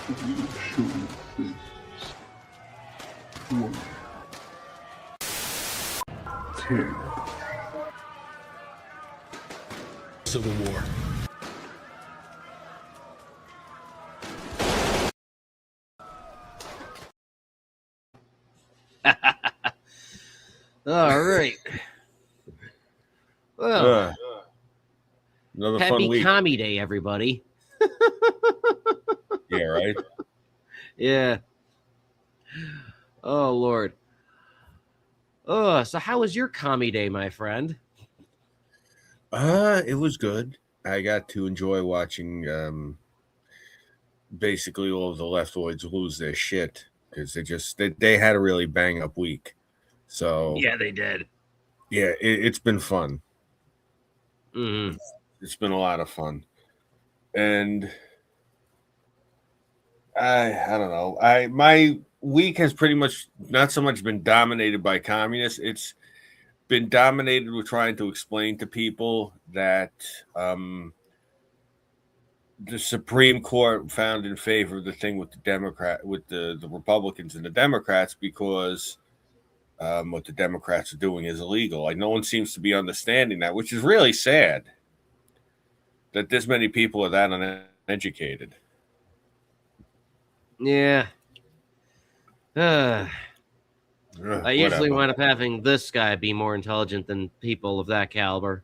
reassuring things. One. 10. Civil War. All right. Well, Another happy fun week. Commie Day, everybody. Yeah, right? Yeah. Oh, Lord. Oh, so how was your Commie Day, my friend? It was good. I got to enjoy watching basically all of the leftoids lose their shit because they had a really bang up week. So Yeah, they did. yeah, it's been fun. Mm-hmm. It's been a lot of fun, and I don't know. My week has pretty much not so much been dominated by communists. It's been dominated with trying to explain to people that the Supreme Court found in favor of the thing with the Republicans and the Democrats because what the Democrats are doing is illegal. Like no one seems to be understanding that, which is really sad that this many people are that uneducated. Yeah. I usually Whatever. wind up having this guy be more intelligent than people of that caliber.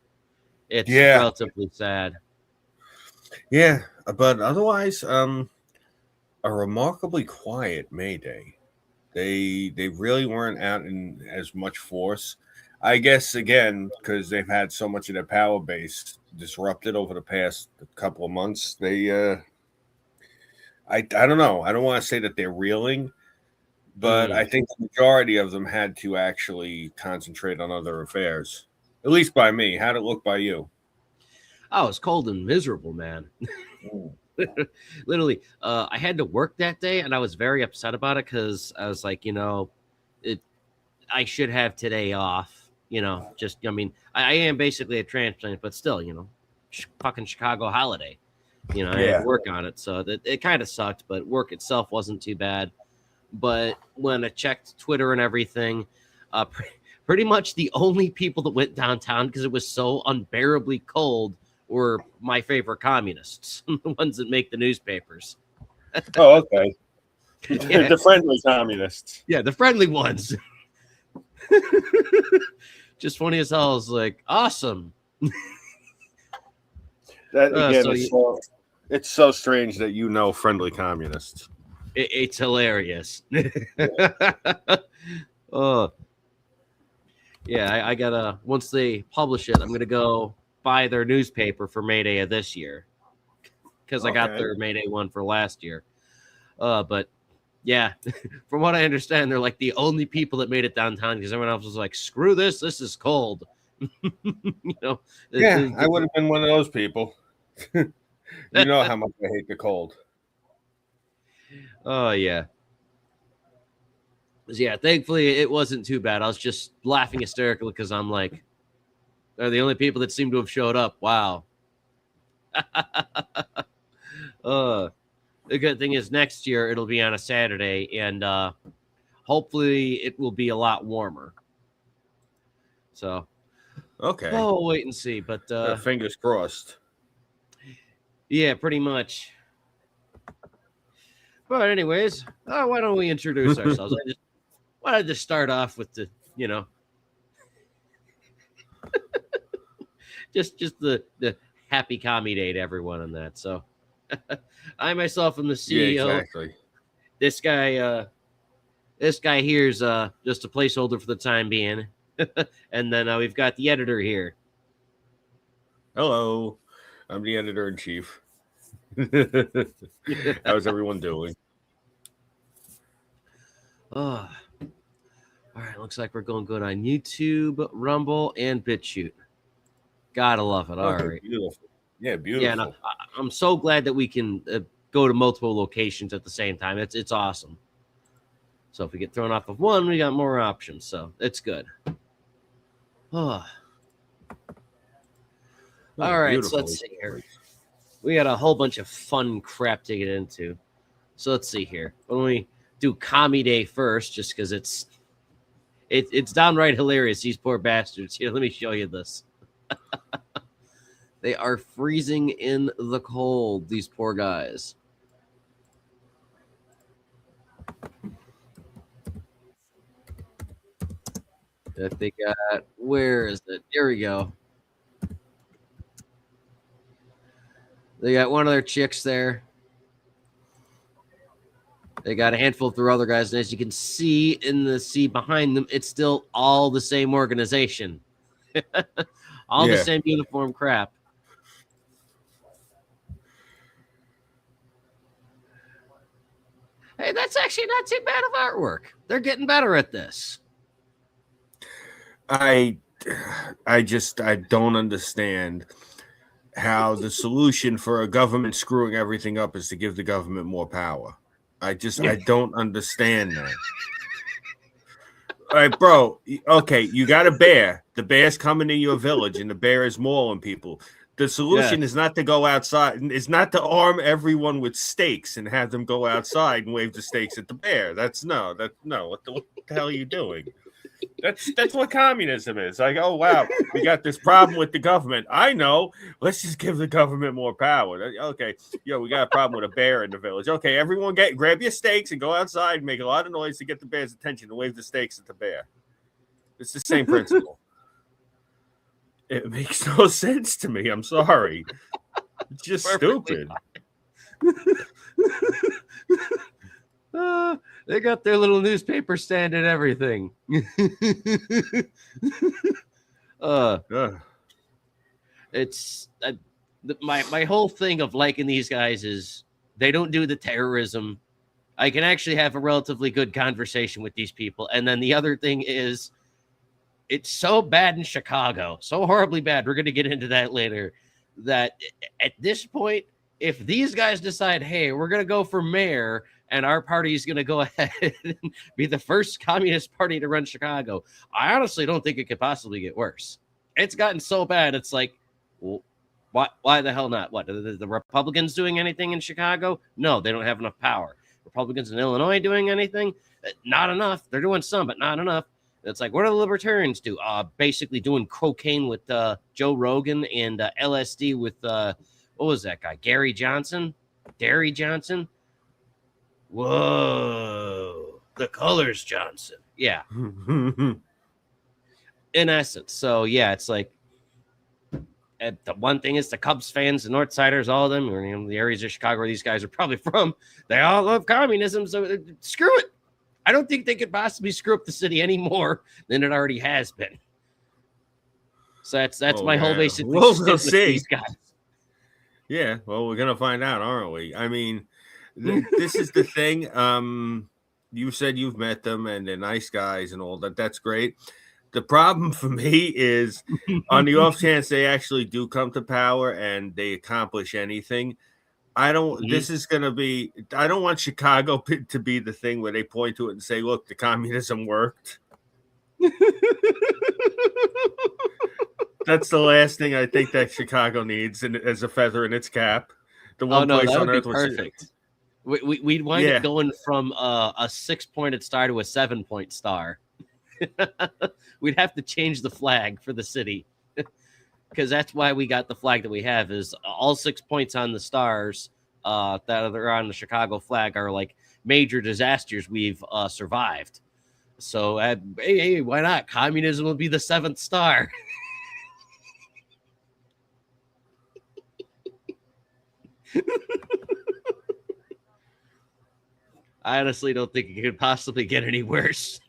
It's Yeah. relatively sad. Yeah, but otherwise, a remarkably quiet May Day. They really weren't out in as much force. I guess again because they've had so much of their power base disrupted over the past couple of months. I don't know. I don't want to say that they're reeling, but I think the majority of them had to actually concentrate on other affairs. At least by me. How'd it look by you? Oh, it's cold and miserable, man. Literally, I had to work that day, and I was very upset about it because I was like, I should have today off. I am basically a transplant, but still, fucking Chicago holiday. I had to work on it, so it kind of sucked, but work itself wasn't too bad. But when I checked Twitter and everything, pretty much the only people that went downtown because it was so unbearably cold were my favorite communists, the ones that make the newspapers. Oh, okay. Yeah. The friendly communists. Yeah, the friendly ones. Just funny as hell. Is like, awesome. That again it's so strange that friendly communists. It's hilarious. Oh, yeah. I gotta, once they publish it, I'm gonna go buy their newspaper for May Day of this year because I got their May Day one for last year. But yeah, from what I understand, they're like the only people that made it downtown because everyone else was like, "Screw this! This is cold." Yeah, I would have been one of those people. You know how much I hate the cold. Oh yeah. Yeah, thankfully it wasn't too bad. I was just laughing hysterically because I'm like, they're the only people that seem to have showed up. Wow. The good thing is next year it'll be on a Saturday, and hopefully it will be a lot warmer. So, okay. Oh, we'll wait and see. But fingers crossed. Yeah, pretty much. But anyways, why don't we introduce ourselves? I wanted to start off with the, just the happy Commie Day to everyone on that. So I myself am the CEO. Yeah, exactly. This guy here is just a placeholder for the time being. And then we've got the editor here. Hello. I'm the editor in chief. How's everyone doing? Oh. All right, looks like we're going good on YouTube, Rumble, and BitChute. Gotta love it. All right. Beautiful. Yeah, beautiful. Yeah, no, I'm so glad that we can go to multiple locations at the same time. It's awesome. So if we get thrown off of one, we got more options. So it's good. Oh. All right, so let's see here. We got a whole bunch of fun crap to get into. So let's see here. Why don't we do Commie Day first, just because it's downright hilarious. These poor bastards. Here, let me show you this. They are freezing in the cold. These poor guys. That they got. Where is it? There we go. They got one of their chicks there. They got a handful of their other guys, and as you can see in the sea behind them, it's still all the same organization. All the same uniform crap. Hey, that's actually not too bad of artwork. They're getting better at this. I don't understand how the solution for a government screwing everything up is to give the government more power. I don't understand that. All right, bro. Okay, you got a bear. The bear's coming to your village, and the bear is mauling people. The solution is not to go outside. Is not to arm everyone with stakes and have them go outside and wave the stakes at the bear. What the hell are you doing? That's what communism is. Like, oh wow, we got this problem with the government. I know. Let's just give the government more power. Okay, we got a problem with a bear in the village. Okay, everyone grab your stakes and go outside and make a lot of noise to get the bear's attention and wave the stakes at the bear. It's the same principle. It makes no sense to me. I'm sorry. It's just stupid. They got their little newspaper stand and everything. It's my whole thing of liking these guys is they don't do the terrorism. I can actually have a relatively good conversation with these people. And then the other thing is it's so bad in Chicago, so horribly bad. We're going to get into that later. That at this point, if these guys decide, hey, we're going to go for mayor and our party is going to go ahead and be the first communist party to run Chicago, I honestly don't think it could possibly get worse. It's gotten so bad. It's like, well, why the hell not? What, the Republicans doing anything in Chicago? No, they don't have enough power. Republicans in Illinois doing anything? Not enough. They're doing some, but not enough. It's like, what do the libertarians do? Basically doing cocaine with Joe Rogan and LSD with, what was that guy? Gary Johnson? Whoa. The Colors Johnson. Yeah. In essence. So, yeah, it's like, the one thing is the Cubs fans, the Northsiders, all of them, or the areas of Chicago where these guys are probably from, they all love communism. So screw it. I don't think they could possibly screw up the city any more than it already has been. So that's my whole basic. We'll see. These guys. Yeah, well, we're gonna find out, aren't we? I mean, this is the thing. You said you've met them and they're nice guys and all that. That's great. The problem for me is on the off chance they actually do come to power and they accomplish anything. I don't. This is going to be. I don't want Chicago to be the thing where they point to it and say, "Look, the communism worked." That's the last thing I think that Chicago needs, as a feather in its cap. The one place on earth perfect. We'd wind up going from a 6-pointed star to a 7-point star. We'd have to change the flag for the city. Because that's why we got the flag that we have, is all 6 points on the stars that are on the Chicago flag are like major disasters we've survived. So, hey, why not? Communism will be the 7th star. I honestly don't think it could possibly get any worse.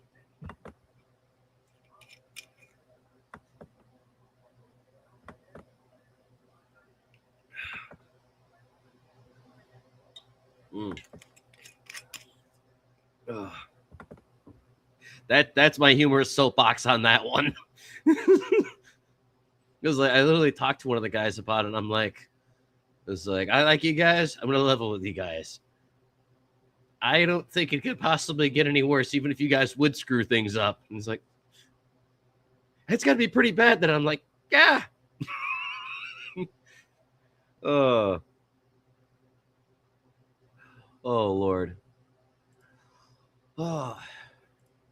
That's my humorous soapbox on that one. Because I literally talked to one of the guys about it, and I'm like, I like you guys. I'm gonna level with you guys. I don't think it could possibly get any worse, even if you guys would screw things up. And he's like, it's gotta be pretty bad. Then I'm like, yeah. Oh Lord. Oh,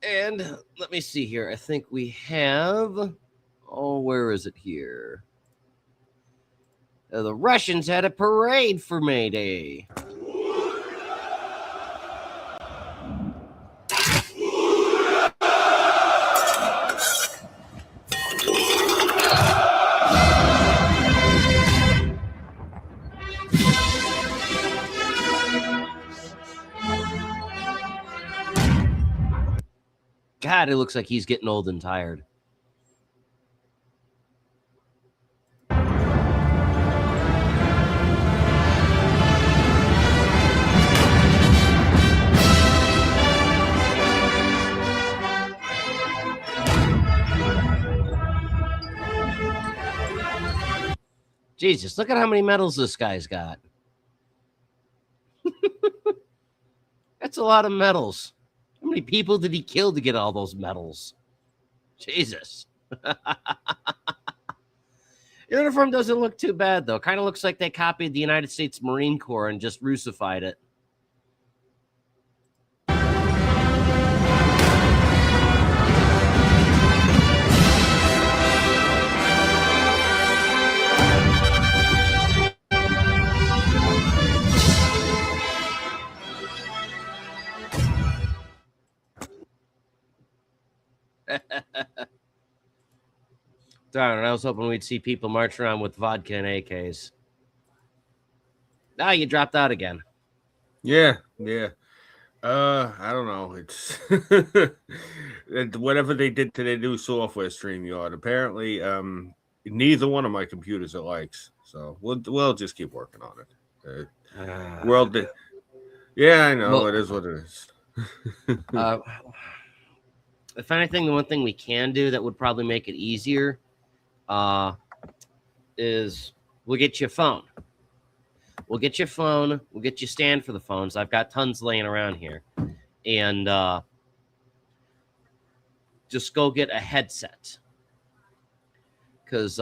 and let me see here. I think we have. Oh, where is it here? The Russians had a parade for May Day. God, it looks like he's getting old and tired. Jesus, look at how many medals this guy's got. That's a lot of medals. How many people did he kill to get all those medals? Jesus. Uniform doesn't look too bad, though. Kind of looks like they copied the United States Marine Corps and just Russified it. Darn, I was hoping we'd see people march around with vodka and AKs. Now you dropped out again. Yeah. I don't know. It's whatever they did to their new software StreamYard. Apparently, neither one of my computers it likes. So we'll just keep working on it. Yeah, I know. Well, it is what it is. If anything, the one thing we can do that would probably make it easier is we'll get you a phone. We'll get you a phone. We'll get you a stand for the phones. I've got tons laying around here. And just go get a headset. Because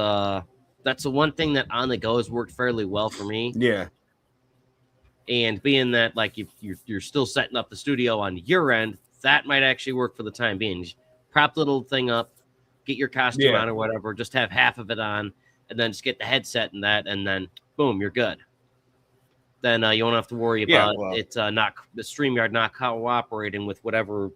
that's the one thing that on the go has worked fairly well for me. Yeah. And being that, like, if you're still setting up the studio on your end, that might actually work for the time being. Just prop the little thing up, get your costume on or whatever, just have half of it on, and then just get the headset and that, and then boom, you're good. Then you won't have to worry about it not the StreamYard not cooperating with whatever.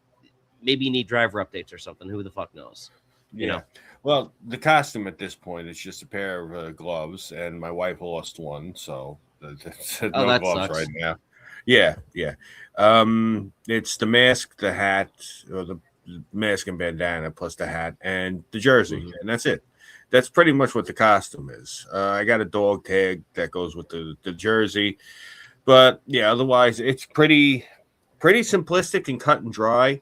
Maybe you need driver updates or something. Who the fuck knows? You know. Well, the costume at this point is just a pair of gloves, and my wife lost one, so no gloves sucks. right now. Yeah. It's the mask, the hat, or the mask and bandana, plus the hat and the jersey, and that's it. That's pretty much what the costume is. I got a dog tag that goes with the jersey, but yeah, otherwise it's pretty simplistic and cut and dry.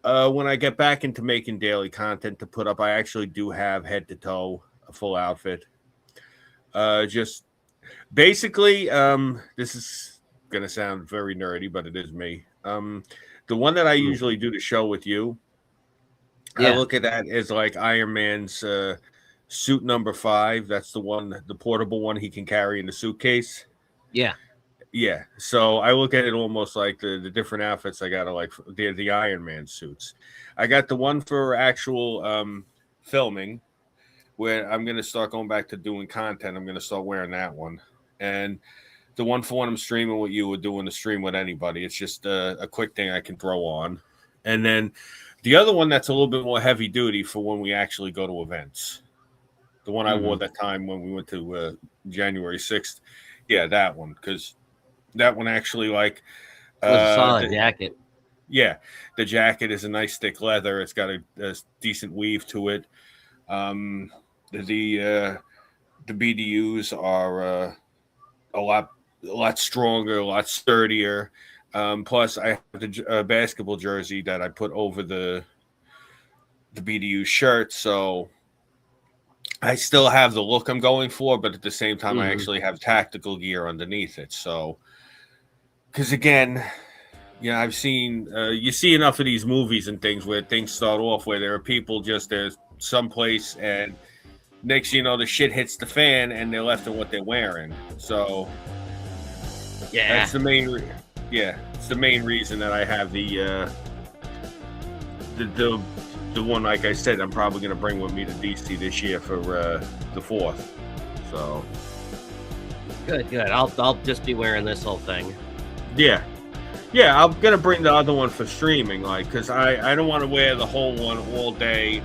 When I get back into making daily content to put up, I actually do have head to toe a full outfit. Just basically, this is gonna sound very nerdy, but it is me. The one that I usually do the show with you, I look at that as like Iron Man's suit number 5. That's the one, the portable one he can carry in the suitcase. Yeah. So I look at it almost like the different outfits I got, like the Iron Man suits. I got the one for actual filming, where I'm going to start going back to doing content. I'm going to start wearing that one. And the one for when I'm streaming with you or doing the stream with anybody, it's just a quick thing I can throw on. And then the other one that's a little bit more heavy duty for when we actually go to events. The one I wore that time when we went to January 6th. Yeah, that one. Because that one actually, like... it was a solid jacket. Yeah. The jacket is a nice thick leather. It's got a decent weave to it. The BDUs are a lot stronger, a lot sturdier. Plus, I have the basketball jersey that I put over the BDU shirt, so I still have the look I'm going for, but at the same time, I actually have tactical gear underneath it. So, because again, I've seen you see enough of these movies and things where things start off where there are people just there's someplace and next you know the shit hits the fan and they're left in what they're wearing. So that's the main Yeah, it's the main reason that I have the one. Like I said, I'm probably going to bring with me to DC this year for the 4th. So Good. I'll just be wearing this whole thing. yeah, I'm gonna bring the other one for streaming, like, because I don't want to wear the whole one all day,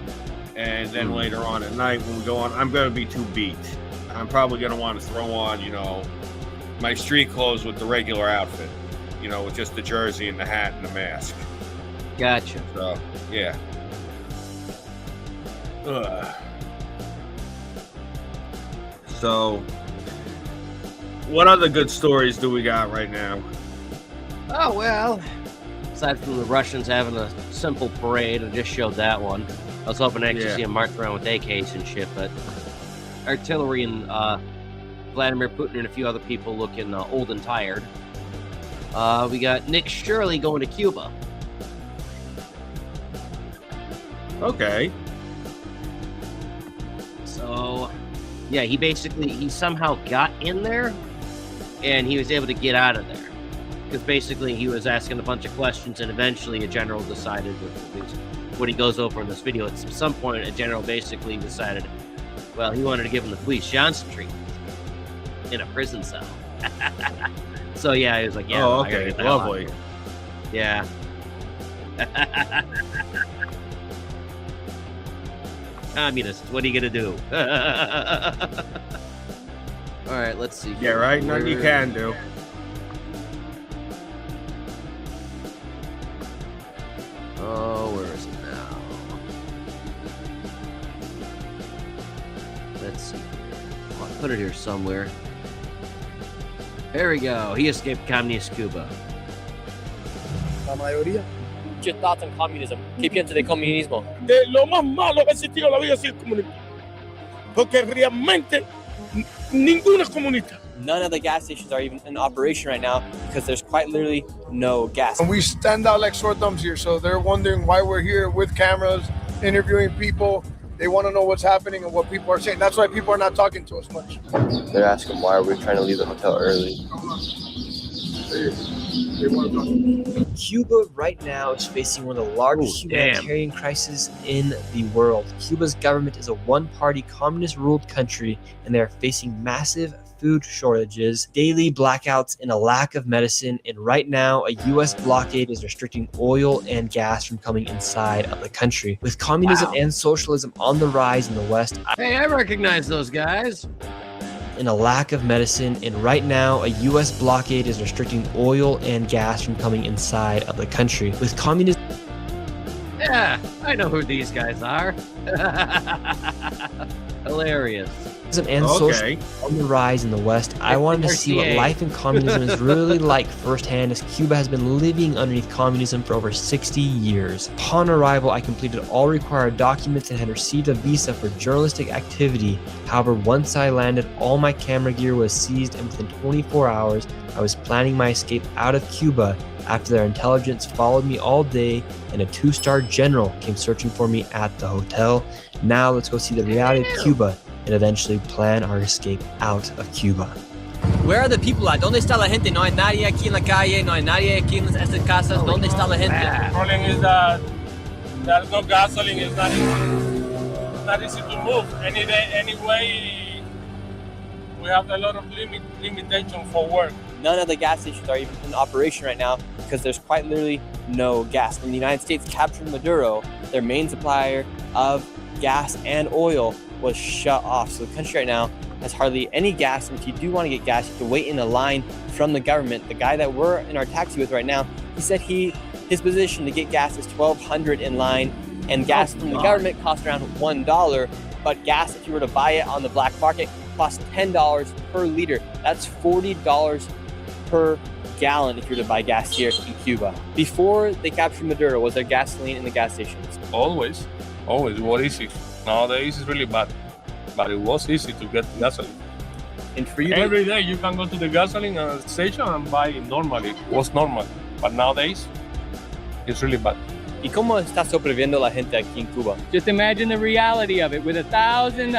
and then later on at night when we go on, I'm gonna be too beat. I'm probably gonna want to throw on, my street clothes with the regular outfit, with just the jersey and the hat and the mask. Gotcha. So yeah. So, what other good stories do we got right now? Oh, well, aside from the Russians having a simple parade, I just showed that one. I was hoping to actually see them march around with AKs and shit, but artillery and Vladimir Putin and a few other people looking old and tired. We got Nick Shirley going to Cuba. Okay. So, yeah, he somehow got in there, and he was able to get out of there. Because basically he was asking a bunch of questions, and eventually a general decided, what he goes over in this video, at some point a general basically decided, well, he wanted to give him the Felice Johnson treatment in a prison cell. So yeah, he was like, yeah, oh, I gotta okay, get the hell out of lovely. here. Yeah. Communists, what are you gonna do? All right, let's see. Yeah, right. Nothing you can do. Oh, where is it now? Let's see. Oh, I put it here somewhere. There we go. He escaped communist Cuba. La mayoría. What's your thoughts on communism? ¿Qué piensas de comunismo? De lo más malo que ha existido en la vida es el comunismo. Porque realmente ninguno es comunista. None of the gas stations are even in operation right now because there's quite literally no gas. And we stand out like sore thumbs here, so they're wondering why we're here with cameras, interviewing people. They want to know what's happening and what people are saying. That's why people are not talking to us much. They're asking why are we trying to leave the hotel early. Cuba right now is facing one of the largest humanitarian crises in the world. Cuba's government is a one-party communist-ruled country, and they are facing massive food shortages, daily blackouts, and a lack of medicine. And right now, a U.S. blockade is restricting oil and gas from coming inside of the country. With communism and socialism on the rise in the West, Hey, I recognize those guys. and a lack of medicine, and right now, a U.S. blockade is restricting oil and gas from coming inside of the country. With communism Yeah, I know who these guys are. Hilarious. and socialism on the rise in the West, I wanted to see what RTA. life in communism is really like firsthand, as Cuba has been living underneath communism for over 60 years. Upon arrival, I completed all required documents and had received a visa for journalistic activity. However, once I landed, all my camera gear was seized, and within 24 hours, I was planning my escape out of Cuba after their intelligence followed me all day and a 2-star general came searching for me at the hotel. Now let's go see the reality of Cuba and eventually plan our escape out of Cuba. Where are the people at? ¿Dónde está la gente? No hay nadie aquí en la calle, no hay nadie aquí en estas casas. ¿Dónde está la gente? The problem is that there's no gasoline. It's not easy to move. Anyway, we have a lot of limitation for work. None of the gas stations are even in operation right now because there's quite literally no gas. When the United States captured Maduro, their main supplier of gas and oil was shut off. So the country right now has hardly any gas, and if you do want to get gas, you have to wait in a line from the government. The guy that we're in our taxi with right now, he said his position to get gas is $1,200 in line, and gas from the government costs around $1, but gas, if you were to buy it on the black market, costs $10 per liter. That's $40 per gallon if you were to buy gas here in Cuba. Before they captured Maduro, was there gasoline in the gas stations? Always. It was easy. Nowadays it's really bad, but it was easy to get gasoline. And for you, Every day you can go to the gasoline station and buy it normally. It was normal, but nowadays it's really bad. ¿Y cómo está sobreviviendo la gente aquí en Cuba? Just imagine the reality of it. With 1,000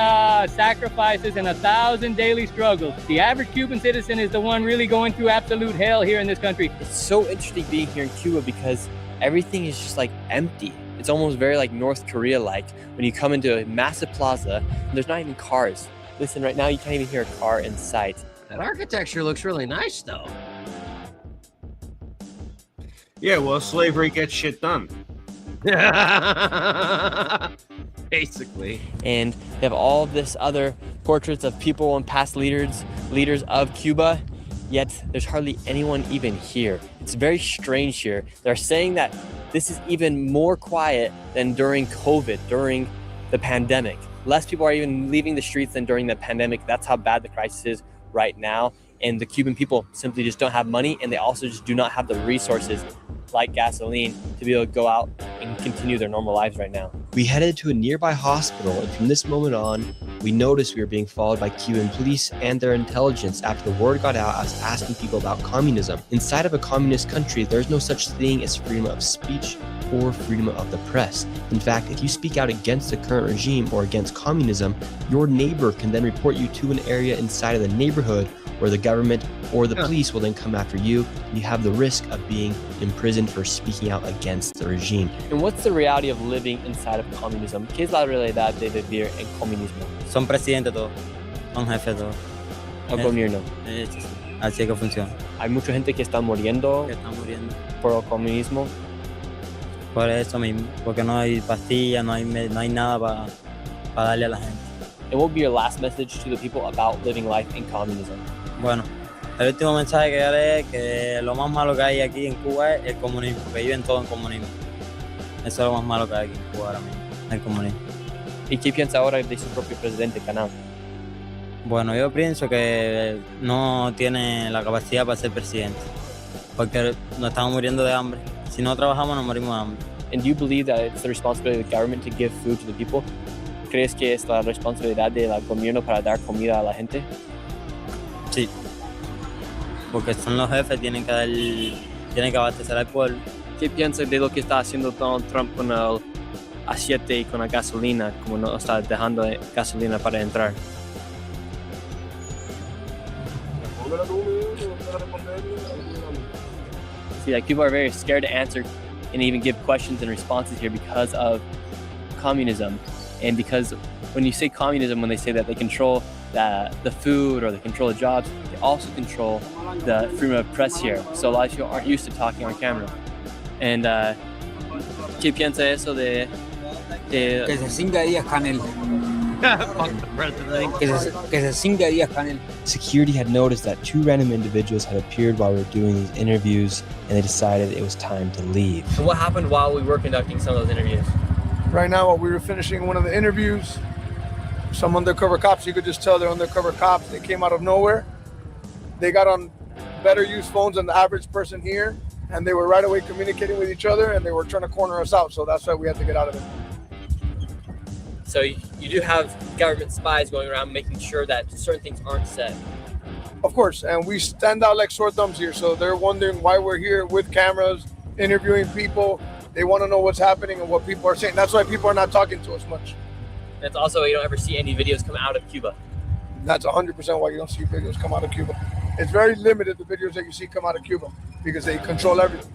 sacrifices and 1,000 daily struggles, the average Cuban citizen is the one really going through absolute hell here in this country. It's so interesting being here in Cuba because everything is just like empty. It's almost very like North Korea-like when you come into a massive plaza and there's not even cars. Listen, right now you can't even hear a car in sight. That architecture looks really nice, though. Yeah, well, slavery gets shit done. Basically. And they have all this other portraits of people and past leaders of Cuba, yet there's hardly anyone even here. It's very strange here. They're saying that this is even more quiet than during COVID, during the pandemic. Less people are even leaving the streets than during the pandemic. That's how bad the crisis is right now. And the Cuban people simply just don't have money, and they also just do not have the resources like gasoline to be able to go out and continue their normal lives right now. We headed to a nearby hospital, and from this moment on, we noticed we were being followed by Cuban police and their intelligence after the word got out as asking people about communism. Inside of a communist country, there's no such thing as freedom of speech or freedom of the press. In fact, if you speak out against the current regime or against communism, your neighbor can then report you to an area inside of the neighborhood where the government or the police will then come after you. You have the risk of being imprisoned for speaking out against the regime. And what's the reality of living inside of communism? ¿Qué es la realidad de vivir en comunismo? Son presidentes todos, son jefes todos. El gobierno. Así que funciona. Hay mucha gente que está muriendo Que están muriendo. por el comunismo. Por eso mismo, porque no hay pastillas, no hay nada para darle a la gente. And what would be your last message to the people about living life in communism? Bueno, el último mensaje que daré es que lo más malo que hay aquí en Cuba es el comunismo, que viven todo en comunismo. Eso es lo más malo que hay aquí en Cuba ahora mismo, el comunismo. ¿Y qué piensa ahora de su propio presidente, Canal? Bueno, yo pienso que no tiene la capacidad para ser presidente, porque nos estamos muriendo de hambre. Si no trabajamos, nos morimos de hambre. And do you believe that it's the responsibility of the government to give food to the people? ¿Crees que es la responsabilidad del gobierno para dar comida a la gente? Sí, porque son los jefes, tienen que abastecer al pueblo. ¿Qué piensa de lo que está haciendo Donald Trump con el aceite y con la gasolina, como no está dejando gasolina para entrar? See, like people are very scared to answer and even give questions and responses here because of communism. And because when you say communism, when they say that they control the food or they control the jobs, they also control the freedom of press here. So a lot of people aren't used to talking on camera. And ¿qué piensa eso de Que se cinga Díaz Canel. Fuck the president. Que se cinga Díaz Canel. Security had noticed that two random individuals had appeared while we were doing these interviews, and they decided it was time to leave. So what happened while we were conducting some of those interviews? Right now, while we were finishing one of the interviews, some undercover cops, you could just tell they're undercover cops. They came out of nowhere. They got on better used phones than the average person here, and they were right away communicating with each other, and they were trying to corner us out. So that's why we had to get out of it. So you do have government spies going around making sure that certain things aren't said. Of course, and we stand out like sore thumbs here. So they're wondering why we're here with cameras, interviewing people. They want to know what's happening and what people are saying. That's why people are not talking to us much. That's also why you don't ever see any videos come out of Cuba. That's 100% why you don't see videos come out of Cuba. It's very limited, the videos that you see come out of Cuba, because they control everything.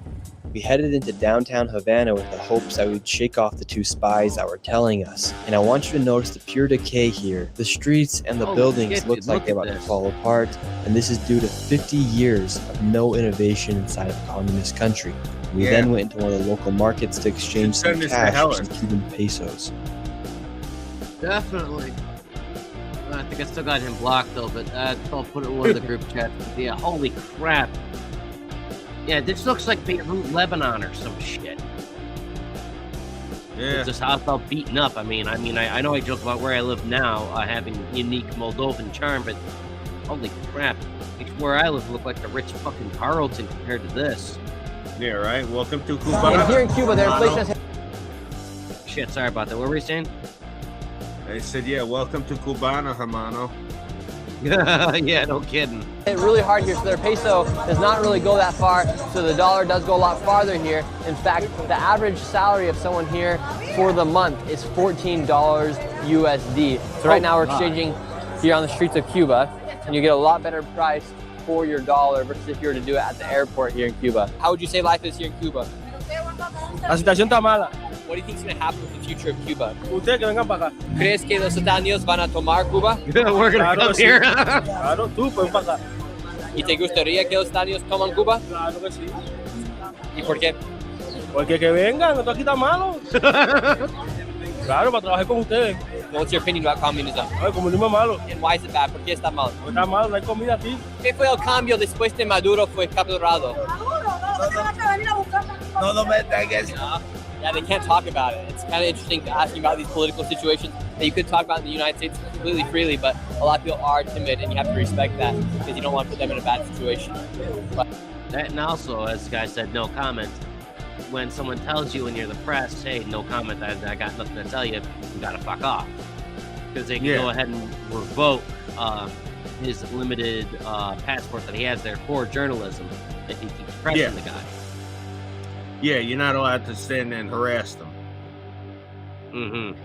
We headed into downtown Havana with the hopes that we'd shake off the two spies that were telling us. And I want you to notice the pure decay here. The streets and the buildings look like they're about to fall apart. And this is due to 50 years of no innovation inside of a communist country. We then went into one of the local markets to exchange some cash for some Cuban pesos. Definitely. I think I still got him blocked though, but I'll put it in one of the group chats. Yeah, holy crap. Yeah, this looks like Beirut, Lebanon or some shit. Yeah. It's just how I felt beaten up. I know I joke about where I live now, having unique Moldovan charm, but holy crap. Where I live look like the rich fucking Carlton compared to this. Yeah, right. Welcome to Cuba. And here in Cuba, their inflation is... Shit, sorry about that. What were you saying? I said, yeah, welcome to Cubana, hermano. Yeah, no kidding. It's really hard here, so their peso does not really go that far, so the dollar does go a lot farther here. In fact, the average salary of someone here for the month is $14 USD. So right now we're exchanging here on the streets of Cuba, and you get a lot better price for your dollar versus if you were to do it at the airport here in Cuba. How would you say life is here in Cuba? La situación está mala. What do you think is going to happen with the future of Cuba? Ustedes que vengan para acá. ¿Crees que los Estados Unidos van a tomar Cuba? We're gonna come here. Claro, tú puedes para acá. ¿Y te gustaría que los Estados Unidos toman Cuba? Claro que sí. ¿Y por qué? Porque que vengan, esto aquí está malo. Claro, para trabajar con ustedes. What's your opinion about communism? El comunismo es malo. And why is it bad? ¿Por qué está mal? Está malo, no hay comida aquí. ¿Qué fue el cambio después de Maduro fue capturado? No me ataques. Yeah, they can't talk about it. It's kind of interesting asking about these political situations that you could talk about in the United States completely freely, but a lot of people are timid, and you have to respect that because you don't want to put them in a bad situation. But And also, as the guy said, no comment. When someone tells you when you're the press, hey, no comment, I got nothing to tell you, you gotta fuck off. Because they can go ahead and revoke his limited passport that he has there for journalism if he keeps pressing the guy. Yeah, you're not allowed to stand there and harass them. Mm-hmm.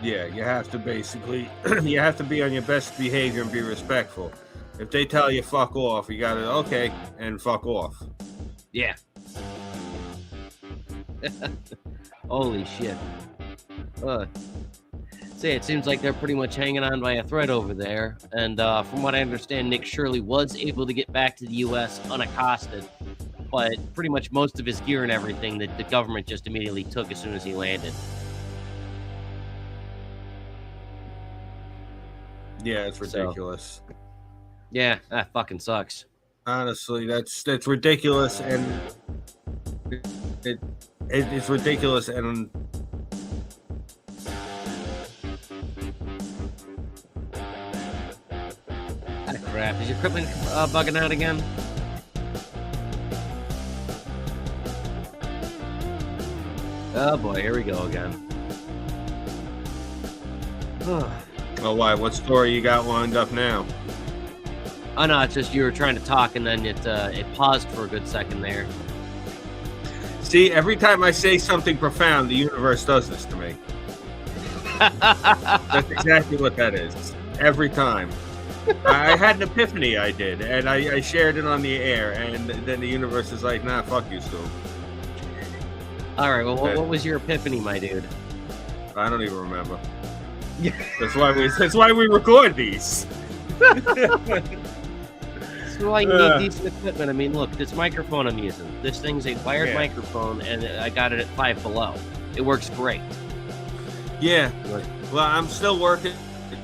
Yeah, you have to basically, you have to be on your best behavior and be respectful. If they tell you fuck off, you gotta, okay, and fuck off. Yeah. Holy shit. See, it seems like they're pretty much hanging on by a thread over there. And from what I understand, Nick Shirley was able to get back to the U.S. unaccosted. But pretty much most of his gear and everything that the government just immediately took as soon as he landed. Yeah, it's ridiculous. So, yeah, that fucking sucks. Honestly, that's ridiculous, and it's ridiculous, and Ah, crap. Is your equipment bugging out again? Oh boy, here we go again. Oh, why? What story you got lined up now? Oh no, it's just you were trying to talk and then it paused for a good second there. See, every time I say something profound, the universe does this to me. That's exactly what that is. Every time. I had an epiphany, I did, and I shared it on the air, and then the universe is like, nah, fuck you, Stu. All right, well, what was your epiphany, my dude? I don't even remember. That's why we record these. That's why you need decent equipment. I mean, look, this microphone I'm using. This thing's a wired microphone, and I got it at 5 below. It works great. Yeah. Well, I'm still working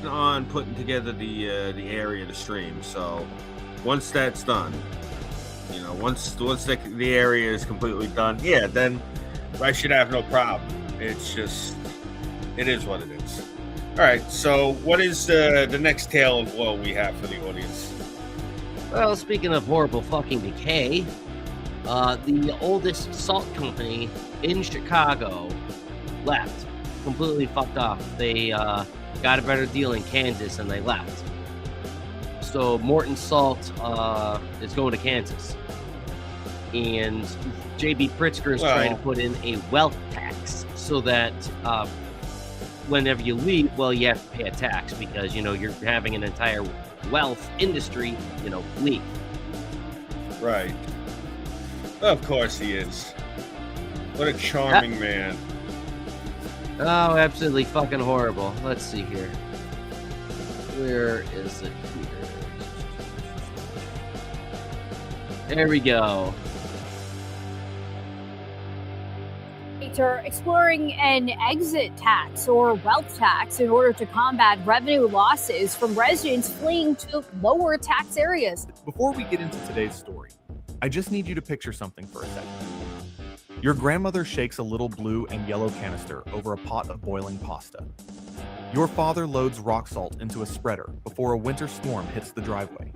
on putting together the area to stream. So once that's done, you know, once the area is completely done, then I should have no problem. It's just, it is what it is. All right. So what is the next tale of woe we have for the audience? Well, speaking of horrible fucking decay, the oldest salt company in Chicago left. Completely fucked off. They got a better deal in Kansas and they left. So Morton Salt is going to Kansas. And J.B. Pritzker is trying to put in a wealth tax so that whenever you leave, well, you have to pay a tax because, you know, you're having an entire wealth industry, you know, leave. Right. Of course he is. What a charming man. Oh, absolutely fucking horrible. Let's see here. Where is it here? There we go. Are exploring an exit tax or wealth tax in order to combat revenue losses from residents fleeing to lower tax areas. Before we get into today's story, I just need you to picture something for a second. Your grandmother shakes a little blue and yellow canister over a pot of boiling pasta. Your father loads rock salt into a spreader before a winter storm hits the driveway.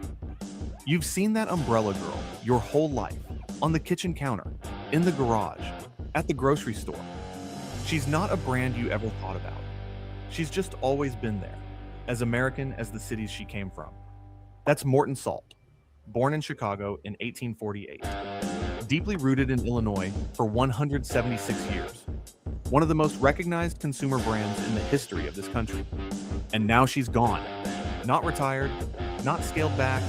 You've seen that umbrella girl your whole life, on the kitchen counter, in the garage, at the grocery store. She's not a brand you ever thought about. She's just always been there, as American as the cities she came from. That's Morton Salt, born in Chicago in 1848. Deeply rooted in Illinois for 176 years. One of the most recognized consumer brands in the history of this country. And now she's gone. Not retired, not scaled back,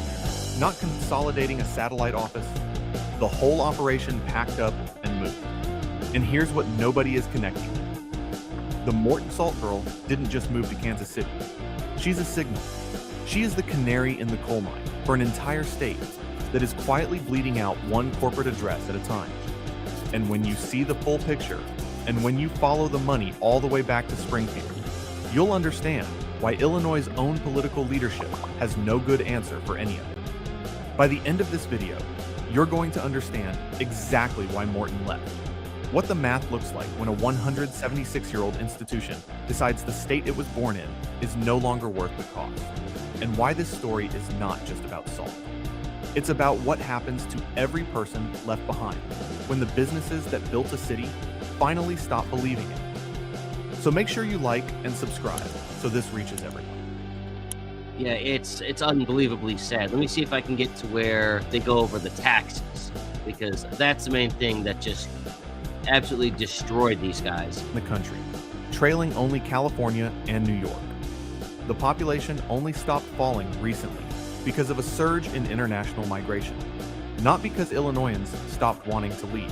not consolidating a satellite office. The whole operation packed up and moved. And here's what nobody is connecting. The Morton Salt Girl didn't just move to Kansas City. She's a signal. She is the canary in the coal mine for an entire state that is quietly bleeding out one corporate address at a time. And when you see the full picture, and when you follow the money all the way back to Springfield, you'll understand why Illinois' own political leadership has no good answer for any of it. By the end of this video, you're going to understand exactly why Morton left, what the math looks like when a 176-year-old institution decides the state it was born in is no longer worth the cost, and why this story is not just about salt. It's about what happens to every person left behind when the businesses that built a city finally stop believing it. So make sure you like and subscribe so this reaches everyone. Yeah, it's unbelievably sad. Let me see if I can get to where they go over the taxes, because that's the main thing that just absolutely destroyed these guys. In the country, trailing only California and New York. The population only stopped falling recently because of a surge in international migration, not because Illinoisans stopped wanting to leave.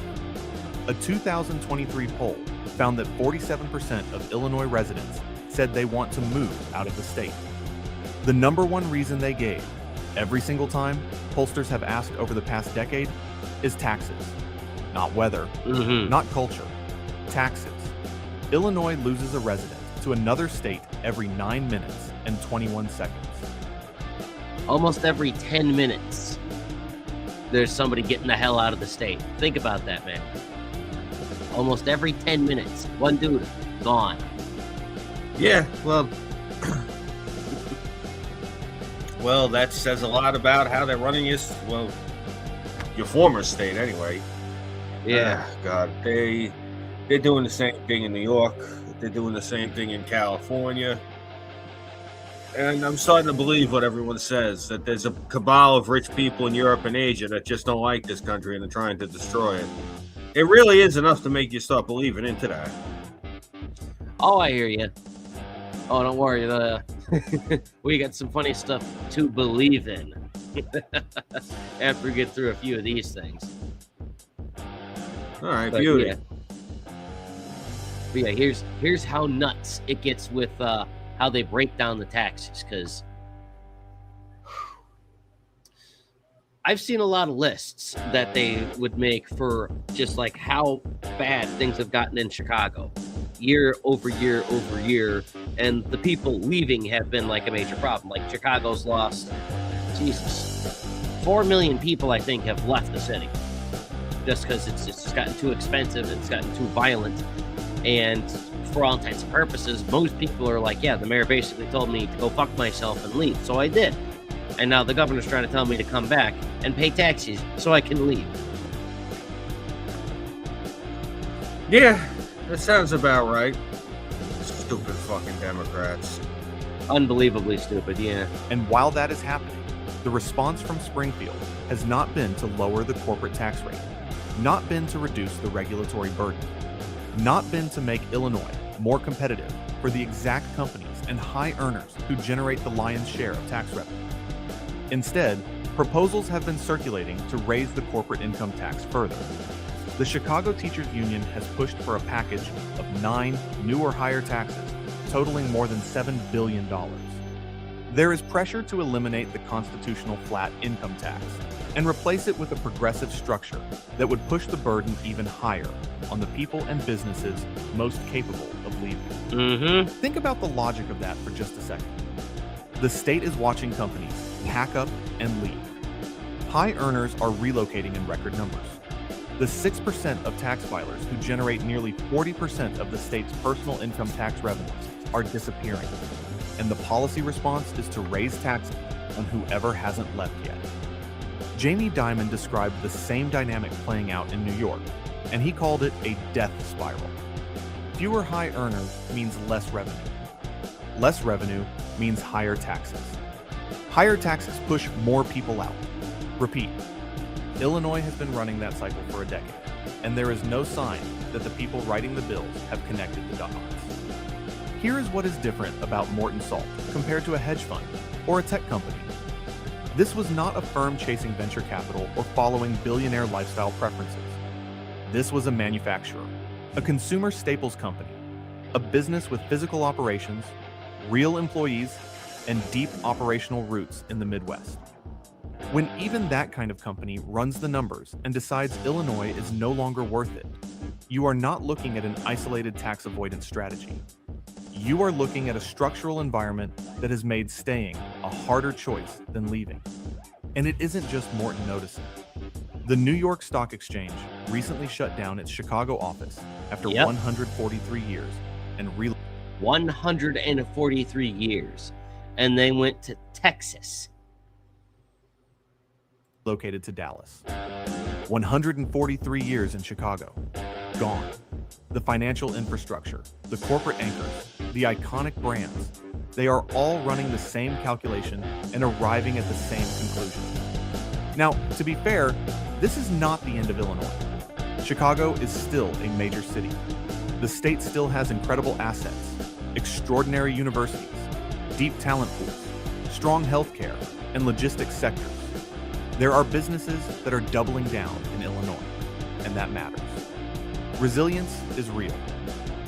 A 2023 poll found that 47% of Illinois residents said they want to move out of the state. The number one reason they gave, every single time pollsters have asked over the past decade, is taxes. Not weather, not culture, taxes. Illinois loses a resident to another state every 9 minutes and 21 seconds. Almost every 10 minutes, there's somebody getting the hell out of the state. Think about that, man. Almost every 10 minutes, one dude gone. Yeah, well, well, that says a lot about how they're running your former state anyway. Yeah. God, they're doing the same thing in New York. They're doing the same thing in California. And I'm starting to believe what everyone says, that there's a cabal of rich people in Europe and Asia that just don't like this country and are trying to destroy it. It really is enough to make you start believing into that. Oh, I hear you. Oh, don't worry. We got some funny stuff to believe in after we get through a few of these things. All right, beauty. But yeah, here's how nuts it gets with how they break down the taxes, because I've seen a lot of lists that they would make for just like how bad things have gotten in Chicago year over year over year, and the people leaving have been like a major problem. Like Chicago's lost, 4 million people I think have left the city just because it's just gotten too expensive and it's gotten too violent. And for all intents and purposes, most people are like, yeah, the mayor basically told me to go fuck myself and leave, so I did. And now the governor's trying to tell me to come back and pay taxes so I can leave. Yeah, that sounds about right. Stupid fucking Democrats. Unbelievably stupid, yeah. And while that is happening, the response from Springfield has not been to lower the corporate tax rate, not been to reduce the regulatory burden, not been to make Illinois more competitive for the exact companies and high earners who generate the lion's share of tax revenue. Instead, proposals have been circulating to raise the corporate income tax further. The Chicago Teachers Union has pushed for a package of 9 new or higher taxes, totaling more than $7 billion. There is pressure to eliminate the constitutional flat income tax and replace it with a progressive structure that would push the burden even higher on the people and businesses most capable of leaving. Think about the logic of that for just a second. The state is watching companies pack up and leave. High earners are relocating in record numbers. The 6% of tax filers who generate nearly 40% of the state's personal income tax revenues are disappearing. And the policy response is to raise taxes on whoever hasn't left yet. Jamie Dimon described the same dynamic playing out in New York, and he called it a death spiral. Fewer high earners means less revenue. Less revenue means higher taxes. Higher taxes push more people out. Repeat, Illinois has been running that cycle for a decade, and there is no sign that the people writing the bills have connected the dots. Here is what is different about Morton Salt compared to a hedge fund or a tech company. This was not a firm chasing venture capital or following billionaire lifestyle preferences. This was a manufacturer, a consumer staples company, a business with physical operations, real employees, and deep operational roots in the Midwest. When even that kind of company runs the numbers and decides Illinois is no longer worth it, you are not looking at an isolated tax avoidance strategy. You are looking at a structural environment that has made staying a harder choice than leaving. And it isn't just Morton noticing. The New York Stock Exchange recently shut down its Chicago office after 143 years and 143 years. And they went to Texas. Located to Dallas. 143 years in Chicago. Gone. The financial infrastructure, the corporate anchors, the iconic brands, they are all running the same calculation and arriving at the same conclusion. Now, to be fair, this is not the end of Illinois. Chicago is still a major city. The state still has incredible assets, extraordinary universities, deep talent pools, strong healthcare, and logistics sectors. There are businesses that are doubling down in Illinois, and that matters. Resilience is real,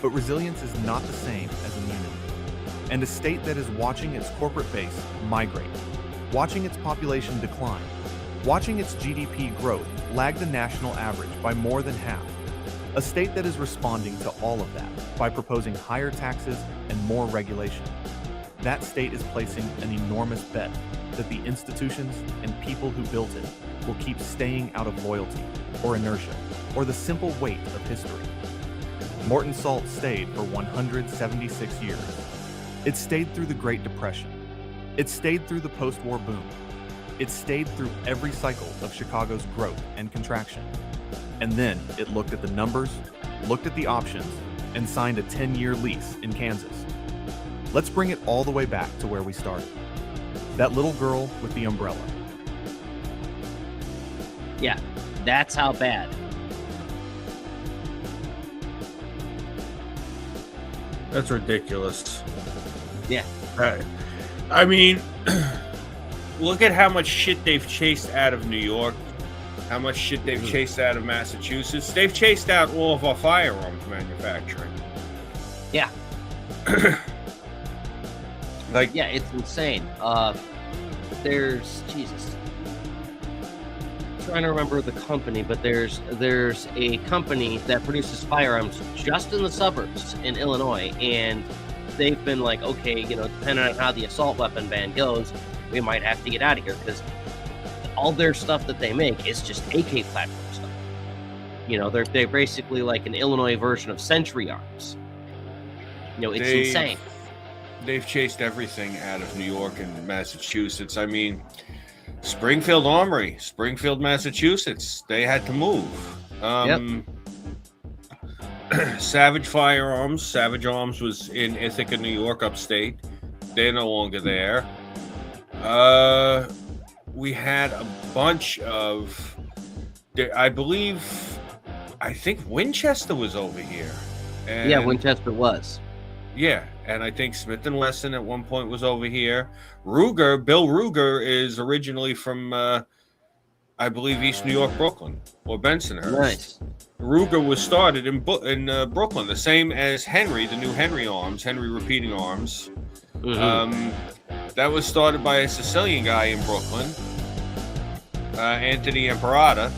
but resilience is not the same as immunity. And a state that is watching its corporate base migrate, watching its population decline, watching its GDP growth lag the national average by more than half. A state that is responding to all of that by proposing higher taxes and more regulation. That state is placing an enormous bet that the institutions and people who built it will keep staying out of loyalty or inertia or the simple weight of history. Morton Salt stayed for 176 years. It stayed through the Great Depression. It stayed through the post-war boom. It stayed through every cycle of Chicago's growth and contraction. And then it looked at the numbers, looked at the options, and signed a 10-year lease in Kansas. Let's bring it all the way back to where we started. That little girl with the umbrella. Yeah, that's how bad. That's ridiculous. Yeah. I mean, look at how much shit they've chased out of New York, how much shit they've chased out of Massachusetts. They've chased out all of our firearms manufacturing. Yeah. Like, yeah, it's insane. There's Jesus. I'm trying to remember the company, but there's a company that produces firearms just in the suburbs in Illinois, and they've been like, okay, depending on how the assault weapon ban goes, we might have to get out of here because all their stuff that they make is just AK platform stuff. They're basically like an Illinois version of Century Arms. It's insane. They've chased everything out of New York and Massachusetts. I mean, Springfield Armory, Springfield, Massachusetts, they had to move. Savage Firearms, Savage Arms was in Ithaca, New York, upstate. They're no longer there. We had a bunch of, I think Winchester was over here. And yeah, Winchester was. Yeah, and I think Smith & Wesson at one point was over here. Bill Ruger is originally from, I believe, East New York, Brooklyn, or Bensonhurst. Nice. Ruger was started in Brooklyn, the same as Henry, the new Henry Arms, Henry Repeating Arms. Mm-hmm. That was started by a Sicilian guy in Brooklyn, Anthony Imperata.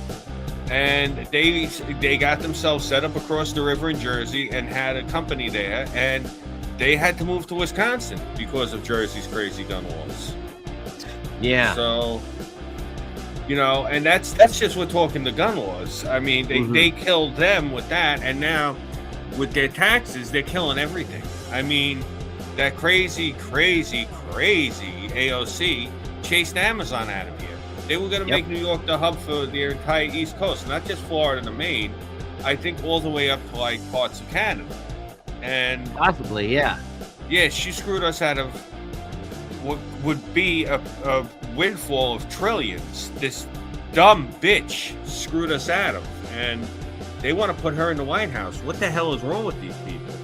And they got themselves set up across the river in Jersey and had a company there, and they had to move to Wisconsin because of Jersey's crazy gun laws. Yeah. So, and that's just we're talking the gun laws. I mean, they killed them with that, and now with their taxes, they're killing everything. I mean, that crazy AOC chased Amazon out of here. They were going to make New York the hub for their entire East Coast, not just Florida and Maine. I think all the way up to like parts of Canada. And possibly, yeah. Yeah, she screwed us out of would be a windfall of trillions. This dumb bitch screwed us out of, and they want to put her in the White House. What the hell is wrong with these people?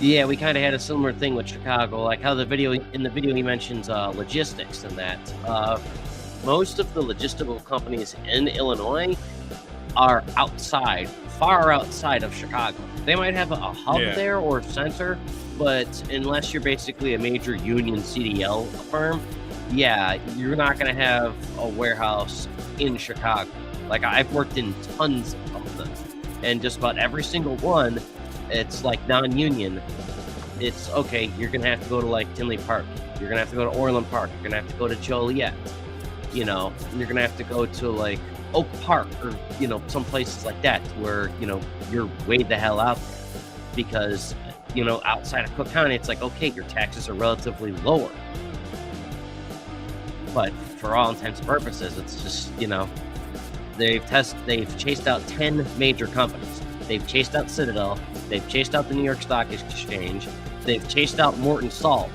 Yeah, we kind of had a similar thing with Chicago, like how in the video he mentions logistics and that. Most of the logistical companies in Illinois are far outside of Chicago. They might have a hub there or center, but unless you're basically a major union CDL firm, you're not going to have a warehouse in Chicago. Like, I've worked in tons of them, and just about every single one, it's like non-union. It's okay, you're going to have to go to like Tinley Park. You're going to have to go to Orland Park. You're going to have to go to Joliet. You know, you're going to have to go to like Oak Park or, you know, some places like that where, you know, you're way the hell out there. Because, you know, outside of Cook County, it's like, okay, your taxes are relatively lower. But for all intents and purposes, it's just, you know, they've chased out 10 major companies. They've chased out Citadel. They've chased out the New York Stock Exchange. They've chased out Morton Salt.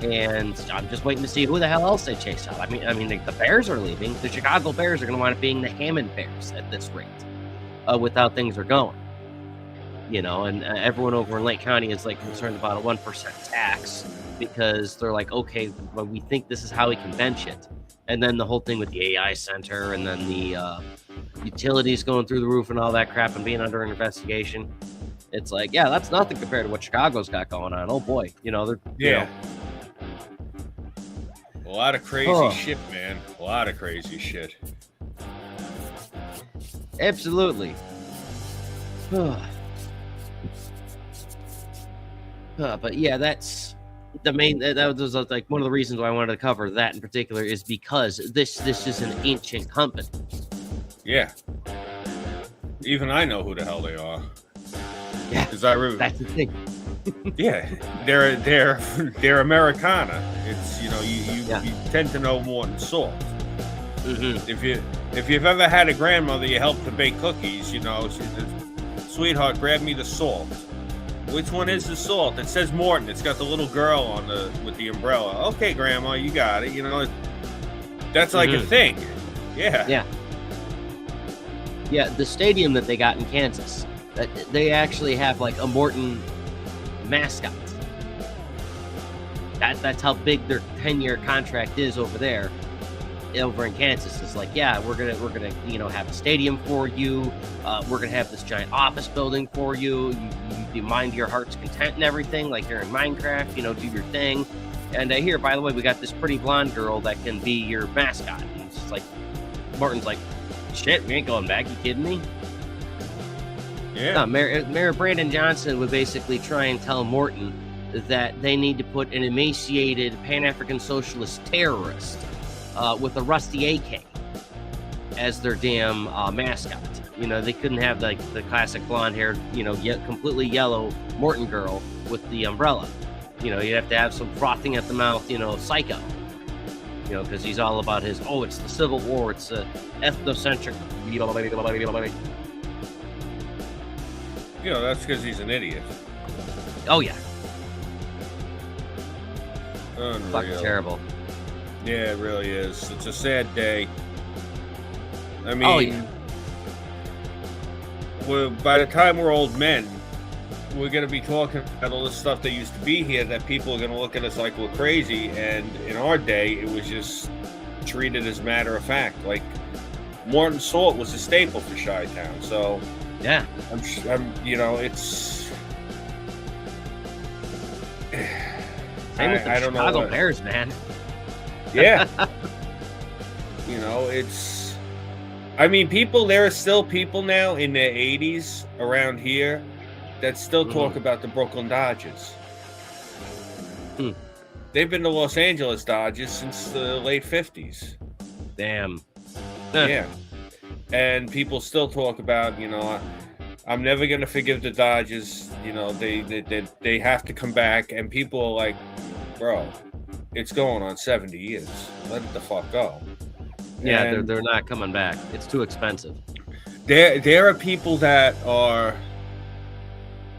And I'm just waiting to see who the hell else they chase out. I mean, the Bears are leaving. The Chicago Bears are going to wind up being the Hammond Bears at this rate, with how things are going. You know, and everyone over in Lake County is like concerned about a 1% tax because they're like, okay, well, we think this is how we can bench it. And then the whole thing with the AI center and then the utilities going through the roof and all that crap and being under an investigation. It's like, yeah, that's nothing compared to what Chicago's got going on. Oh boy, you know, they're you know. A lot of crazy shit, man. A lot of crazy shit. Absolutely. But yeah, that's the main. That was like one of the reasons why I wanted to cover that in particular is because this is an ancient company. Yeah. Even I know who the hell they are. Yeah, because I remember. That's the thing. Yeah, they're Americana. It's, you know, you tend to know Morton Salt. Mm-hmm. If you've ever had a grandmother you helped to bake cookies, you know, she says, sweetheart, grab me the salt. Which one is the salt? It says Morton. It's got the little girl with the umbrella. Okay, grandma, you got it. You know, that's like a thing. Yeah. Yeah, the stadium that they got in Kansas, they actually have like a Morton mascot. That's how big their 10-year contract is over there. Over in Kansas, it's like, yeah, we're gonna you know, have a stadium for you. We're gonna have this giant office building for you. You mind your heart's content and everything, like you're in Minecraft. You know, do your thing. And here, by the way, we got this pretty blonde girl that can be your mascot. And it's just like Morton's like, shit, we ain't going back. You kidding me? Yeah. No, Mayor Brandon Johnson would basically try and tell Morton that they need to put an emaciated Pan-African socialist terrorist with a rusty AK as their damn mascot. You know, they couldn't have like the classic blonde-haired, you know, completely yellow Morton girl with the umbrella. You know, you'd have to have some frothing at the mouth, you know, psycho. You know, because he's all about his, it's the Civil War, it's ethnocentric. You know, that's because he's an idiot. Oh, yeah. Unreal. Fucking terrible. Yeah, it really is. It's a sad day. I mean, by the time we're old men, we're going to be talking about all this stuff that used to be here that people are going to look at us like we're crazy. And in our day, it was just treated as a matter of fact. Like, Morton Salt was a staple for Chi-Town. So, yeah, I'm you know, it's... Same with the Chicago Bears, man. Yeah. You know, it's... I mean, there are still people now in their 80s around here that still talk about the Brooklyn Dodgers. They've been the Los Angeles Dodgers since the late 50s. Damn. Yeah. And people still talk about, you know, I'm never going to forgive the Dodgers. You know, they have to come back. And people are like, bro, it's going on 70 years. Let it the fuck go. Yeah, and they're not coming back. It's too expensive. There are people that are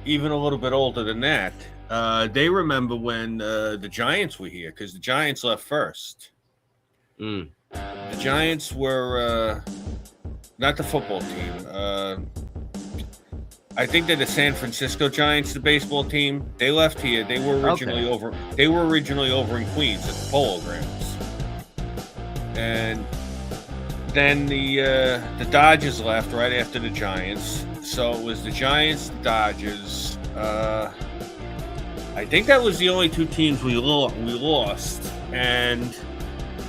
even a little bit older than that They remember when the Giants were here because the Giants left first. Mm. The Giants were not the football team. I think they're the San Francisco Giants, the baseball team. They left here. They were originally over. They were originally over in Queens at the Polo Grounds, and then the Dodgers left right after the Giants. So it was the Giants, the Dodgers. I think that was the only two teams we lost, and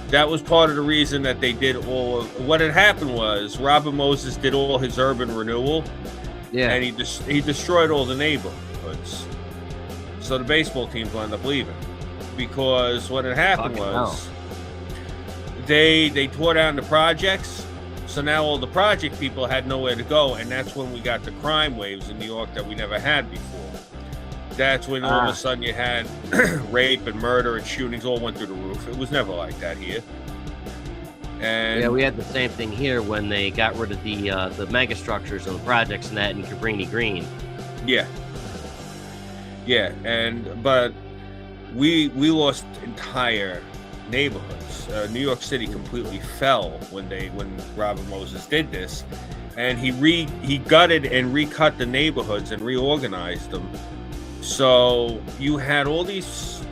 that was part of the reason that they did all. What had happened was Robert Moses did all his urban renewal, and he destroyed all the neighborhoods. So the baseball teams wound up leaving because what had happened was they tore down the projects. So now all the project people had nowhere to go, and that's when we got the crime waves in New York that we never had before. That's when all of a sudden you had rape and murder and shootings all went through the roof. It was never like that here. And yeah, we had the same thing here when they got rid of the mega structures and the projects and that in Cabrini Green. Yeah, but we lost entire neighborhoods. New York City completely fell when Robert Moses did this, and he gutted and recut the neighborhoods and reorganized them. So you had all these,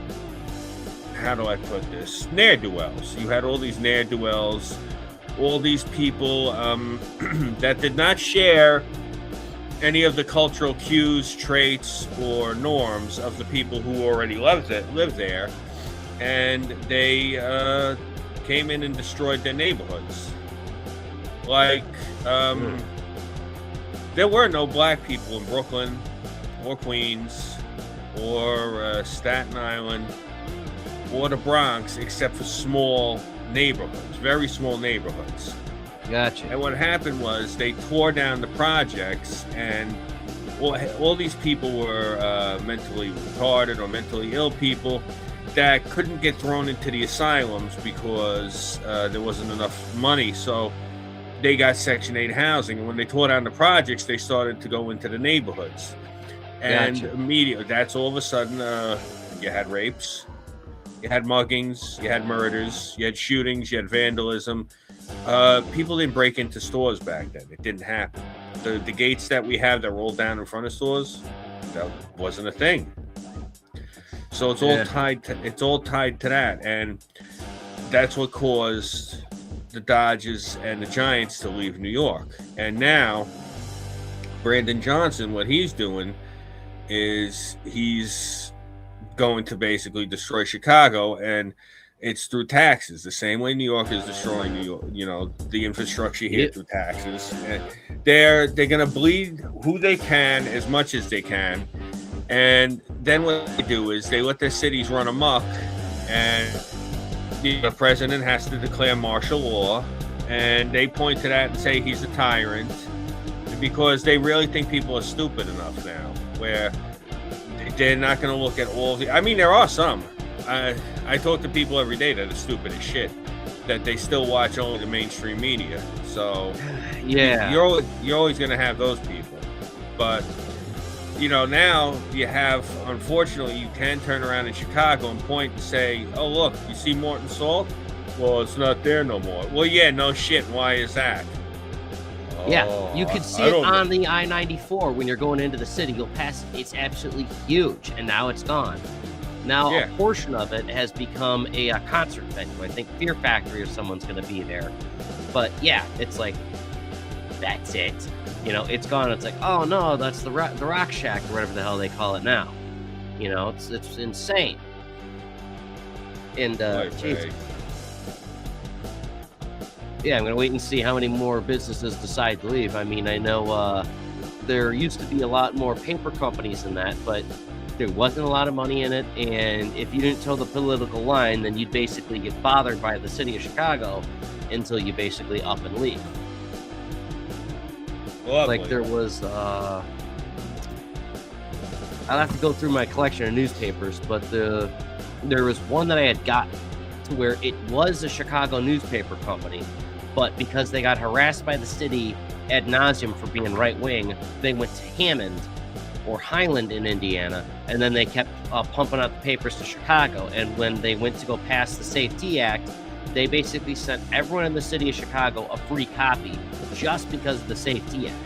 how do I put this, ne'er-do-wells. You had all these ne'er-do-wells, all these people that did not share any of the cultural cues, traits, or norms of the people who already lived there. And they came in and destroyed their neighborhoods. Like, there were no black people in Brooklyn or Queens or Staten Island or the Bronx except for small neighborhoods, very small neighborhoods. Gotcha. And what happened was they tore down the projects, and all these people were mentally retarded or mentally ill people that couldn't get thrown into the asylums because there wasn't enough money. So they got Section 8 housing. And when they tore down the projects, they started to go into the neighborhoods. And immediately, that's all of a sudden, you had rapes, you had muggings, you had murders, you had shootings, you had vandalism. People didn't break into stores back then. It didn't happen. The gates that we have that roll down in front of stores, that wasn't a thing. So it's all tied to that, and that's what caused the Dodgers and the Giants to leave New York. And now Brandon Johnson, what he's doing is he's going to basically destroy Chicago, and it's through taxes. The same way New York is destroying New York, the infrastructure here through taxes. And they're going to bleed who they can as much as they can. And then what they do is they let their cities run amok, and the president has to declare martial law, and they point to that and say he's a tyrant because they really think people are stupid enough now where they're not going to look at all the... I mean, there are some. I talk to people every day that are stupid as shit, that they still watch only the mainstream media. So yeah, you're always going to have those people. But now you have, unfortunately, you can turn around in Chicago and point and say, oh, look, you see Morton Salt? Well, it's not there no more. Well, yeah, no shit. Why is that? Yeah, you could see it on the I-94 when you're going into the city. You'll pass it. It's absolutely huge, and now it's gone. Now, a portion of it has become a concert venue. I think Fear Factory or someone's going to be there. But, yeah, it's like, that's it. It's gone. It's like, oh, no, that's the Rock Shack or whatever the hell they call it now. It's insane. And, Jesus. Yeah, I'm going to wait and see how many more businesses decide to leave. I mean, I know there used to be a lot more paper companies than that, but there wasn't a lot of money in it. And if you didn't toe the political line, then you'd basically get bothered by the city of Chicago until you basically up and leave. Lovely. Like there was, I'll have to go through my collection of newspapers, but there was one that I had gotten to where it was a Chicago newspaper company, but because they got harassed by the city ad nauseum for being right wing, they went to Hammond or Highland in Indiana, and then they kept pumping out the papers to Chicago. And when they went to go pass the Safety Act, they basically sent everyone in the city of Chicago a free copy just because of the Safety Act.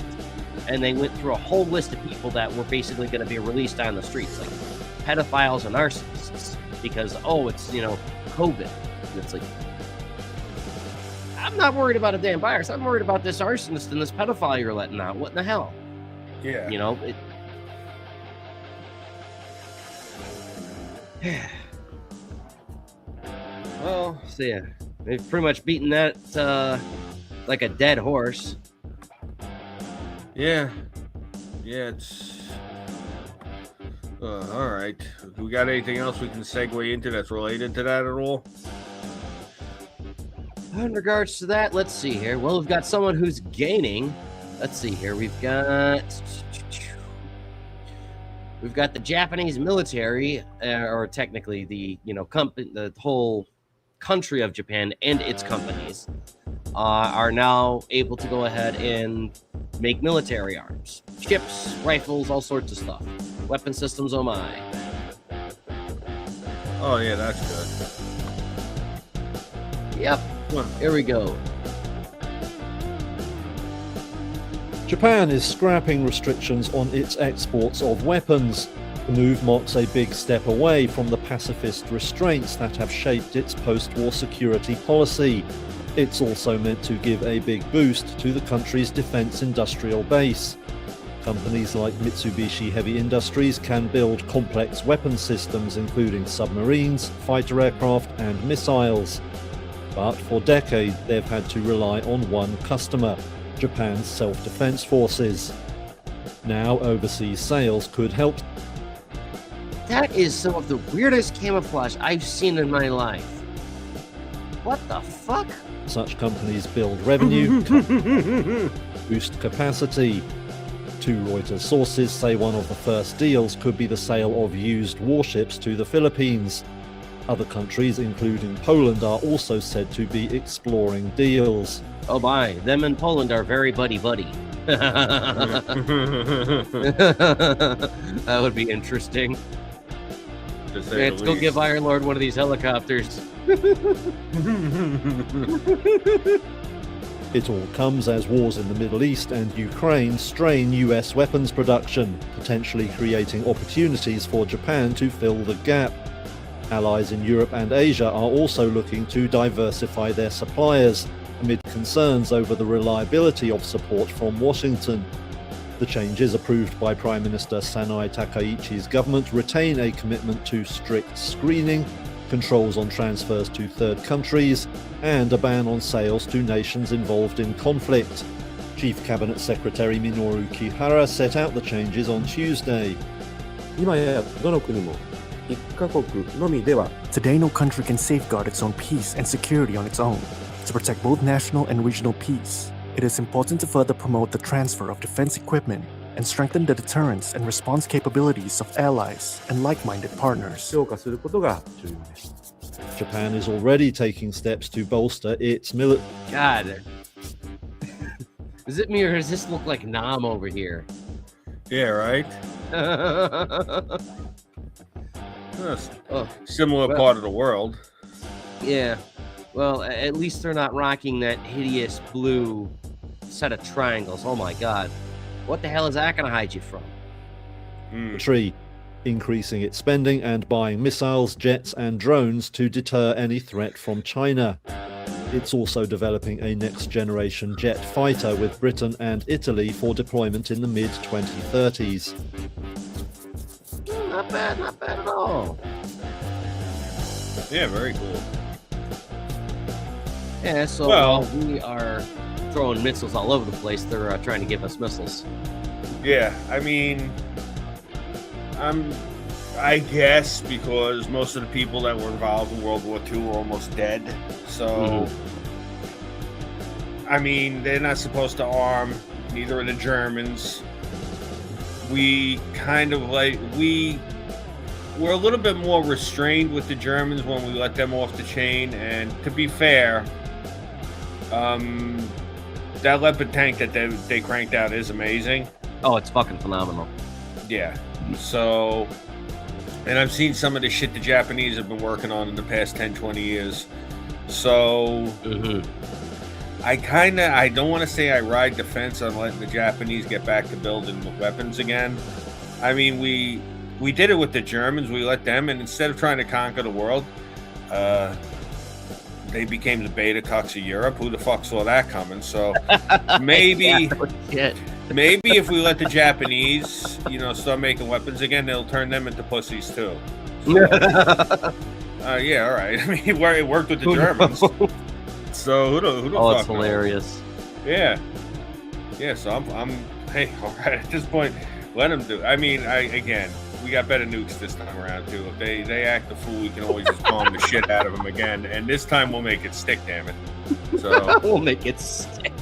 And they went through a whole list of people that were basically going to be released on the streets, like pedophiles and arsonists, because, it's, COVID. And it's like, I'm not worried about a damn virus. I'm worried about this arsonist and this pedophile you're letting out. What in the hell? Yeah. Well, so yeah, they've pretty much beaten that like a dead horse. Yeah, it's all right. Do we got anything else we can segue into that's related to that at all? In regards to that, let's see here. Well, we've got someone who's gaining. Let's see here. We've got the Japanese military, or technically the the whole country of Japan and its companies are now able to go ahead and make military arms, ships, rifles, all sorts of stuff, weapon systems. Oh my! Oh yeah, that's good. Yep. Here we go. Japan is scrapping restrictions on its exports of weapons. The move marks a big step away from the pacifist restraints that have shaped its post-war security policy. It's also meant to give a big boost to the country's defense industrial base. Companies like Mitsubishi Heavy Industries can build complex weapon systems including submarines, fighter aircraft and missiles. But for decades they've had to rely on one customer, Japan's self-defense forces. Now overseas sales could help. That is some of the weirdest camouflage I've seen in my life. What the fuck? Such companies build revenue, boost capacity. Two Reuters sources say one of the first deals could be the sale of used warships to the Philippines. Other countries, including Poland, are also said to be exploring deals. Oh my, them and Poland are very buddy-buddy. That would be interesting. Let's go give Iron Lord one of these helicopters. It all comes as wars in the Middle East and Ukraine strain US weapons production, potentially creating opportunities for Japan to fill the gap. Allies in Europe and Asia are also looking to diversify their suppliers, amid concerns over the reliability of support from Washington. The changes approved by Prime Minister Sanai Takaichi's government retain a commitment to strict screening, controls on transfers to third countries, and a ban on sales to nations involved in conflict. Chief Cabinet Secretary Minoru Kihara set out the changes on Tuesday. Today, no country can safeguard its own peace and security on its own. To protect both national and regional peace, it is important to further promote the transfer of defense equipment and strengthen the deterrence and response capabilities of allies and like-minded partners. Japan is already taking steps to bolster its military. God. Is it me or does this look like Nam over here? Yeah, right? Similar part of the world. Yeah. Well, at least they're not rocking that hideous blue set of triangles. Oh my god. What the hell is that going to hide you from? Increasing its spending and buying missiles, jets and drones to deter any threat from China. It's also developing a next-generation jet fighter with Britain and Italy for deployment in the mid-2030s. Not bad at all. Yeah, very cool. Yeah, so while we are throwing missiles all over the place, they're trying to give us missiles. Yeah, I mean, I guess because most of the people that were involved in World War II were almost dead. So, I mean, they're not supposed to arm, neither are the Germans. We kind of we're a little bit more restrained with the Germans when we let them off the chain. And to be fair, that Leopard tank that they cranked out is amazing. Oh, it's fucking phenomenal. Yeah. So, and I've seen some of the shit the Japanese have been working on in the past 10, 20 years. So, I don't want to say I ride the fence on letting the Japanese get back to building weapons again. I mean, we did it with the Germans. We let them, and instead of trying to conquer the world, they became the beta cucks of Europe. Who the fuck saw that coming? So maybe, maybe if we let the Japanese, start making weapons again, they'll turn them into pussies too. So, yeah, all right. I mean, it worked with the Germans. So who the fuck it's hilarious. knows? Yeah. So I'm hey, all right. At this point, let them do. I mean, we got better nukes this time around too. If they act the fool, we can always just bomb the shit out of them again. And this time we'll make it stick. Damn it. So we'll make it stick.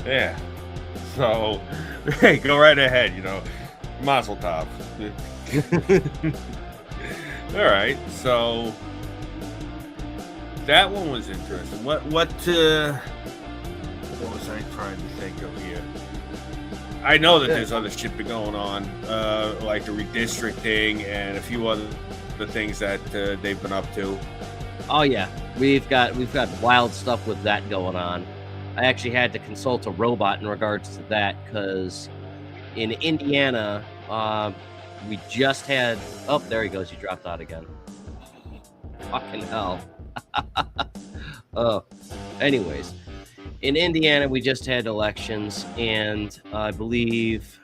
Yeah. So hey, go right ahead. Mazel tov. All right. So that one was interesting. What was I trying to think of here? I know that there's other shit been going on, like the redistricting and a few other things that they've been up to. Oh yeah, we've got wild stuff with that going on. I actually had to consult a robot in regards to that because in Indiana, we just had. Oh, there he goes. He dropped out again. Fucking hell. Anyways, in Indiana, we just had elections, and I believe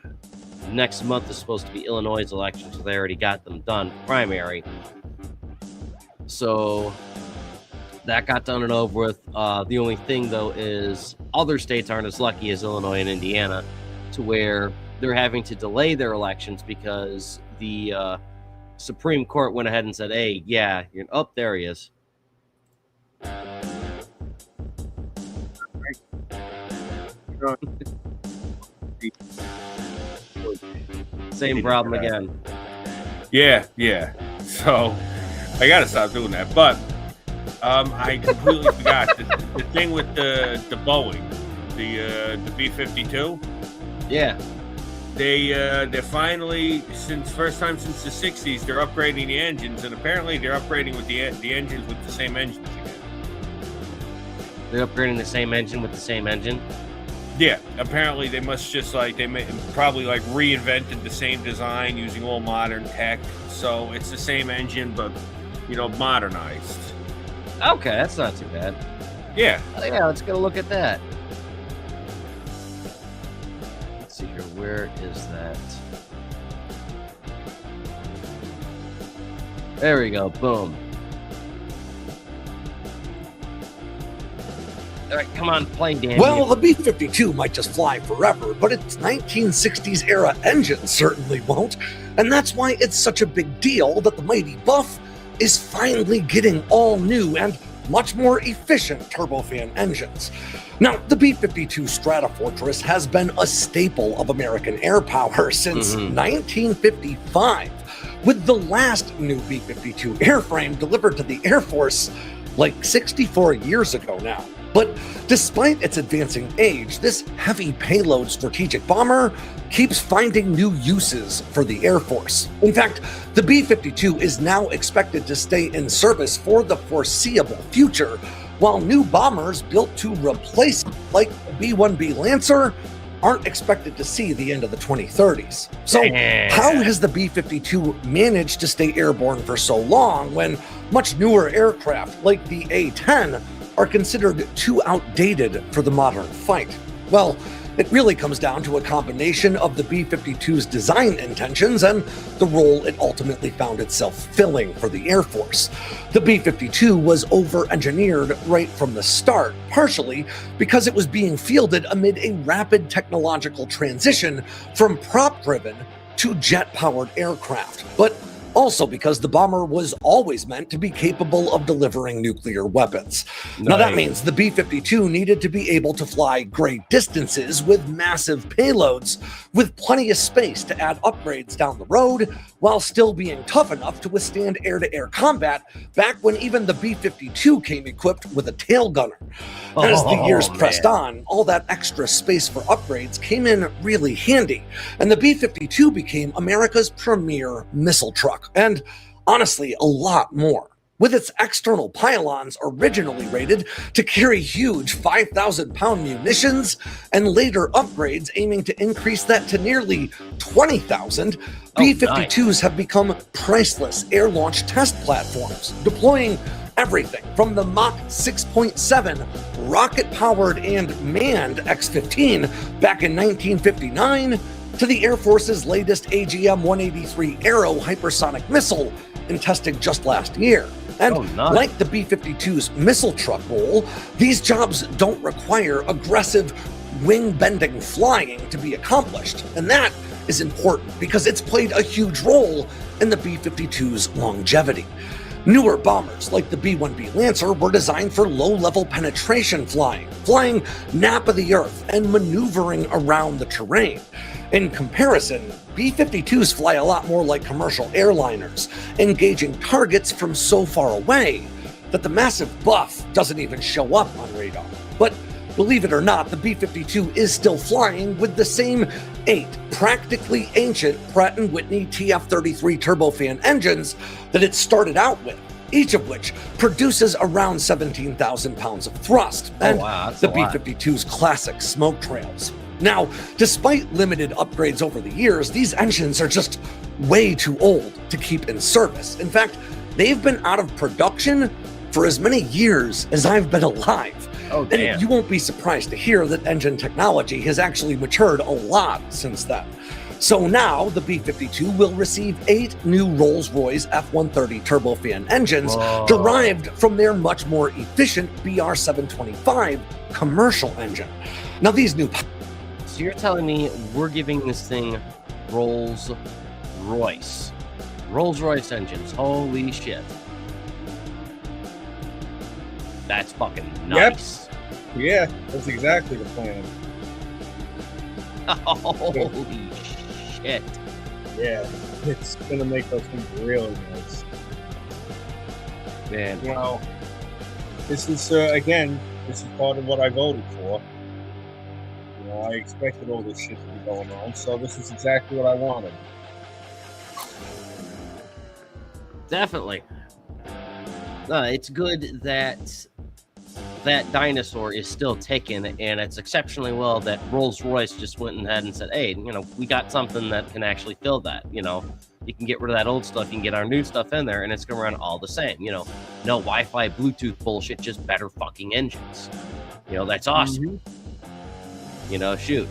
next month is supposed to be Illinois' election, so they already got them done, primary. So that got done and over with. The only thing, though, is other states aren't as lucky as Illinois and Indiana to where they're having to delay their elections because the Supreme Court went ahead and said, hey, yeah, there he is. Same problem again. Yeah. So I gotta stop doing that. But I completely forgot the thing with the Boeing, the B-52. Yeah. They're finally, first time since the 60s, they're upgrading the engines, and apparently they're upgrading with the engines with the same engines again. They're upgrading the same engine with the same engine? Yeah, apparently they must just probably reinvented the same design using all modern tech. So it's the same engine, but modernized. Okay, that's not too bad. Yeah. Yeah, let's get a look at that. Let's see here. Where is that? There we go. Boom. All right, come on, play, Dan. Well, the B-52 might just fly forever, but its 1960s era engine certainly won't. And that's why it's such a big deal that the mighty Buff is finally getting all new and much more efficient turbofan engines. Now, the B-52 Stratofortress has been a staple of American air power since 1955, with the last new B-52 airframe delivered to the Air Force 64 years ago now. But despite its advancing age, this heavy payload strategic bomber keeps finding new uses for the Air Force. In fact, the B-52 is now expected to stay in service for the foreseeable future, while new bombers built to replace it, like the B-1B Lancer, aren't expected to see the end of the 2030s. So how has the B-52 managed to stay airborne for so long when much newer aircraft like the A-10 are considered too outdated for the modern fight? Well, it really comes down to a combination of the B-52's design intentions and the role it ultimately found itself filling for the Air Force. The B-52 was over-engineered right from the start, partially because it was being fielded amid a rapid technological transition from prop-driven to jet-powered aircraft. But Also because the bomber was always meant to be capable of delivering nuclear weapons. Now that means the B-52 needed to be able to fly great distances with massive payloads, with plenty of space to add upgrades down the road, while still being tough enough to withstand air-to-air combat back when even the B-52 came equipped with a tail gunner. As the years pressed on, all that extra space for upgrades came in really handy, and the B-52 became America's premier missile truck, and honestly, a lot more. With its external pylons originally rated to carry huge 5,000-pound munitions, and later upgrades aiming to increase that to nearly 20,000, B-52s have become priceless air-launched test platforms, deploying everything from the Mach 6.7 rocket-powered and manned X-15 back in 1959 to the Air Force's latest AGM-183 Arrow hypersonic missile in testing just last year. And like the B-52's missile truck role, these jobs don't require aggressive wing-bending flying to be accomplished. And that is important because it's played a huge role in the B-52's longevity. Newer bombers like the B-1B Lancer were designed for low-level penetration flying nap of the earth and maneuvering around the terrain. In comparison, B-52s fly a lot more like commercial airliners, engaging targets from so far away that the massive buff doesn't even show up on radar. But believe it or not, the B-52 is still flying with the same 8 practically ancient Pratt & Whitney TF-33 turbofan engines that it started out with, each of which produces around 17,000 pounds of thrust, and the B-52's classic smoke trails. Now, despite limited upgrades over the years, these engines are just way too old to keep in service. In fact, they've been out of production for as many years as I've been alive. And you won't be surprised to hear that engine technology has actually matured a lot since then. So now the B-52 will receive 8 new Rolls-Royce F-130 turbofan engines derived from their much more efficient BR-725 commercial engine. Now these new... So you're telling me we're giving this thing Rolls-Royce engines. Holy shit. That's fucking nice. Yep. Yeah, that's exactly the plan. Holy shit. Yeah, it's gonna make those things really nice. Man. You know, this is, again, this is part of what I voted for. You know, I expected all this shit to be going on, so this is exactly what I wanted. Definitely. It's good that that dinosaur is still ticking, and it's exceptionally well that Rolls-Royce just went ahead and said, hey, you know, we got something that can actually fill that. You know, you can get rid of that old stuff, you can get our new stuff in there, and it's gonna run all the same. You know, no Wi-Fi, Bluetooth bullshit, just better fucking engines. You know, that's awesome. You know, shoot.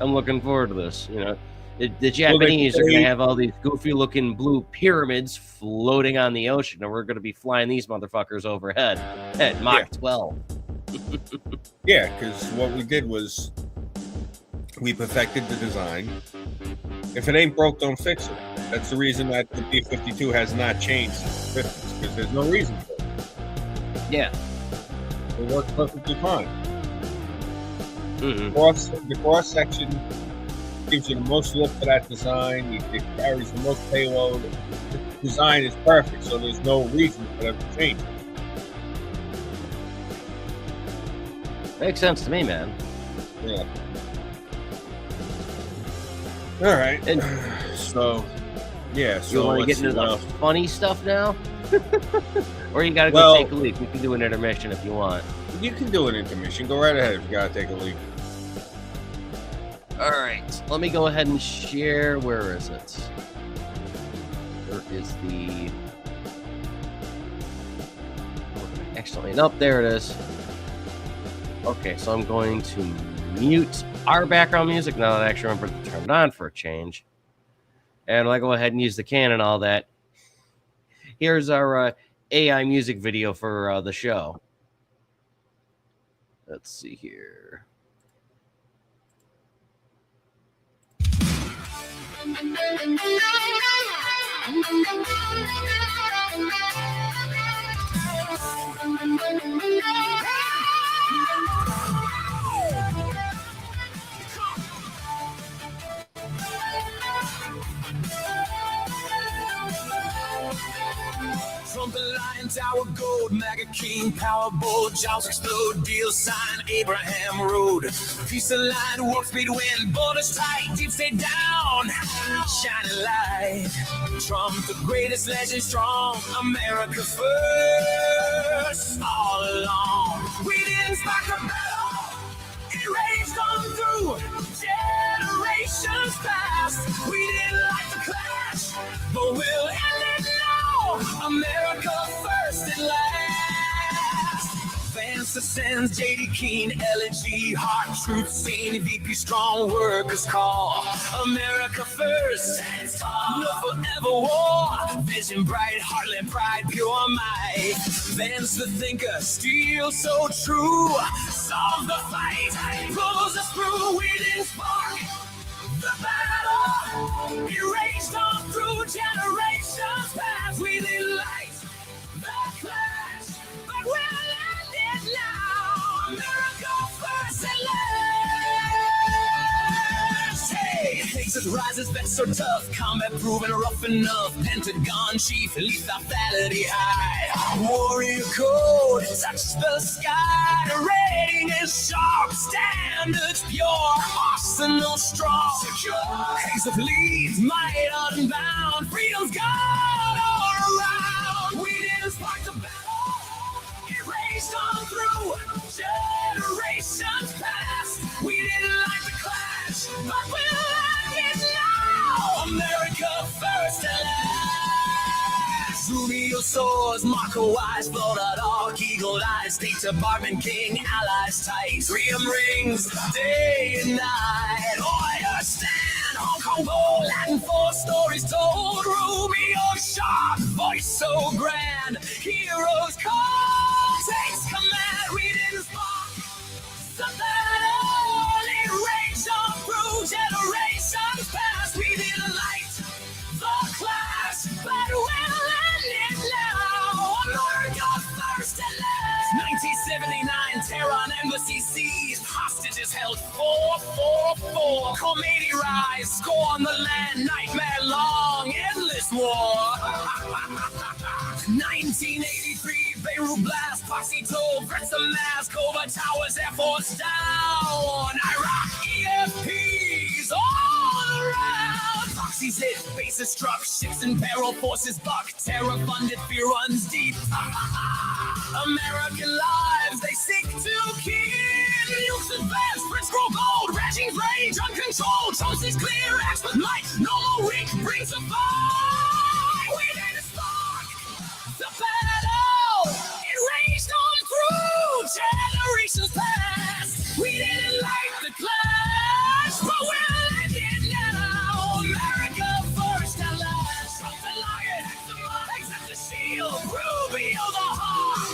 I'm looking forward to this. You know, the Japanese are going to have all these goofy looking blue pyramids floating on the ocean, and we're going to be flying these motherfuckers overhead at Mach 12. Yeah, because what we did was we perfected the design. If it ain't broke, don't fix it. That's the reason that the B-52 has not changed since the 50s, because there's no reason for it. Yeah. It works perfectly fine. Mm-hmm. The cross section gives you the most lift for that design. It carries the most payload. The design is perfect, so there's no reason for them to change it. Makes sense to me, man. Yeah. All right. And so, yeah. So you want to get into the funny stuff now, or you got to go Well, take a leak? We can do an intermission if you want. You can do an intermission. Go right ahead if you gotta take a leak. All right, let me go ahead and share. Where is it? Where is the... Excellent. Nope, there it is. Okay, so I'm going to mute our background music now that I actually remember to turn it on for a change. And I'll go ahead and use the can and all that. Here's our AI music video for the show. Let's see here. Trumpet lion, tower gold, MAGA king, Powerball, jaws explode, deal sign, Abraham Road. Peace aligned, warp speed wind, borders tight, deep state down, shining light. Trump, the greatest legend strong, America first, all along. We didn't spark a battle, it raged on through generations past. We didn't like the clash, but we'll end it now. America first and last. Vance ascends, JD Keen, LNG, Hard Truth Scene, VP Strong, Workers Call. America first, no forever war. Vision bright, heartland pride, pure might. Vance the thinker, steel so true. Solve the fight, pulls us through. We didn't spark the battle, erased on through generations past. We didn't light the clash, but we'll end it now. America first and last. Hey, Texas rises, vets so tough, combat proven rough enough. Pentagon chief, lethality high. Warrior code touches the sky. The rating is sharp, standards pure, arsenal strong. Secure, hangs of leads, might unbound. Freedom's gone all around. We didn't spark the battle, erased on through generations past. We didn't like the clash, but we'll end it now. America first and last. Rubio swords, Marco eyes, Florida dog, eagle eyes, State Department king, allies tight, freedom rings, day and night. Warrior stand, Hong Kong bold, Latin four stories told. Rubio sharp, voice so grand, heroes call, takes command. We didn't spark the battle, it raged on through generations past. We didn't light the clash, but we'll end it now. America first and last. 1979, Tehran embassy seized, hostages held 444. COMMIE rise, score on the land, nightmare long, endless war. 1983, Beirut blast, posse told, threats amassed, Cobra Towers, Air Force down. Iraq EFPs all around. Proxies hit, bases struck, ships in peril, forces buck. Terror funded, fear runs deep. American lives, they seek to kill. Nukes advance, Prince grow gold, regimes rage uncontrolled. Toast is clear, acts with might, no more weak, brings a fight. We didn't spark the battle, it raged on through generations past. We didn't like the clash, but we'll end it now. America first and last. Trump the lion, accept the shield, Rubio the hawk.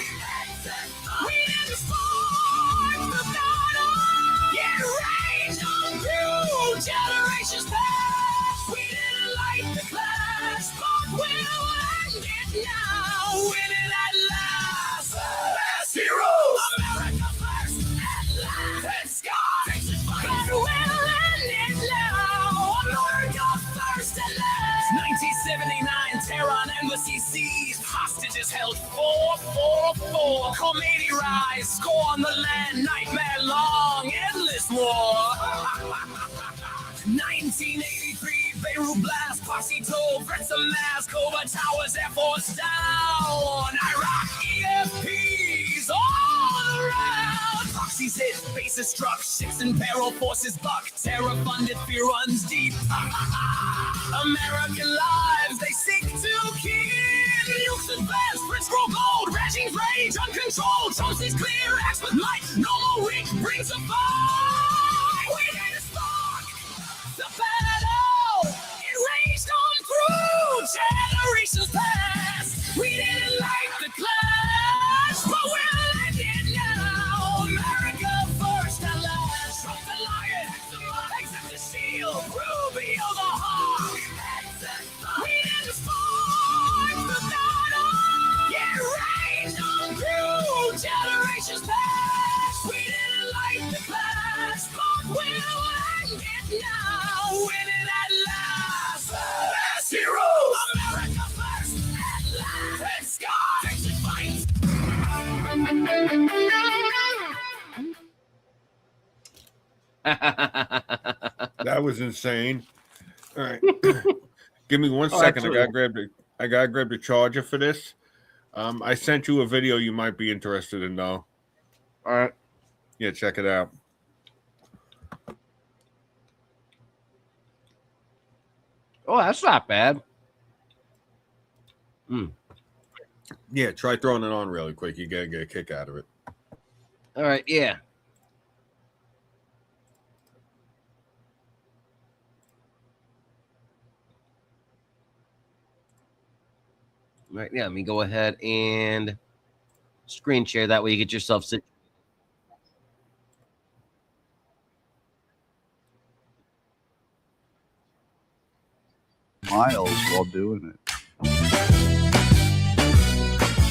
We didn't spark the battle, it raged on through generations past. We didn't like the clash, but we'll end it now. Winning at last. Last heroes. America first and last. And Scott. But we'll end it now. America first and last. 1979, Tehran embassy seized, hostages held 444. COMMIE rise, score on the land, nightmare long, endless war. 1983, Beirut blast, posse told, threats amassed, Cobra Towers, Air Force down. Iraq EFPs all around. Proxies hit, bases struck, ships in peril, forces buck. Terror funded, fear runs deep. American lives, they seek to kill. Nukes advance, Prince grow gold, regimes rage uncontrolled. Toast is clear, acts with might, no more weak, brings a fight. We didn't spark the battle, it raged on through generations past. We didn't like the clash, but we'll end it now. America first and last. Trump the lion, accept the shield, Rubio the hawk. We didn't spark winning at last. As heroes, America first at last. Red Sky takes the fight. That was insane. All right. Give me 1 Oh, second. I absolutely. gotta grab the charger for this. I sent you a video you might be interested in though. All right. Yeah, check it out. Oh, that's not bad. Yeah, try throwing it on really quick. You gotta get a kick out of it. All right, yeah. Right, yeah, let me go ahead and screen share. That way you get yourself situated. Miles while doing it.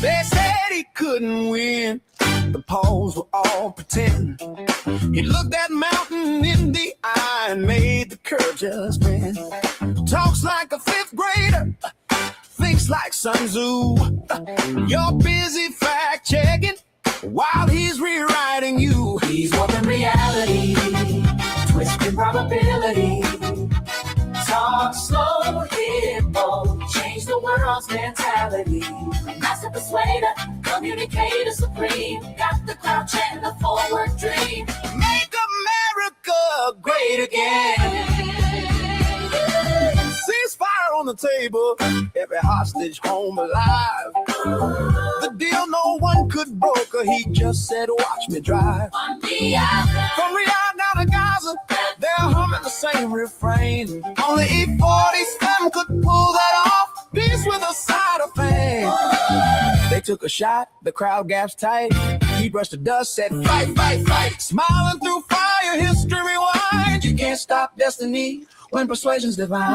They said he couldn't win. The polls were all pretend. He looked that mountain in the eye and made the curve just grin. Talks like a fifth grader, thinks like Sun Tzu. You're busy fact checking while he's rewriting you. He's warping reality, twisting probability. Talk slow, hit bold, change the world's mentality. Master persuader, communicator supreme. Got the crowd chanting the forward dream. Make America great again. Ceasefire on the table, every hostage home alive. The deal no one could broker, he just said, watch me drive. From Riyadh down to Gaza, they're humming the same refrain. Only E-47 could pull that off, peace with a side of fame. They took a shot, the crowd gasped tight. He brushed the dust, said, fight, fight, fight. Smiling through fire, history rewind. You can't stop destiny when persuasion's divine.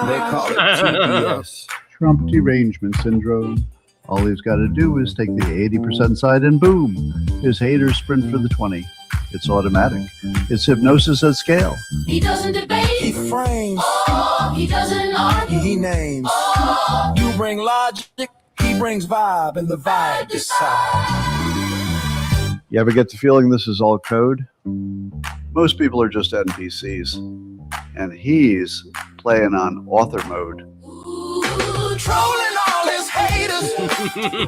They call it TPS. Trump derangement syndrome. All he's got to do is take the 80% side and boom, his haters sprint for the 20. It's automatic. It's hypnosis at scale. He doesn't debate. He frames. He doesn't argue. He names. You bring logic. He brings vibe, and the vibe decides. You ever get the feeling this is all code? Most people are just NPCs. And he's playing on author mode. Trolling all his haters.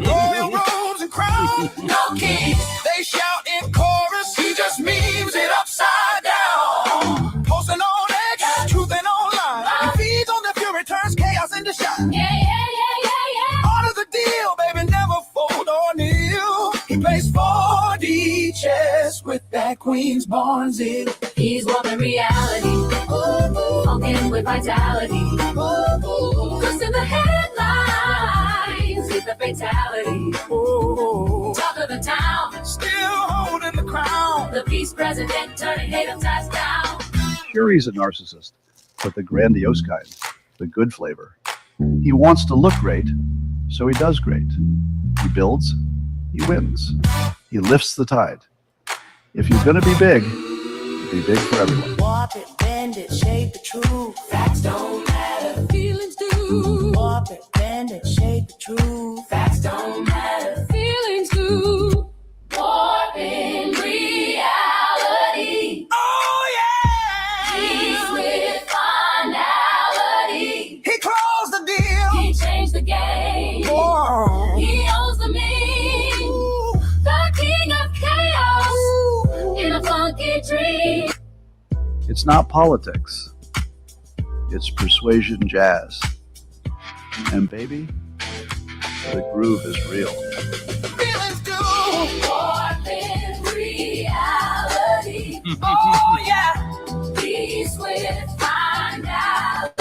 Royal robes and crowns. No keys. They shout in chorus. He just memes it upside down. Posting on X. Truth and online. He feeds on the fury. Turns chaos into shine. Yeah. Honor the deal, baby. Never fold or kneel. He plays 4D chess with that Queen's Barnes-id. He's warping reality. Funkin' with vitality. Cause in the headlines, he's the fatality. Talk of the town, still holding the crown. The peace president turning hate ties down. Sure, he's a narcissist, but the grandiose kind, the good flavor. He wants to look great, so he does great. He builds, he wins. He lifts the tide. If you're gonna be big for everyone. Warp it, bend it, shape it true. Facts don't matter, feelings do. Warp it, bend it, shape it true. Facts don't matter, feelings do. Warping reality. Oh yeah! He's with finality. He closed the deal. He changed the game. Whoa. He owns the meme. The king of chaos. In a funky dream. It's not politics. It's persuasion jazz. And baby, the groove is real. Feelings do. Warping reality. Oh yeah. Peace with finality.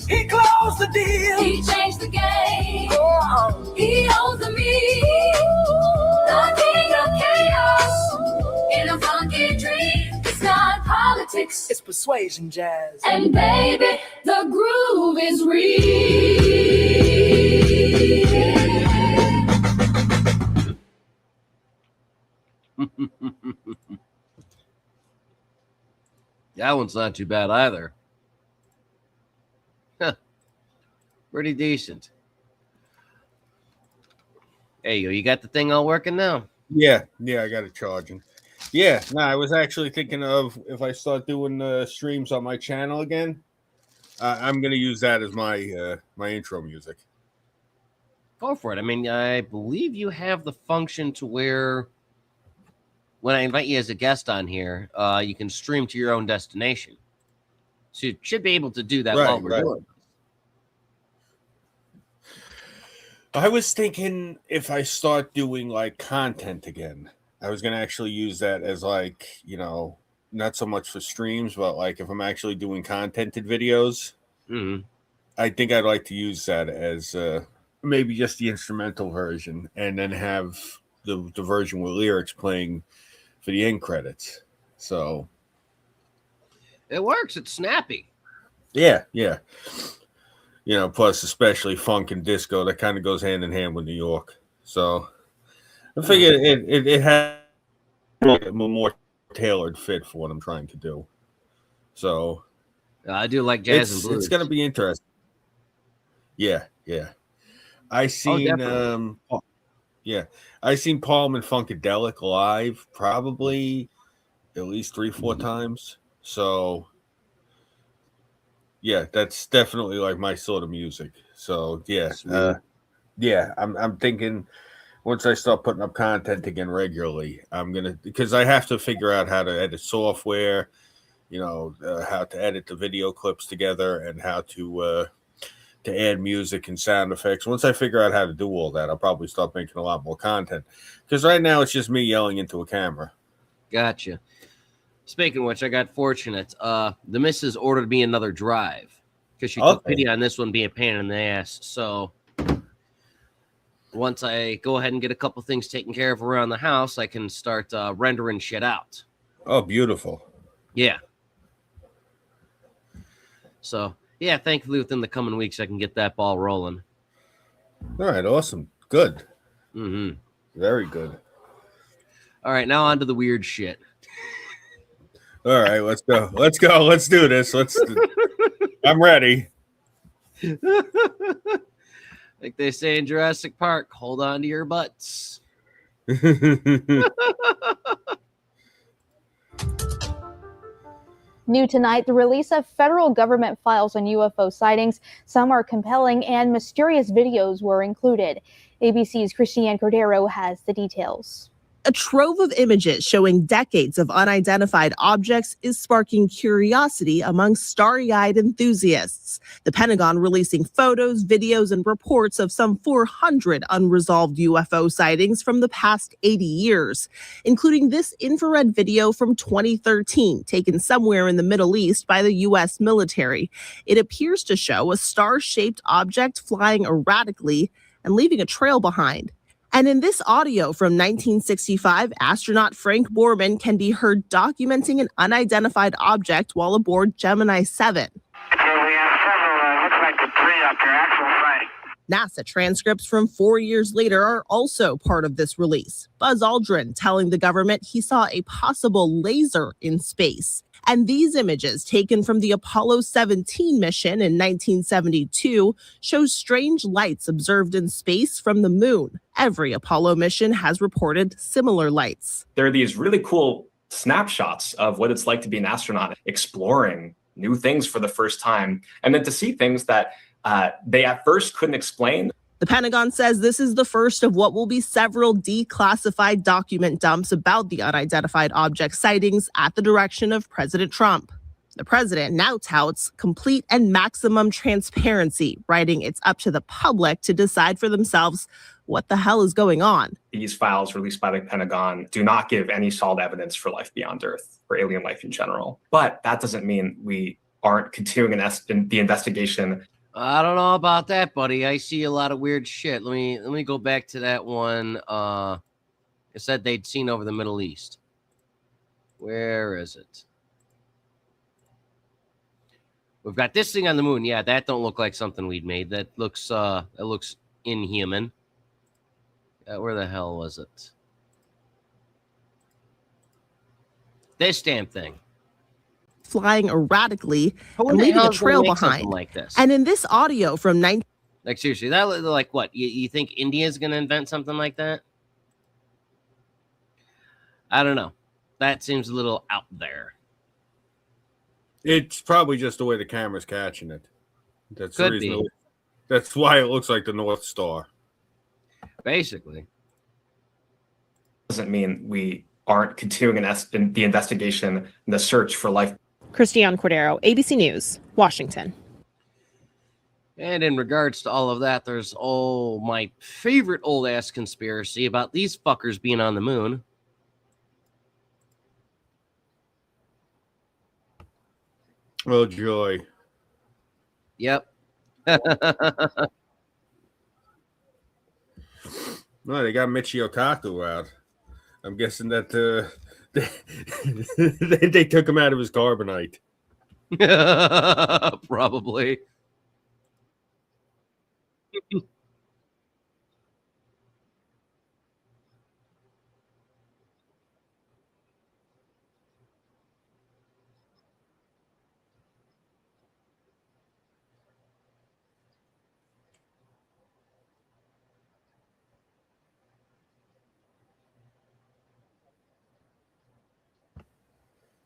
He closed the deal. He changed the game. Oh. He owns the me. The king of chaos. In a funky dream. It's not politics. It's persuasion jazz. And baby, the groove is real. That one's not too bad either. Huh. Pretty decent. Hey, you got the thing all working now? Yeah, I got it charging. Yeah, no, I was actually thinking of if I start doing streams on my channel again, I'm gonna use that as my my intro music. Go for it. I mean, I believe you have the function to where when I invite you as a guest on here, you can stream to your own destination. So you should be able to do that while we're doing. I was thinking if I start doing like content again, I was gonna actually use that as like, not so much for streams, but like if I'm actually doing contented videos, I think I'd like to use that as maybe just the instrumental version, and then have the version with lyrics playing for the end credits. So it works. It's snappy. Yeah. Plus especially funk and disco, that kind of goes hand in hand with New York. So I figured it had a more tailored fit for what I'm trying to do. So I do like jazz and blues. It's gonna be interesting. Yeah. I seen I seen Paul and Funkadelic live probably at least 3-4 times. So yeah, that's definitely like my sort of music. So I'm thinking once I start putting up content again regularly, because I have to figure out how to edit software, how to edit the video clips together, and how to add music and sound effects. Once I figure out how to do all that, I'll probably start making a lot more content. Because right now it's just me yelling into a camera. Gotcha. Speaking of which, I got fortunate. The missus ordered me another drive because she took pity on this one being a pain in the ass. So once I go ahead and get a couple things taken care of around the house, I can start rendering shit out. Oh, beautiful. Yeah. So, yeah, thankfully within the coming weeks, I can get that ball rolling. All right, awesome. Good. Mm-hmm. Very good. All right, now on to the weird shit. All right, let's go. Let's do this. I'm ready. Like they say in Jurassic Park, hold on to your butts. New tonight, the release of federal government files on UFO sightings. Some are compelling, and mysterious videos were included. ABC's Christiane Cordero has the details. A trove of images showing decades of unidentified objects is sparking curiosity among starry-eyed enthusiasts. The Pentagon releasing photos, videos, and reports of some 400 unresolved UFO sightings from the past 80 years, including this infrared video from 2013, taken somewhere in the Middle East by the U.S. military. It appears to show a star-shaped object flying erratically and leaving a trail behind. And in this audio from 1965, astronaut Frank Borman can be heard documenting an unidentified object while aboard Gemini 7. We have several, looks like the three up here, actual sighting. NASA transcripts from 4 years later are also part of this release. Buzz Aldrin telling the government he saw a possible laser in space. And these images, taken from the Apollo 17 mission in 1972, show strange lights observed in space from the moon. Every Apollo mission has reported similar lights. There are these really cool snapshots of what it's like to be an astronaut, exploring new things for the first time, and then to see things that they at first couldn't explain. The Pentagon says this is the first of what will be several declassified document dumps about the unidentified object sightings at the direction of President Trump. The president now touts complete and maximum transparency, writing it's up to the public to decide for themselves what the hell is going on. These files released by the Pentagon do not give any solid evidence for life beyond Earth or alien life in general. But that doesn't mean we aren't continuing the investigation. I don't know about that, buddy. I see a lot of weird shit. Let me go back to that one. It said they'd seen over the Middle East. Where is it? We've got this thing on the moon. Yeah, that don't look like something we'd made. That looks inhuman. Where the hell was it? This damn thing. flying erratically Who and the leaving hell a is gonna trail make something behind. like this? And in this audio from Like seriously, that like what? You think India's gonna invent something like that? I don't know. That seems a little out there. It's probably just the way the camera's catching it. That's the Could reason. be. That's why it looks like the North Star. Basically. Doesn't mean we aren't continuing the investigation and the search for life. Christiane Cordero, ABC News, Washington. And in regards to all of that, there's my favorite old ass conspiracy about these fuckers being on the moon. Oh joy. Yep. No, they got Michio Kaku out. I'm guessing that they took him out of his carbonite. Probably.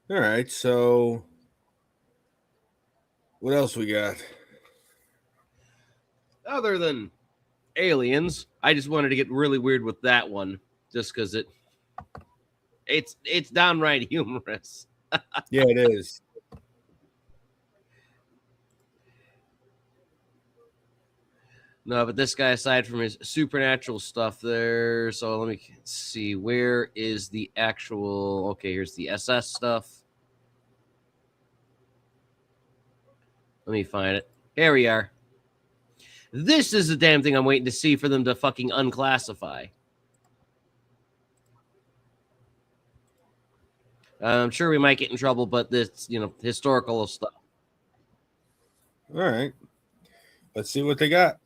All right, so what else we got? Other than aliens, I just wanted to get really weird with that one, just because it's downright humorous. Yeah, it is. No, but this guy, aside from his supernatural stuff there, so let me see, where is the actual, okay, here's the SS stuff. Let me find it. Here we are. This is the damn thing I'm waiting to see for them to fucking unclassify. I'm sure we might get in trouble, but this, historical stuff. All right. Let's see what they got.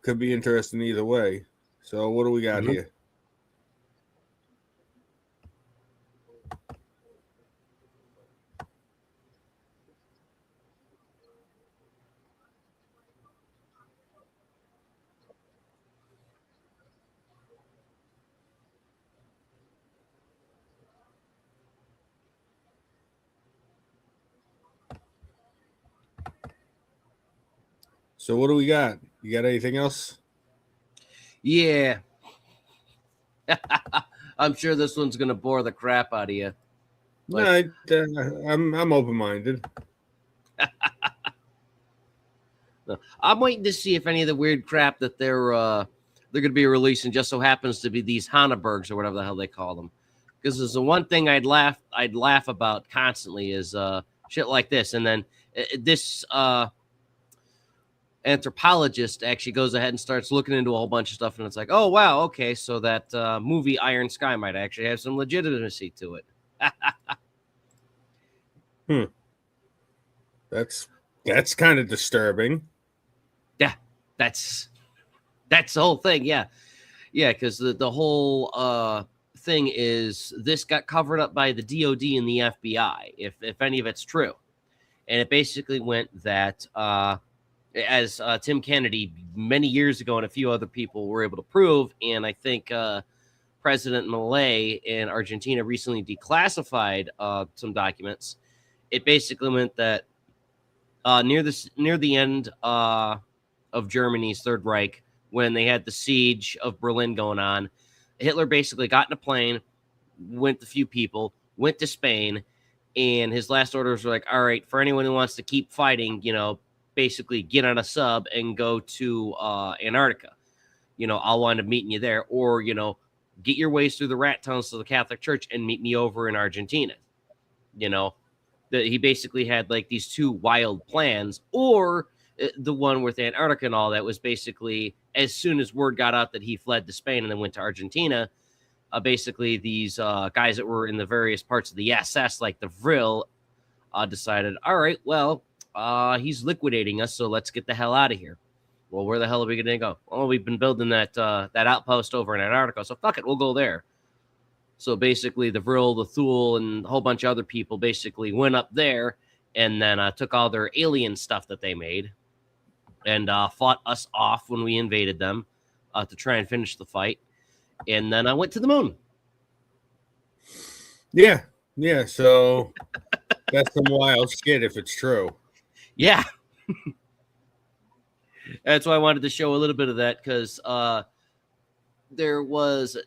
Could be interesting either way. So what do we got here? So what do we got? You got anything else? Yeah. I'm sure this one's going to bore the crap out of you. Like, no, I'm open-minded. I'm waiting to see if any of the weird crap that they're going to be releasing just so happens to be these Hannabergs or whatever the hell they call them. Because there's the one thing I'd laugh about constantly is shit like this. And then this anthropologist actually goes ahead and starts looking into a whole bunch of stuff, and it's like, oh wow, okay, so that movie Iron Sky might actually have some legitimacy to it. That's kind of disturbing. Yeah, that's the whole thing. Yeah, because the whole thing is this got covered up by the DOD and the FBI, if any of it's true, and it basically went that as Tim Kennedy many years ago and a few other people were able to prove, and I think President Milei in Argentina recently declassified some documents. It basically meant that near the end of Germany's Third Reich, when they had the siege of Berlin going on, Hitler basically got in a plane, went with a few people, went to Spain, and his last orders were like, all right, for anyone who wants to keep fighting, basically get on a sub and go to Antarctica. I'll wind up meeting you there, or, get your ways through the rat tunnels to the Catholic Church and meet me over in Argentina. He basically had like these two wild plans, or the one with Antarctica and all that was basically as soon as word got out that he fled to Spain and then went to Argentina, basically these guys that were in the various parts of the SS, like the Vril, decided, all right, well, he's liquidating us, so let's get the hell out of here. Well, where the hell are we going to go? Oh, we've been building that outpost over in Antarctica, so fuck it, we'll go there. So basically, the Vril, the Thule, and a whole bunch of other people basically went up there and then took all their alien stuff that they made and fought us off when we invaded them to try and finish the fight. And then I went to the moon. Yeah. So that's some wild shit if it's true. Yeah. That's why I wanted to show a little bit of that, because there was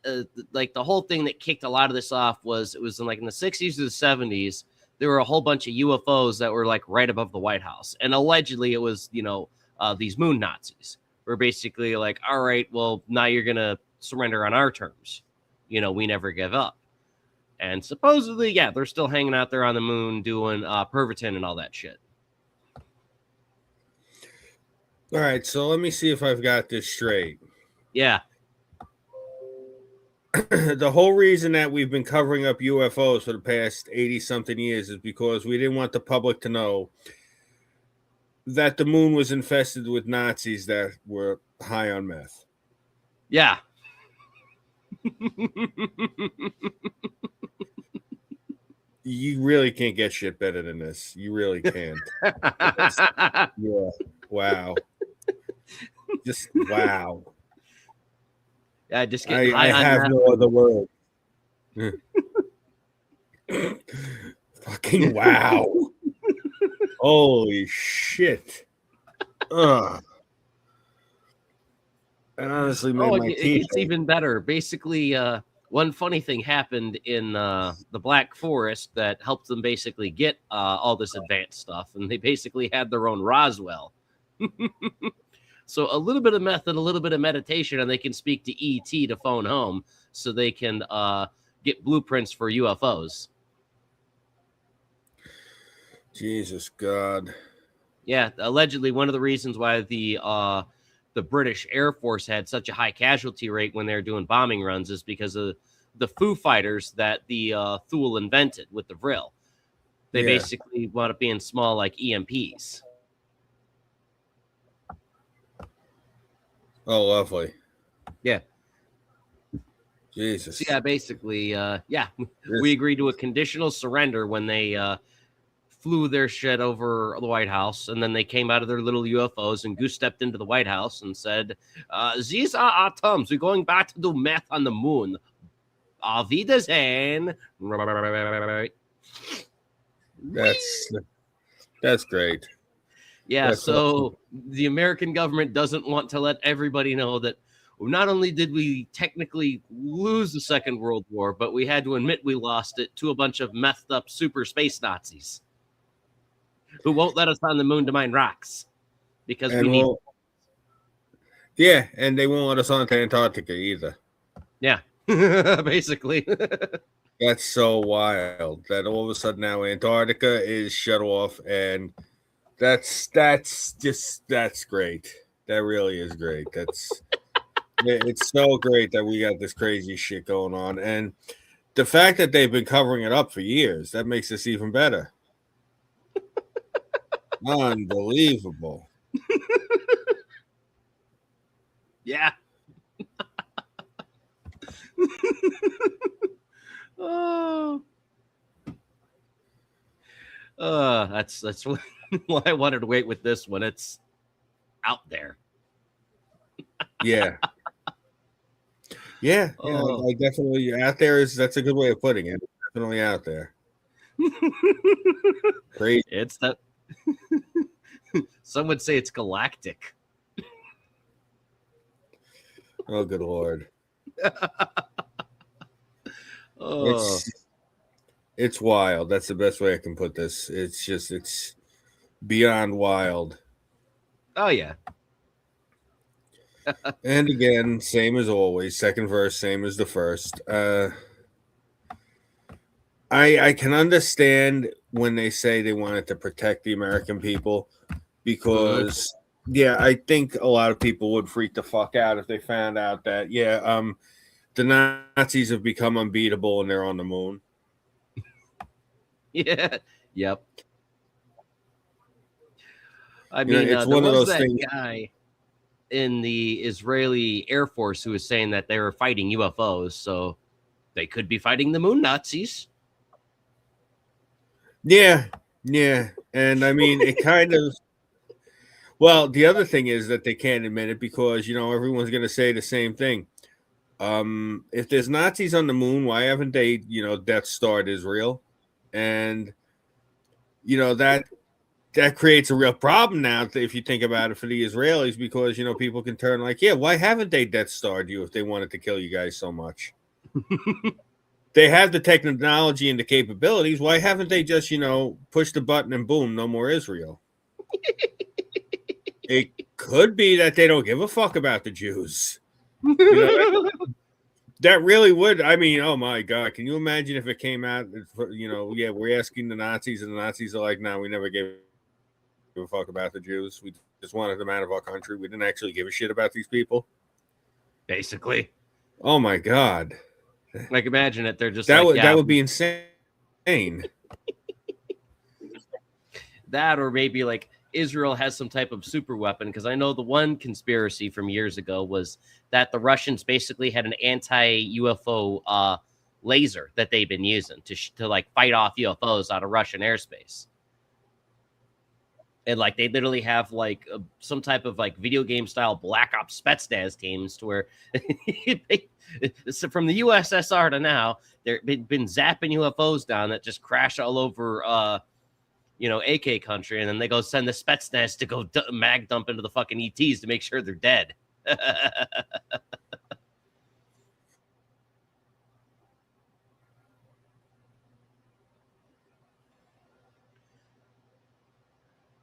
like the whole thing that kicked a lot of this off was it was in the 60s or the 70s. There were a whole bunch of UFOs that were like right above the White House, and allegedly it was these moon Nazis were basically like, all right, well, now you're gonna surrender on our terms. We never give up. And supposedly, yeah, they're still hanging out there on the moon doing Pervitin and all that shit. All right, so let me see if I've got this straight. Yeah. The whole reason that we've been covering up UFOs for the past 80-something years is because we didn't want the public to know that the moon was infested with Nazis that were high on meth. Yeah. You really can't get shit better than this. You really can't. Yeah. Wow. Just wow. Yeah, just I high on have meth. no other word. Fucking wow. Holy shit. Ugh. That honestly made my it teeth gets even better. Basically, one funny thing happened in the Black Forest that helped them basically get all this advanced stuff, and they basically had their own Roswell. So a little bit of meth and a little bit of meditation, and they can speak to ET to phone home, so they can get blueprints for UFOs. Jesus God. Yeah, allegedly one of the reasons why the British Air Force had such a high casualty rate when they were doing bombing runs is because of the Foo Fighters that the Thule invented with the Vril. They basically wound up being small like EMPs. Oh, lovely. Yeah. Jesus. So yeah, basically, we agreed to a conditional surrender when they flew their shit over the White House, and then they came out of their little UFOs, and Goose stepped into the White House and said, these are our terms. We're going back to do math on the moon. Auf Wiedersehen. That's great. Yeah, That's so awesome. the American government doesn't want to let everybody know that not only did we technically lose the Second World War, but we had to admit we lost it to a bunch of methed up super space Nazis who won't let us on the moon to mine rocks because we need. Yeah, and they won't let us on to Antarctica either. Yeah, basically. That's so wild that all of a sudden now Antarctica is shut off, and that's great. That really is great. It's so great that we got this crazy shit going on, and the fact that they've been covering it up for years, that makes this even better. Unbelievable. Yeah. That's why I wanted to wait with this one. It's out there. Yeah. Yeah. I definitely out there that's a good way of putting it. Definitely out there. Great. It's that. Some would say it's galactic. Oh, good Lord. It's wild. That's the best way I can put this. It's beyond wild. Oh, yeah. And again, same as always. Second verse, same as the first. I can understand when they say they wanted to protect the American people because, I think a lot of people would freak the fuck out if they found out that, the Nazis have become unbeatable and they're on the moon. Yeah. Yep. I mean, it's there one of was those that things. guy in the Israeli Air Force who was saying that they were fighting UFOs, so They could be fighting the moon Nazis. Yeah, and I mean it kind of. Well, the other thing is that they can't admit it because everyone's going to say the same thing. If there's Nazis on the moon, why haven't they Death Starred Israel? And that creates a real problem now if you think about it for the Israelis, because people can turn like, yeah, why haven't they Death Starred you if they wanted to kill you guys so much? They have the technology and the capabilities. Why haven't they just pushed the button and boom, no more Israel? It could be that they don't give a fuck about the Jews. That really would. I mean, oh my God, can you imagine if it came out? Yeah, we're asking the Nazis, and the Nazis are like, no, we never gave a fuck about the Jews. We just wanted them out of our country. We didn't actually give a shit about these people. Basically. Oh my God. Like, imagine it. They're just that like, would yeah, that would be insane. That, or maybe like Israel has some type of super weapon, because I know the one conspiracy from years ago was that the Russians basically had an anti-UFO laser that they've been using to like fight off UFOs out of Russian airspace. And like they literally have like some type of like video game style Black Ops Spetsnaz teams to where so from the USSR to now, they've been zapping UFOs down that just crash all over AK country, and then they go send the Spetsnaz to go mag dump into the fucking ETs to make sure they're dead.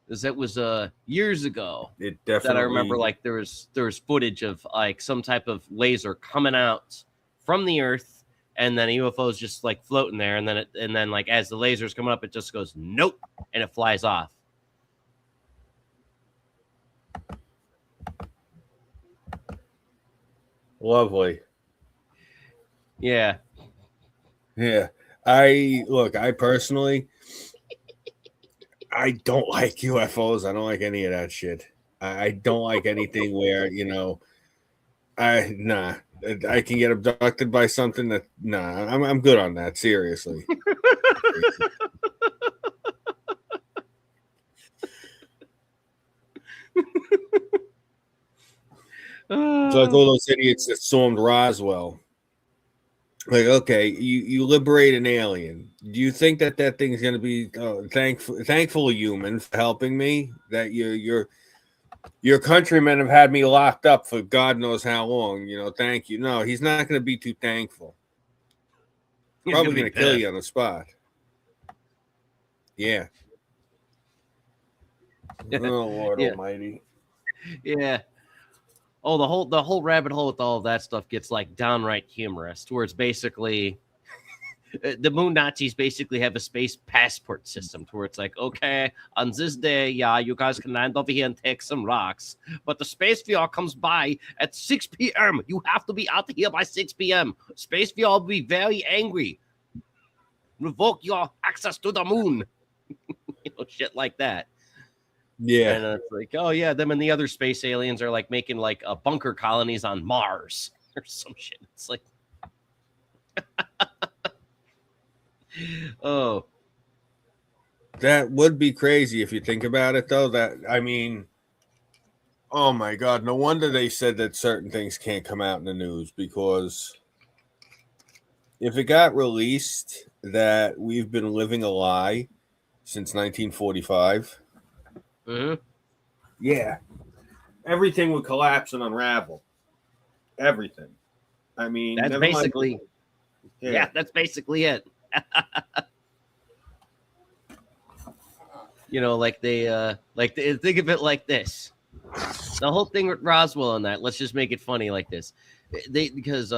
That was years ago. It definitely. That I remember, like there was footage of like some type of laser coming out from the Earth, and then a UFO is just like floating there, and then like as the laser's coming up, it just goes nope, and it flies off. Lovely. Yeah. I personally, I don't like UFOs. I don't like any of that shit. I don't like anything where I can get abducted by something that I'm good on that. Seriously. It's like all those idiots that stormed Roswell. Like, okay, you liberate an alien. Do you think that thing's going to be thankful human for helping me? That your countrymen have had me locked up for God knows how long. Thank you. No, he's not going to be too thankful. He's Probably gonna going be to kill pissed. you on the spot. Yeah. Oh Lord Yeah. Almighty. Yeah. Oh, the whole rabbit hole with all of that stuff gets like downright humorous, where it's basically the moon Nazis basically have a space passport system to where it's like, okay, on this day, yeah, you guys can land over here and take some rocks, but the space VR comes by at 6 p.m. You have to be out here by 6 p.m. Space VR will be very angry. Revoke your access to the moon. Shit like that. Yeah. And it's like, oh yeah, them and the other space aliens are like making like bunker colonies on Mars or some shit. It's like, oh, that would be crazy if you think about it, though. Oh my God, no wonder they said that certain things can't come out in the news, because if it got released that we've been living a lie since 1945, yeah, everything would collapse and unravel. Everything. I mean, that's never mind- basically, yeah, that's basically it. Like they think of it like this. The whole thing with Roswell and that, let's just make it funny like this. Because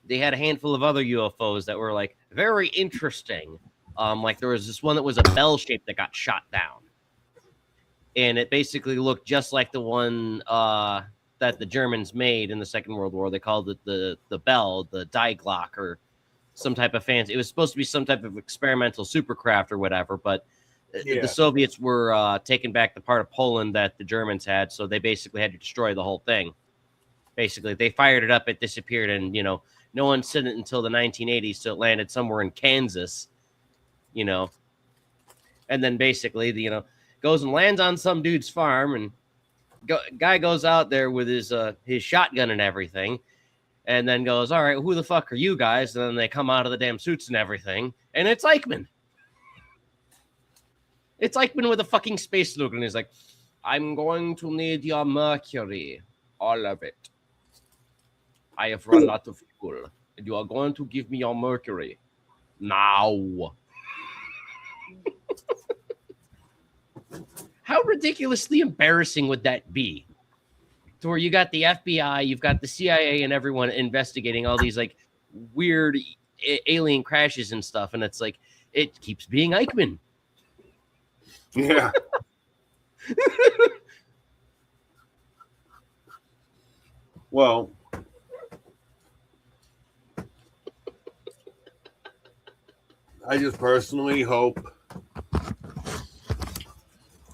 they had a handful of other UFOs that were like very interesting. Like there was this one that was a bell shape that got shot down. And it basically looked just like the one that the Germans made in the Second World War. They called it the Bell, the Die Glock, or some type of fancy. It was supposed to be some type of experimental supercraft or whatever, but the Soviets were taking back the part of Poland that the Germans had, so they basically had to destroy the whole thing. Basically, they fired it up, it disappeared, and no one sent it until the 1980s, so it landed somewhere in Kansas, you know. And then basically, you know, goes and lands on some dude's farm, and guy goes out there with his shotgun and everything, and then goes, all right, who the fuck are you guys? And then they come out of the damn suits and everything, and it's Eichmann. It's Eichmann with a fucking space look, and he's like, I'm going to need your mercury, all of it. I have run out of fuel, and you are going to give me your mercury now. How ridiculously embarrassing would that be? To where you got the FBI, you've got the CIA, and everyone investigating all these like weird alien crashes and stuff, and it's like it keeps being Eichmann. Yeah. Well, I just personally hope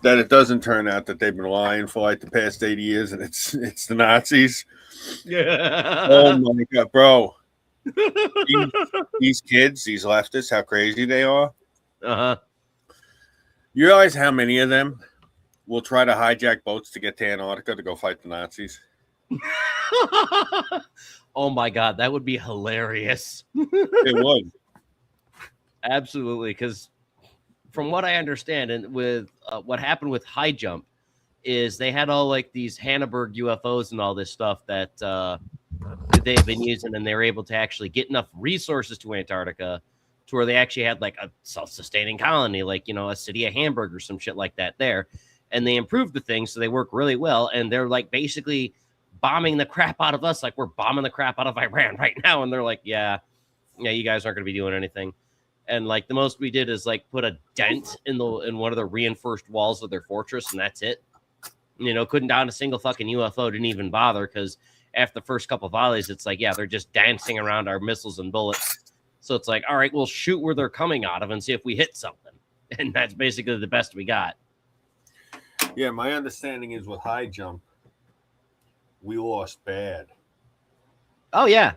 that it doesn't turn out that they've been lying for like the past 80 years and it's the Nazis. Yeah. Oh my God, bro. These kids, these leftists, how crazy they are. Uh-huh. You realize how many of them will try to hijack boats to get to Antarctica to go fight the Nazis? Oh my God, that would be hilarious. It would. Absolutely, because from what I understand, and with what happened with High Jump, is they had all like these Hanneberg UFOs and all this stuff that they've been using, and they were able to actually get enough resources to Antarctica to where they actually had like a self-sustaining colony, like, you know, a city of Hamburg or some shit like that there. And they improved the thing, so they work really well. And they're like basically bombing the crap out of us, like we're bombing the crap out of Iran right now. And they're like, yeah, you guys aren't going to be doing anything. And like the most we did is like put a dent in one of the reinforced walls of their fortress, and that's it. You know, couldn't down a single fucking UFO, didn't even bother, because after the first couple volleys, it's like, yeah, they're just dancing around our missiles and bullets. So it's like, all right, we'll shoot where they're coming out of and see if we hit something. And that's basically the best we got. Yeah, my understanding is with High Jump, we lost bad. Oh, yeah.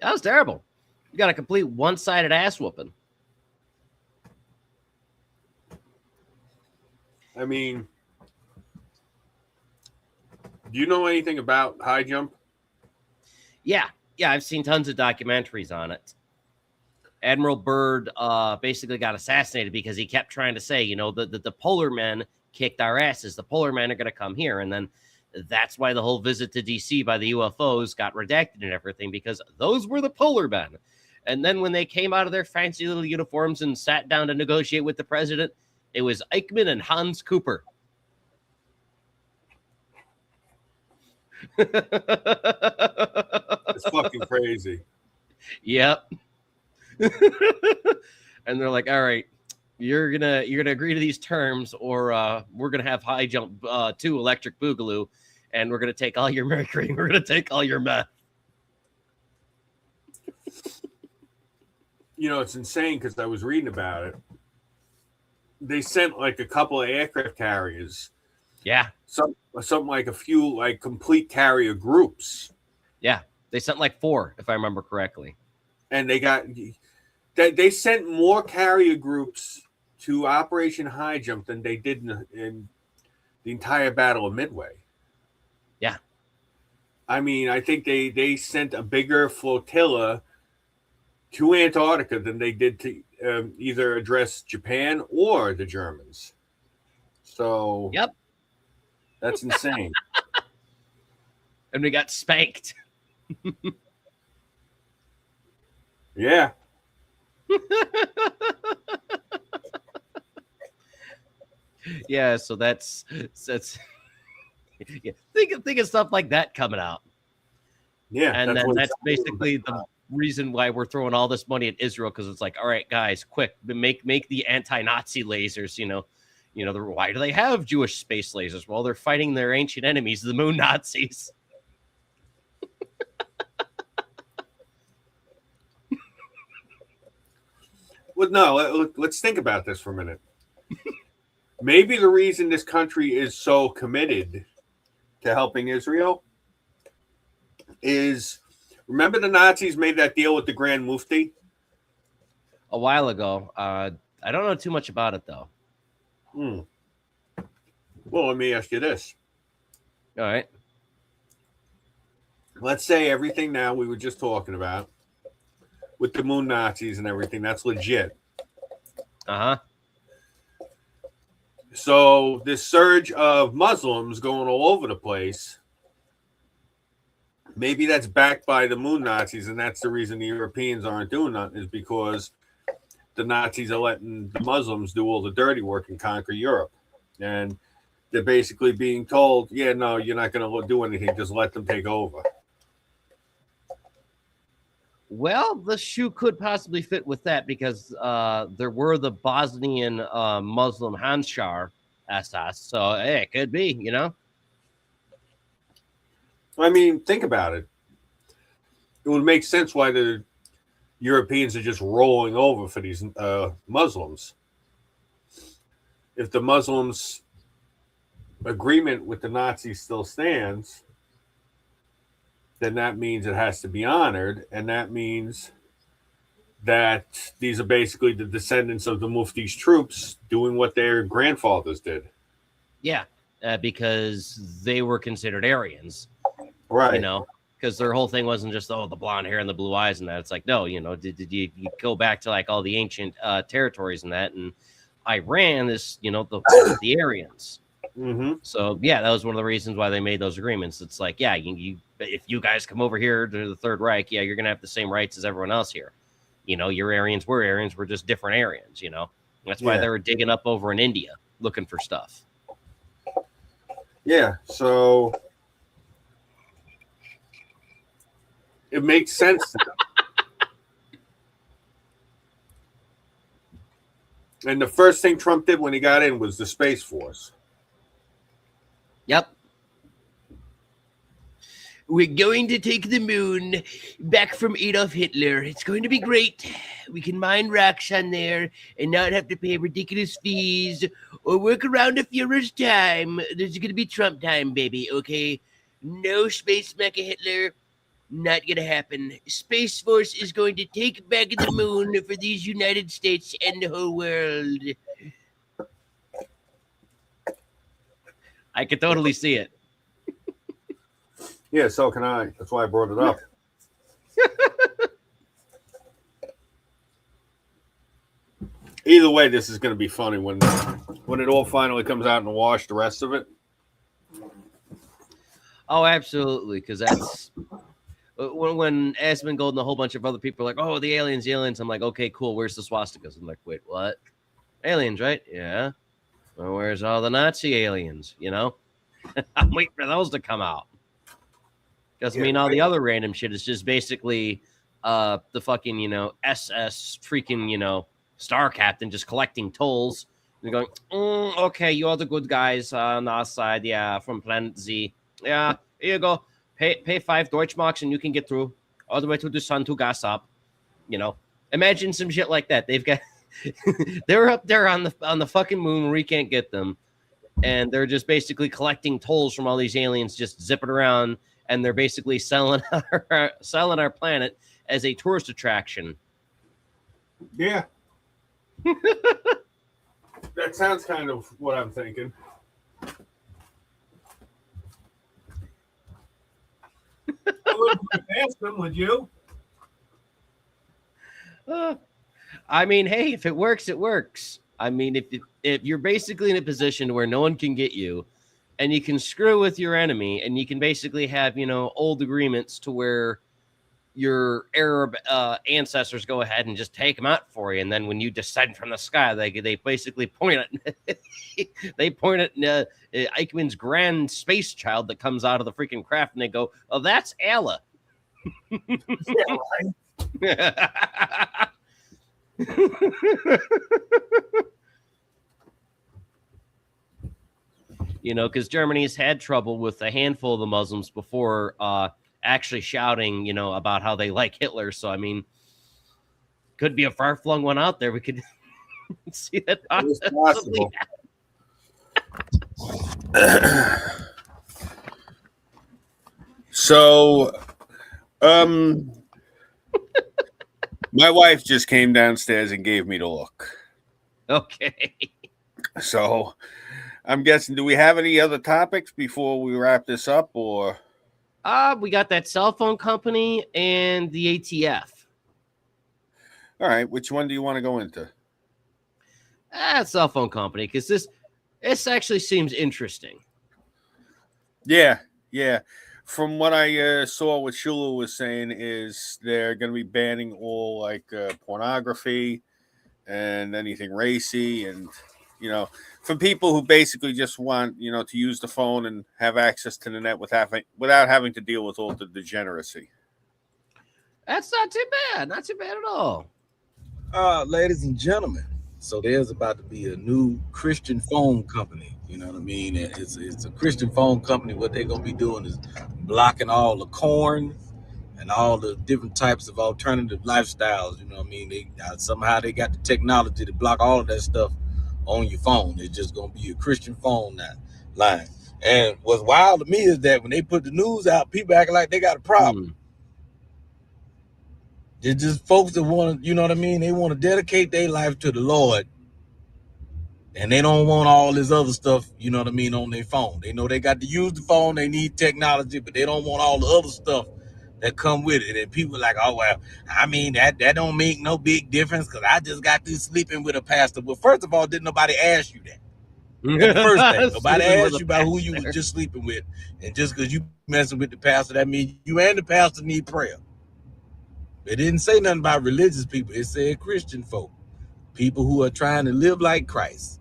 That was terrible. You got a complete one-sided ass whooping. I mean, do you know anything about High Jump? Yeah, I've seen tons of documentaries on it. Admiral Byrd basically got assassinated because he kept trying to say, you know, the polar men kicked our asses. The polar men are going to come here. And then that's why the whole visit to D.C. by the UFOs got redacted and everything, because those were the polar men. And then when they came out of their fancy little uniforms and sat down to negotiate with the president, it was Eichmann and Hans Cooper. It's fucking crazy. Yep. And they're like, all right, you're gonna agree to these terms, or we're gonna have High Jump 2 Electric Boogaloo, and we're gonna take all your mercury, and we're gonna take all your meth. You know, it's insane because I was reading about it. They sent like a couple of aircraft carriers. Yeah. Something like a few like complete carrier groups. Yeah. They sent like 4, if I remember correctly. And they sent more carrier groups to Operation High Jump than they did in the entire Battle of Midway. Yeah. I mean, I think they sent a bigger flotilla to Antarctica than they did to either address Japan or the Germans. So, yep, that's insane. And we got spanked. Yeah. Yeah, so that's yeah, think of stuff like that coming out. Yeah, and then that's basically the reason why we're throwing all this money at Israel, because it's like, all right, guys, quick, make the anti-Nazi lasers. Why do they have Jewish space lasers? Well, they're fighting their ancient enemies, the moon Nazis. Well, no, let's think about this for a minute. Maybe the reason this country is so committed to helping Israel is Remember the Nazis made that deal with the Grand Mufti? A while ago. I don't know too much about it, though. Well, let me ask you this. All right. Let's say everything now we were just talking about with the moon Nazis and everything, that's legit. Uh-huh. So this surge of Muslims going all over the place, maybe that's backed by the moon Nazis, and that's the reason the Europeans aren't doing nothing, is because the Nazis are letting the Muslims do all the dirty work and conquer Europe. And they're basically being told, yeah, no, you're not going to do anything. Just let them take over. Well, the shoe could possibly fit with that because there were the Bosnian Muslim Handschar SS. So, hey, it could be, you know? I mean, think about it. It would make sense why the Europeans are just rolling over for these Muslims. If the Muslims' agreement with the Nazis still stands, then that means it has to be honored, and that means that these are basically the descendants of the Mufti's troops doing what their grandfathers did. Yeah, because they were considered Aryans. Right. You know, because their whole thing wasn't just, oh, the blonde hair and the blue eyes and that. It's like, no, you know, did you go back to like all the ancient territories and that, and Iran is, you know, the Aryans. Mm-hmm. So yeah, that was one of the reasons why they made those agreements. It's like, yeah, you if you guys come over here to the Third Reich, yeah, you're gonna have the same rights as everyone else here. You know, your Aryans were Aryans, we're just different Aryans. You know, that's why they were digging up over in India looking for stuff. Yeah, so it makes sense. And the first thing Trump did when he got in was the Space Force. Yep. We're going to take the moon back from Adolf Hitler. It's going to be great. We can mine rocks on there and not have to pay ridiculous fees or work around a Fuhrer's time. There's going to be Trump time, baby, okay? No space mecha Hitler. Not going to happen. Space Force is going to take back the moon for these United States and the whole world. I could totally see it. Yeah, so can I. That's why I brought it up. Either way, this is going to be funny when it all finally comes out in the wash, the rest of it. Oh, absolutely, because that's when Asmongold and a whole bunch of other people are like, oh, the aliens. I'm like, okay, cool. Where's the swastikas? I'm like, wait, what? Aliens, right? Yeah. Well, where's all the Nazi aliens, you know? I'm waiting for those to come out. Because, I mean, all the other random shit is just basically the fucking, you know, SS freaking, you know, Star Captain just collecting tolls. And going, okay, you're the good guys on our side, yeah, from Planet Z. Yeah, here you go. Pay 5 Deutschmarks and you can get through all the way to the sun to gas up. You know, imagine some shit like that. They've got they're up there on the fucking moon where we can't get them, and they're just basically collecting tolls from all these aliens, just zipping around, and they're basically selling our planet as a tourist attraction. Yeah. That sounds kind of what I'm thinking. I wouldn't ask them, would you? I mean, hey, if it works, it works. I mean, if you're basically in a position where no one can get you, and you can screw with your enemy, and you can basically have, you know, old agreements to where your Arab ancestors go ahead and just take them out for you, and then when you descend from the sky, they basically point at Eichmann's grand space child that comes out of the freaking craft, and they go, "Oh, that's Allah." Yeah, right. You know, because Germany's had trouble with a handful of the Muslims before actually shouting, you know, about how they like Hitler. So, I mean, could be a far-flung one out there. We could see that possibly. So, My wife just came downstairs and gave me the look. Okay. So I'm guessing, do we have any other topics before we wrap this up, or? We got that cell phone company and the ATF. All right, which one do you want to go into? Cell phone company, because this actually seems interesting. Yeah. From what I saw, what Shula was saying is they're going to be banning all like pornography and anything racy, and from people who basically just want to use the phone and have access to the net without having to deal with all the degeneracy. That's not too bad. Not too bad at all. Ladies and gentlemen, so there's about to be a new Christian phone company. You know what I mean? It's a Christian phone company. What they're gonna be doing is blocking all the corn and all the different types of alternative lifestyles. You know what I mean? They somehow they got the technology to block all of that stuff on your phone. It's just gonna be a Christian phone line. And what's wild to me is that when they put the news out, people acting like they got a problem. They're just folks that want to, you know what I mean? They want to dedicate their life to the Lord. And they don't want all this other stuff, you know what I mean, on their phone. They know they got to use the phone, they need technology, but they don't want all the other stuff that come with it. And people are like, oh, well, I mean, that don't make no big difference because I just got through sleeping with a pastor. Well, first of all, didn't nobody ask you that? That's the first thing. Nobody asked you about who you was just sleeping with. And just because you messing with the pastor, that means you and the pastor need prayer. It didn't say nothing about religious people. It said Christian folk, people who are trying to live like Christ.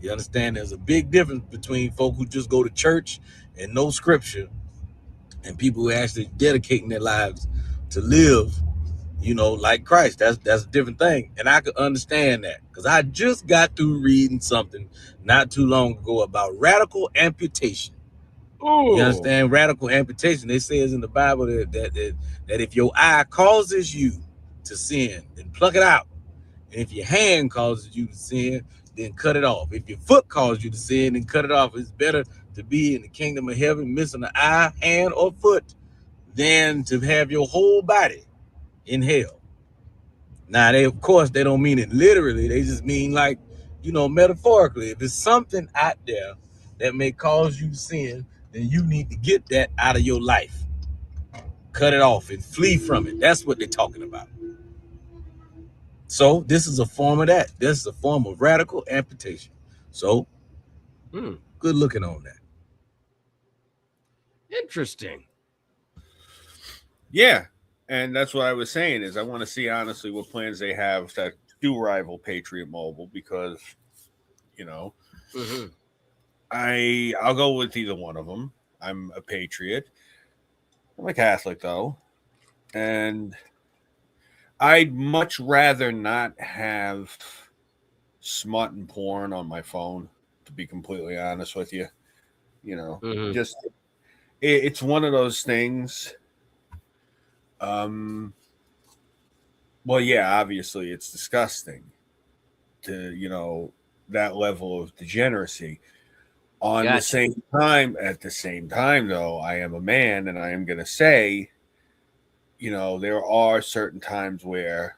You understand? There's a big difference between folk who just go to church and know scripture and people who are actually dedicating their lives to live, like Christ. That's a different thing. And I could understand that because I just got through reading something not too long ago about radical amputation. Ooh. You understand? Radical amputation. They say in the Bible that if your eye causes you to sin, then pluck it out. And if your hand causes you to sin, then cut it off. If your foot causes you to sin, then cut it off. It's better to be in the kingdom of heaven missing an eye, hand, or foot than to have your whole body in hell. Now, of course, they don't mean it literally. They just mean like, metaphorically. If there's something out there that may cause you to sin, then you need to get that out of your life. Cut it off and flee from it. That's what they're talking about. So this is a form of that. This is a form of radical amputation. So good looking on that. Interesting. Yeah. And that's what I was saying is I want to see honestly what plans they have that do rival Patriot Mobile because, I'll go with either one of them. I'm a patriot. I'm a Catholic though. And I'd much rather not have smut and porn on my phone, to be completely honest with you. Just it's one of those things. Well, yeah, obviously it's disgusting to, that level of degeneracy. At the same time, though, I am a man and I am going to say, there are certain times where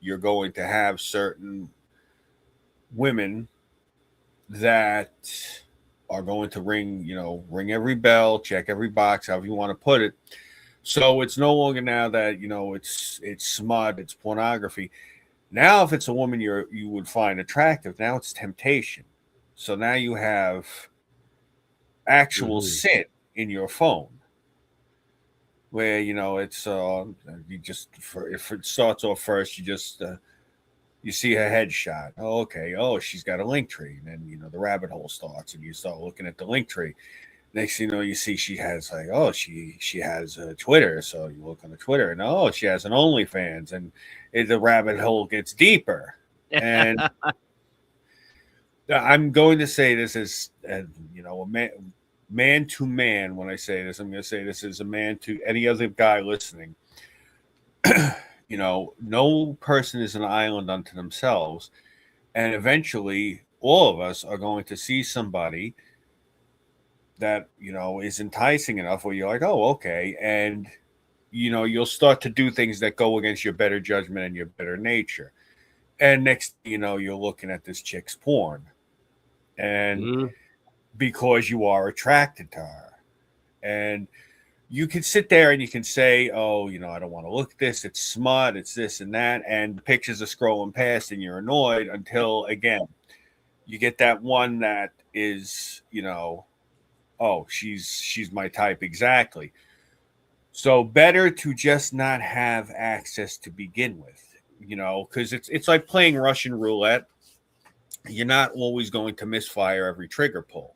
you're going to have certain women that are going to ring every bell, check every box, however you want to put it. So it's no longer now that, it's smut, it's pornography. Now, if it's a woman you would find attractive, now it's temptation. So now you have actual sin in your phone. Where it's if it starts off first, you just you see her headshot. Oh, okay. Oh, she's got a link tree. And then the rabbit hole starts, and you start looking at the link tree. Next thing you know, you see she has she has a Twitter. So you look on the Twitter, and she has an OnlyFans, and the rabbit hole gets deeper. And I'm going to say this is a man to man. When I say this, I'm going to say this is a man to any other guy listening. No person is an island unto themselves. And eventually all of us are going to see somebody that, is enticing enough where you're like, oh, okay. And you'll start to do things that go against your better judgment and your better nature. And next, you're looking at this chick's porn. And because you are attracted to her. And you can sit there and you can say, oh, I don't want to look at this. It's smut. It's this and that. And the pictures are scrolling past and you're annoyed until, again, you get that one that is, oh, she's my type exactly. So better to just not have access to begin with, because it's like playing Russian roulette. You're not always going to misfire every trigger pull.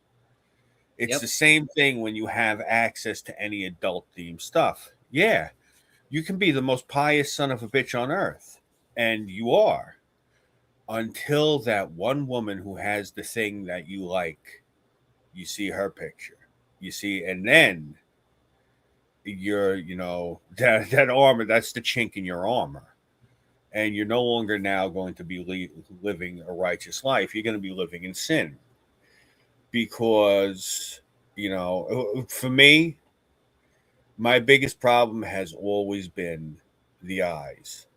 It's the same thing when you have access to any adult themed stuff. Yeah, you can be the most pious son of a bitch on earth, and you are, until that one woman who has the thing that you like, you see her picture, and then you're, that armor, that's the chink in your armor. And you're no longer now going to be living a righteous life. You're going to be living in sin. Because, for me, my biggest problem has always been the eyes.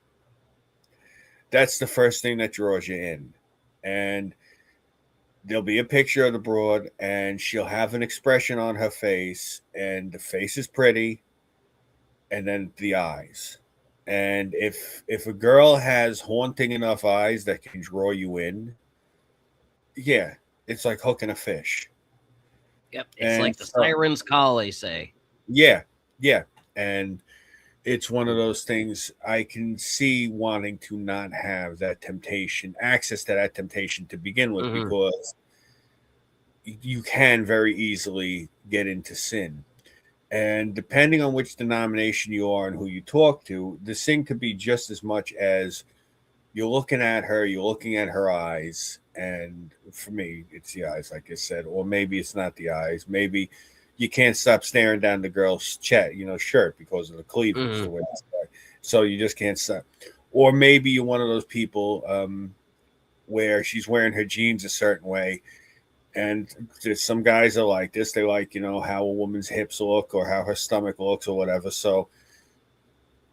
That's the first thing that draws you in. And there'll be a picture of the broad, and she'll have an expression on her face, and the face is pretty, and then the eyes. And if a girl has haunting enough eyes that can draw you in, yeah, it's like hooking a fish. Yep, it's like the siren's call, they say. Yeah, and it's one of those things I can see wanting to not have that temptation, access to that temptation to begin with, because you can very easily get into sin. And depending on which denomination you are and who you talk to, the sin could be just as much as you're looking at her, you're looking at her eyes. And for me, it's the eyes, like I said, or maybe it's not the eyes. Maybe you can't stop staring down the girl's shirt because of the cleavage. The way it's like. So you just can't stop. Or maybe you're one of those people where she's wearing her jeans a certain way. And there's some guys are like this. They like, how a woman's hips look or how her stomach looks or whatever. So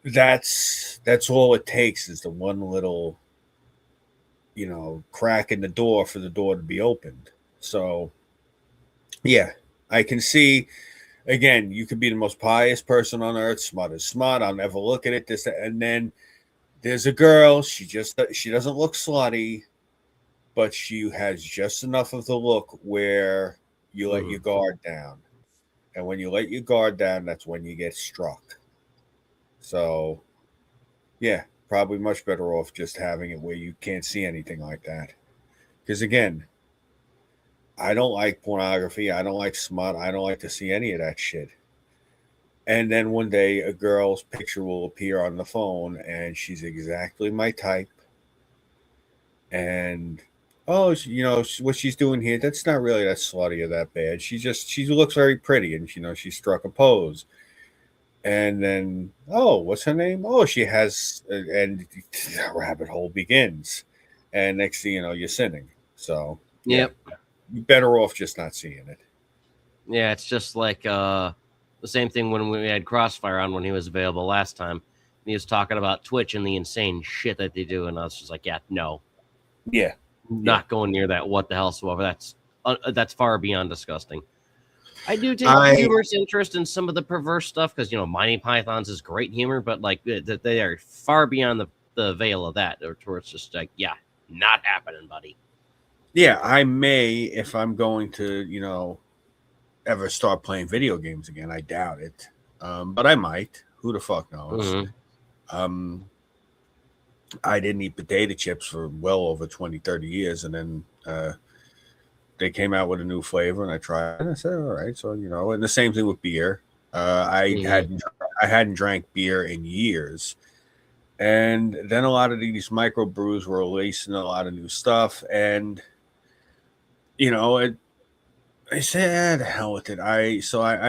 that's all it takes is the one little, crack in the door for the door to be opened. So, yeah, I can see, again, you could be the most pious person on earth, smart as smart. I'll never look at it. And then there's a girl. She doesn't look slutty, but she has just enough of the look where you let your guard down. And when you let your guard down, that's when you get struck. So, yeah, probably much better off just having it where you can't see anything like that. Because, again, I don't like pornography. I don't like smut. I don't like to see any of that shit. And then one day a girl's picture will appear on the phone and she's exactly my type. And what she's doing here, that's not really that slutty or that bad. She looks very pretty, and she struck a pose. And then, what's her name? She has, and the rabbit hole begins. And next thing you know, you're sinning. So yep, you're better off just not seeing it. Yeah, it's just like the same thing when we had Crossfire on when he was available last time. He was talking about Twitch and the insane shit that they do, and I was just like, yeah, no. Yeah. Not going near that. What the hell? So that's far beyond disgusting. I do take humorous interest in some of the perverse stuff because Monty Python's is great humor, but like they are far beyond the veil of that, where it's just like, yeah, not happening, buddy. Yeah, I may, if I'm going to ever start playing video games again. I doubt it, but I might. Who the fuck knows? I didn't eat potato chips for well over 20, 30 years. And then they came out with a new flavor and I tried it and I said, all right. So, and the same thing with beer. I hadn't drank beer in years. And then a lot of these microbrews were releasing a lot of new stuff. And, I said, the hell with it. I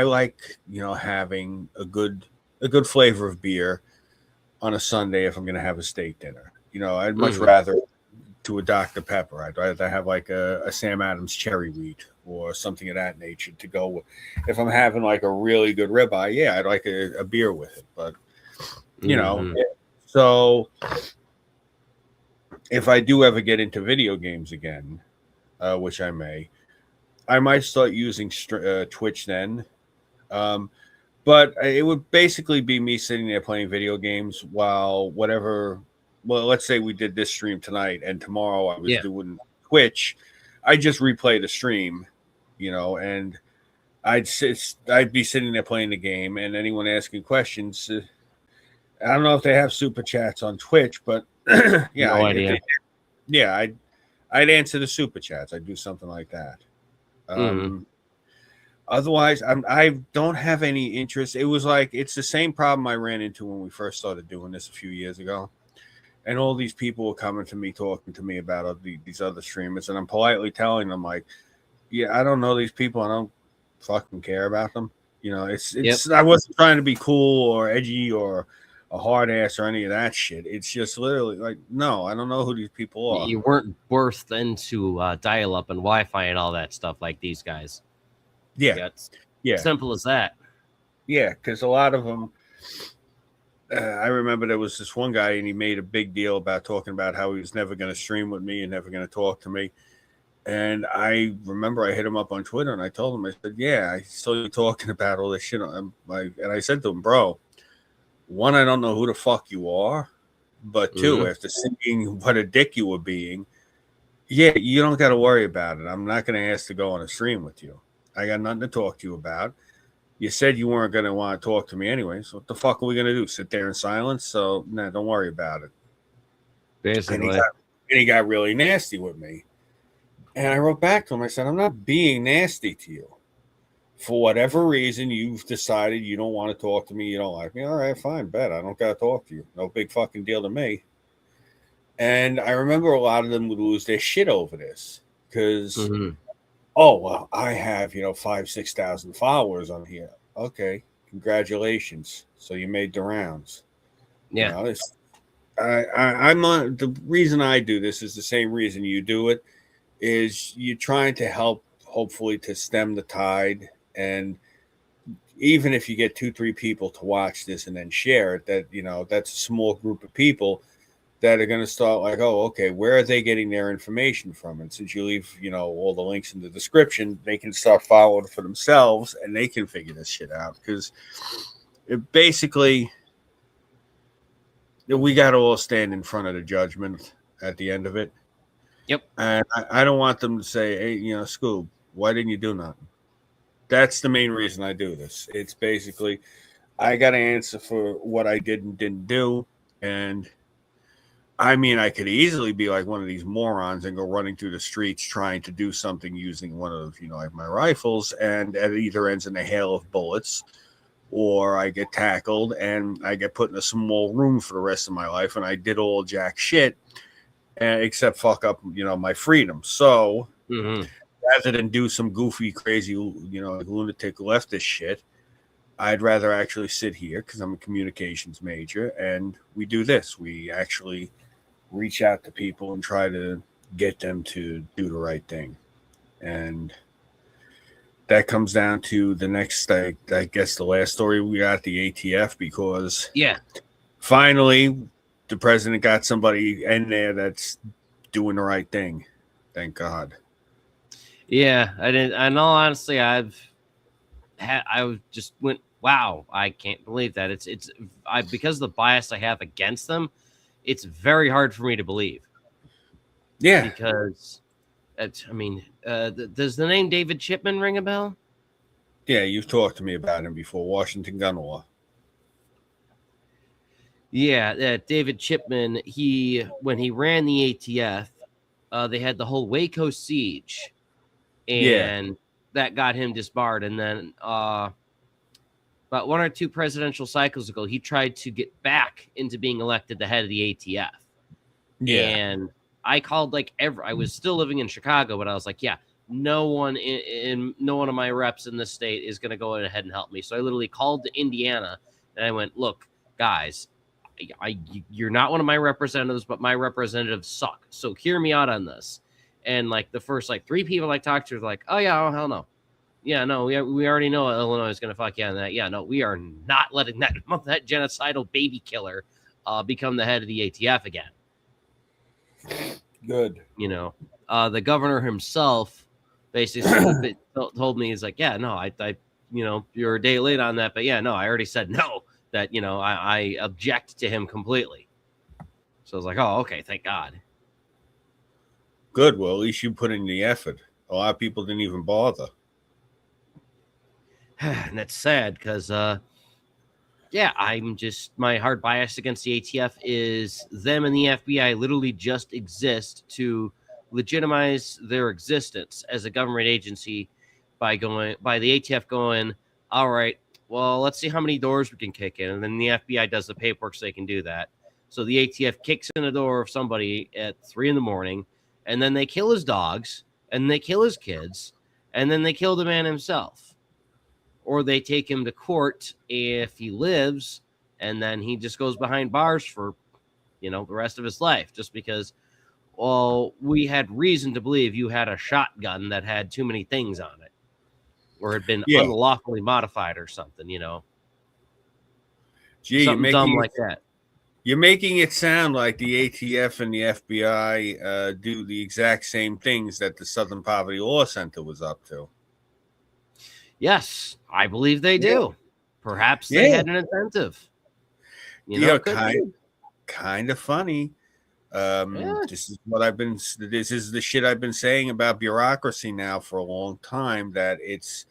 like, having a good flavor of beer on a Sunday if I'm going to have a steak dinner. I'd much rather to a Dr. Pepper. I'd rather have like a Sam Adams cherry wheat or something of that nature to go with. If I'm having like a really good ribeye, yeah, I'd like a beer with it. But You know, so if I do ever get into video games again, which I might start using Twitch then. But it would basically be me sitting there playing video games while whatever. Well, let's say we did this stream tonight, and tomorrow I was doing Twitch. I just replay the stream, you know, and I'd be sitting there playing the game, and anyone asking questions. I don't know if they have super chats on Twitch, but yeah, No idea. I'd answer the super chats. I'd do something like that. Otherwise, I don't have any interest. It was like it's the same problem I ran into when we first started doing this a few years ago, and all these people were coming to me, talking to me about these other streamers, and I'm politely telling them like, yeah, I don't know these people. I don't fucking care about them. You know, it's. I wasn't trying to be cool or edgy or a hard ass or any of that shit. It's just literally like, no, I don't know who these people are. You weren't birthed into dial-up and Wi-Fi and all that stuff like these guys. Yeah. Simple as that. Yeah, because a lot of them, I remember there was this one guy and he made a big deal about talking about how he was never going to stream with me and never going to talk to me. And I remember I hit him up on Twitter and I told him, I said, yeah, I saw you talking about all this shit. And I said to him, bro, one, I don't know who the fuck you are. But two, after seeing what a dick you were being, yeah, you don't got to worry about it. I'm not going to ask to go on a stream with you. I got nothing to talk to you about. You said you weren't going to want to talk to me anyway. So what the fuck are we going to do? Sit there in silence? So, nah, don't worry about it. Basically. And he got really nasty with me. And I wrote back to him. I said, I'm not being nasty to you. For whatever reason, you've decided you don't want to talk to me. You don't like me. All right, fine, bet. I don't got to talk to you. No big fucking deal to me. And I remember a lot of them would lose their shit over this. Because... oh, well, I have, 5,000-6,000 followers on here. Okay, congratulations. So you made the rounds. Yeah. I'm on the reason I do this is the same reason you do it, is you're trying to help, hopefully, to stem the tide. And even if you get 2-3 people to watch this and then share it, that, that's a small group of people that are going to start like, oh, okay, where are they getting their information from? And since you leave, all the links in the description, they can start following for themselves and they can figure this shit out. Because basically, we got to all stand in front of the judgment at the end of it. Yep. And I don't want them to say, hey, Scoob, why didn't you do nothing? That's the main reason I do this. It's basically, I got to answer for what I did and didn't do. And I mean, I could easily be like one of these morons and go running through the streets trying to do something using one of, like my rifles, and it either ends in a hail of bullets or I get tackled and I get put in a small room for the rest of my life and I did all jack shit except fuck up, my freedom. So rather than do some goofy, crazy, lunatic leftist shit, I'd rather actually sit here because I'm a communications major and we do this. We actually reach out to people and try to get them to do the right thing. And that comes down to the next, I guess, the last story we got, the ATF, because finally the president got somebody in there that's doing the right thing. Thank God. Yeah, I didn't. In all honesty, I just went, wow, I can't believe that. Because of the bias I have against them, it's very hard for me to believe. Yeah. Because, does the name David Chipman ring a bell? Yeah, you've talked to me about him before, Washington gun law. Yeah, David Chipman, when he ran the ATF, they had the whole Waco siege, and that got him disbarred. And then about 1 or 2 presidential cycles ago, he tried to get back into being elected the head of the ATF. Yeah. And I called I was still living in Chicago, but I was like, yeah, no one of my reps in this state is going to go ahead and help me. So I literally called to Indiana and I went, look, guys, you're not one of my representatives, but my representatives suck. So hear me out on this. And the first 3 people I talked to were like, oh yeah, oh hell no. Yeah, no, we already know Illinois is going to fuck you on that. Yeah, no, we are not letting that genocidal baby killer become the head of the ATF again. Good. You know, the governor himself basically told me, he's like, yeah, no, I, you know, you're a day late on that, but yeah, no, I already said no, that, you know, I object to him completely. So I was like, oh, okay, thank God. Good. Well, at least you put in the effort. A lot of people didn't even bother. And that's sad because, yeah, I'm just, my hard bias against the ATF is them and the FBI literally just exist to legitimize their existence as a government agency by the ATF going, all right, well, let's see how many doors we can kick in. And then the FBI does the paperwork so they can do that. So the ATF kicks in the door of somebody at 3 a.m, and then they kill his dogs, and they kill his kids, and then they kill the man himself. Or they take him to court if he lives, and then he just goes behind bars for, you know, the rest of his life, just because, well, we had reason to believe you had a shotgun that had too many things on it, or had been unlawfully modified or something, you know. Gee, something dumb like that. You're making it sound like the ATF and the FBI do the exact same things that the Southern Poverty Law Center was up to. Yes, I believe they do. Perhaps they had an incentive. You know, kind of funny. This is what I've been. This is the shit I've been saying about bureaucracy now for a long time. That its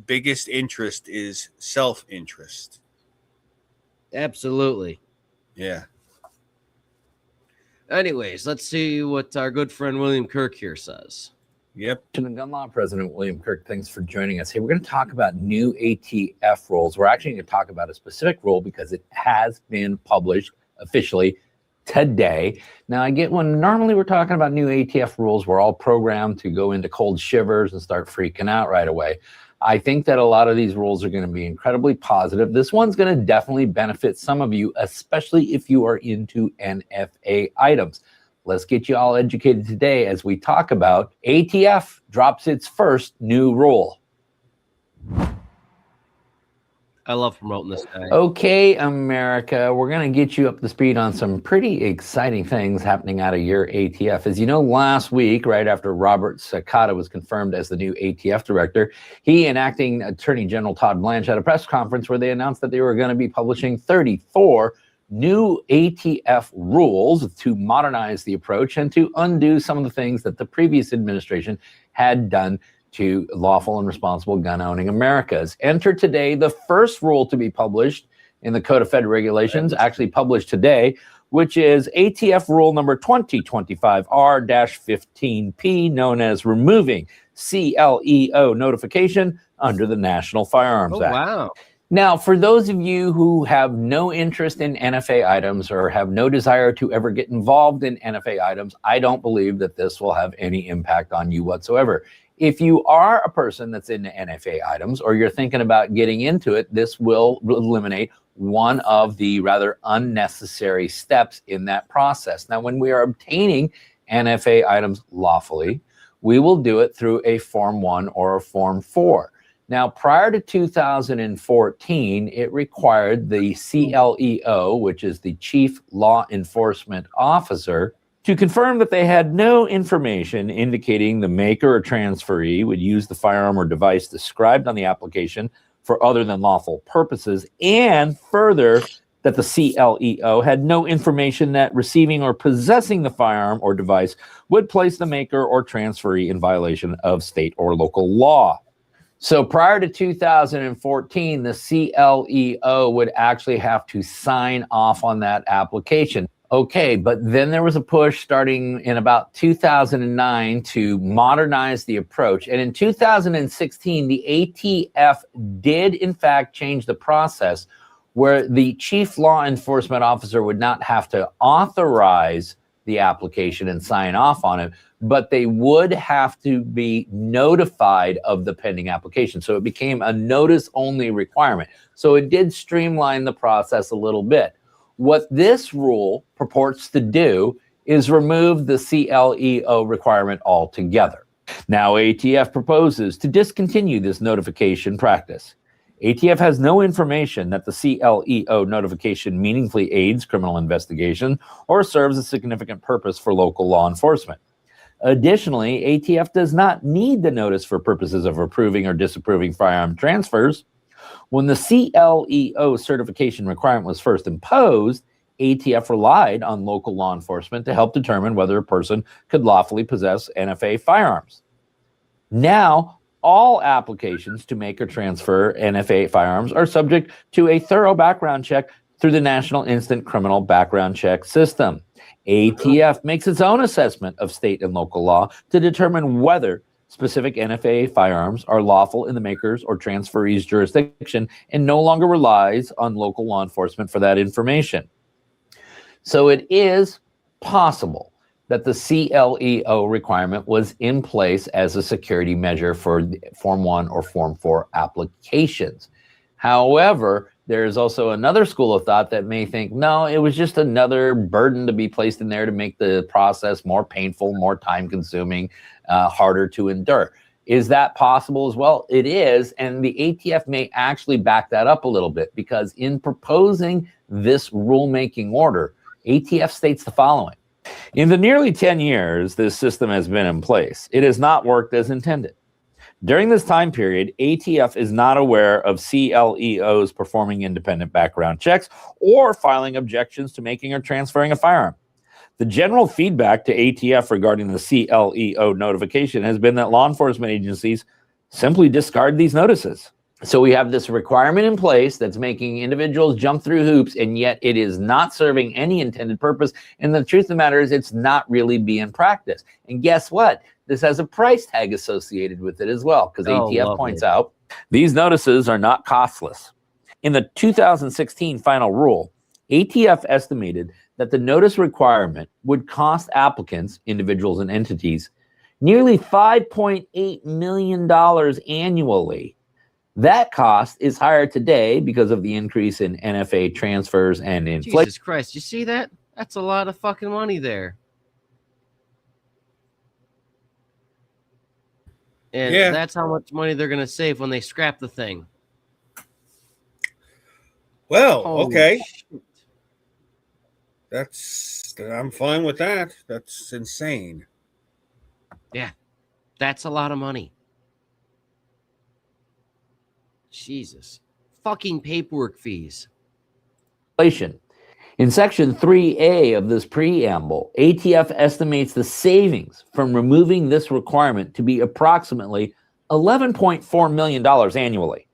biggest interest is self-interest. Absolutely. Yeah. Anyways, let's see what our good friend William Kirk here says. Yep. Gun Law President William Kirk, thanks for joining us. Hey, we're going to talk about new ATF rules. We're actually going to talk about a specific rule because it has been published officially today. Now, I get when normally we're talking about new ATF rules, we're all programmed to go into cold shivers and start freaking out right away. I think that a lot of these rules are going to be incredibly positive. This one's going to definitely benefit some of you, especially if you are into NFA items. Let's get you all educated today as we talk about ATF drops its first new rule. I love promoting this guy. Okay, America, we're going to get you up to speed on some pretty exciting things happening out of your ATF. As you know, last week, right after Robert Sakata was confirmed as the new ATF director, he and acting Attorney General Todd Blanche had a press conference where they announced that they were going to be publishing 34 new ATF rules to modernize the approach and to undo some of the things that the previous administration had done to lawful and responsible gun-owning Americans. Enter today the first rule to be published in the Code of Federal Regulations, actually published today, which is ATF Rule number 2025R-15P, known as removing CLEO notification under the National Firearms Act. Wow. Now, for those of you who have no interest in NFA items or have no desire to ever get involved in NFA items, I don't believe that this will have any impact on you whatsoever. If you are a person that's into NFA items or you're thinking about getting into it, this will eliminate one of the rather unnecessary steps in that process. Now, when we are obtaining NFA items lawfully, we will do it through a Form 1 or a Form 4. Now, prior to 2014, it required the CLEO, which is the Chief Law Enforcement Officer, to confirm that they had no information indicating the maker or transferee would use the firearm or device described on the application for other than lawful purposes, and further, that the CLEO had no information that receiving or possessing the firearm or device would place the maker or transferee in violation of state or local law. So prior to 2014, the CLEO would actually have to sign off on that application. Okay, but then there was a push starting in about 2009 to modernize the approach. And in 2016, the ATF did, in fact, change the process where the chief law enforcement officer would not have to authorize the application and sign off on it, but they would have to be notified of the pending application. So it became a notice-only requirement. So it did streamline the process a little bit. What this rule purports to do is remove the CLEO requirement altogether. Now, ATF proposes to discontinue this notification practice. ATF has no information that the CLEO notification meaningfully aids criminal investigation or serves a significant purpose for local law enforcement. Additionally, ATF does not need the notice for purposes of approving or disapproving firearm transfers. When the CLEO certification requirement was first imposed, ATF relied on local law enforcement to help determine whether a person could lawfully possess NFA firearms. Now, all applications to make or transfer NFA firearms are subject to a thorough background check through the National Instant Criminal Background Check System. ATF makes its own assessment of state and local law to determine whether specific NFA firearms are lawful in the maker's or transferee's jurisdiction and no longer relies on local law enforcement for that information. So it is possible that the CLEO requirement was in place as a security measure for Form 1 or Form 4 applications. However, there is also another school of thought that may think, no, it was just another burden to be placed in there to make the process more painful, more time-consuming, harder to endure. Is that possible as well? It is, and the ATF may actually back that up a little bit, because in proposing this rulemaking order, ATF states the following. In the nearly 10 years this system has been in place, it has not worked as intended. During this time period, ATF is not aware of CLEOs performing independent background checks or filing objections to making or transferring a firearm. The general feedback to ATF regarding the CLEO notification has been that law enforcement agencies simply discard these notices. So we have this requirement in place that's making individuals jump through hoops, and yet it is not serving any intended purpose. And the truth of the matter is it's not really being practiced. And guess what? This has a price tag associated with it as well, because ATF points out these notices are not costless. In the 2016 final rule, ATF estimated that the notice requirement would cost applicants, individuals and entities, nearly $5.8 million annually. That cost is higher today because of the increase in NFA transfers and inflation. Jesus Christ, you see that? That's a lot of fucking money there. And that's how much money they're going to save when they scrap the thing. Well, Holy okay. shit. I'm fine with that. That's insane. Yeah, that's a lot of money. Jesus. Fucking paperwork fees. In Section 3A of this preamble, ATF estimates the savings from removing this requirement to be approximately $11.4 million annually.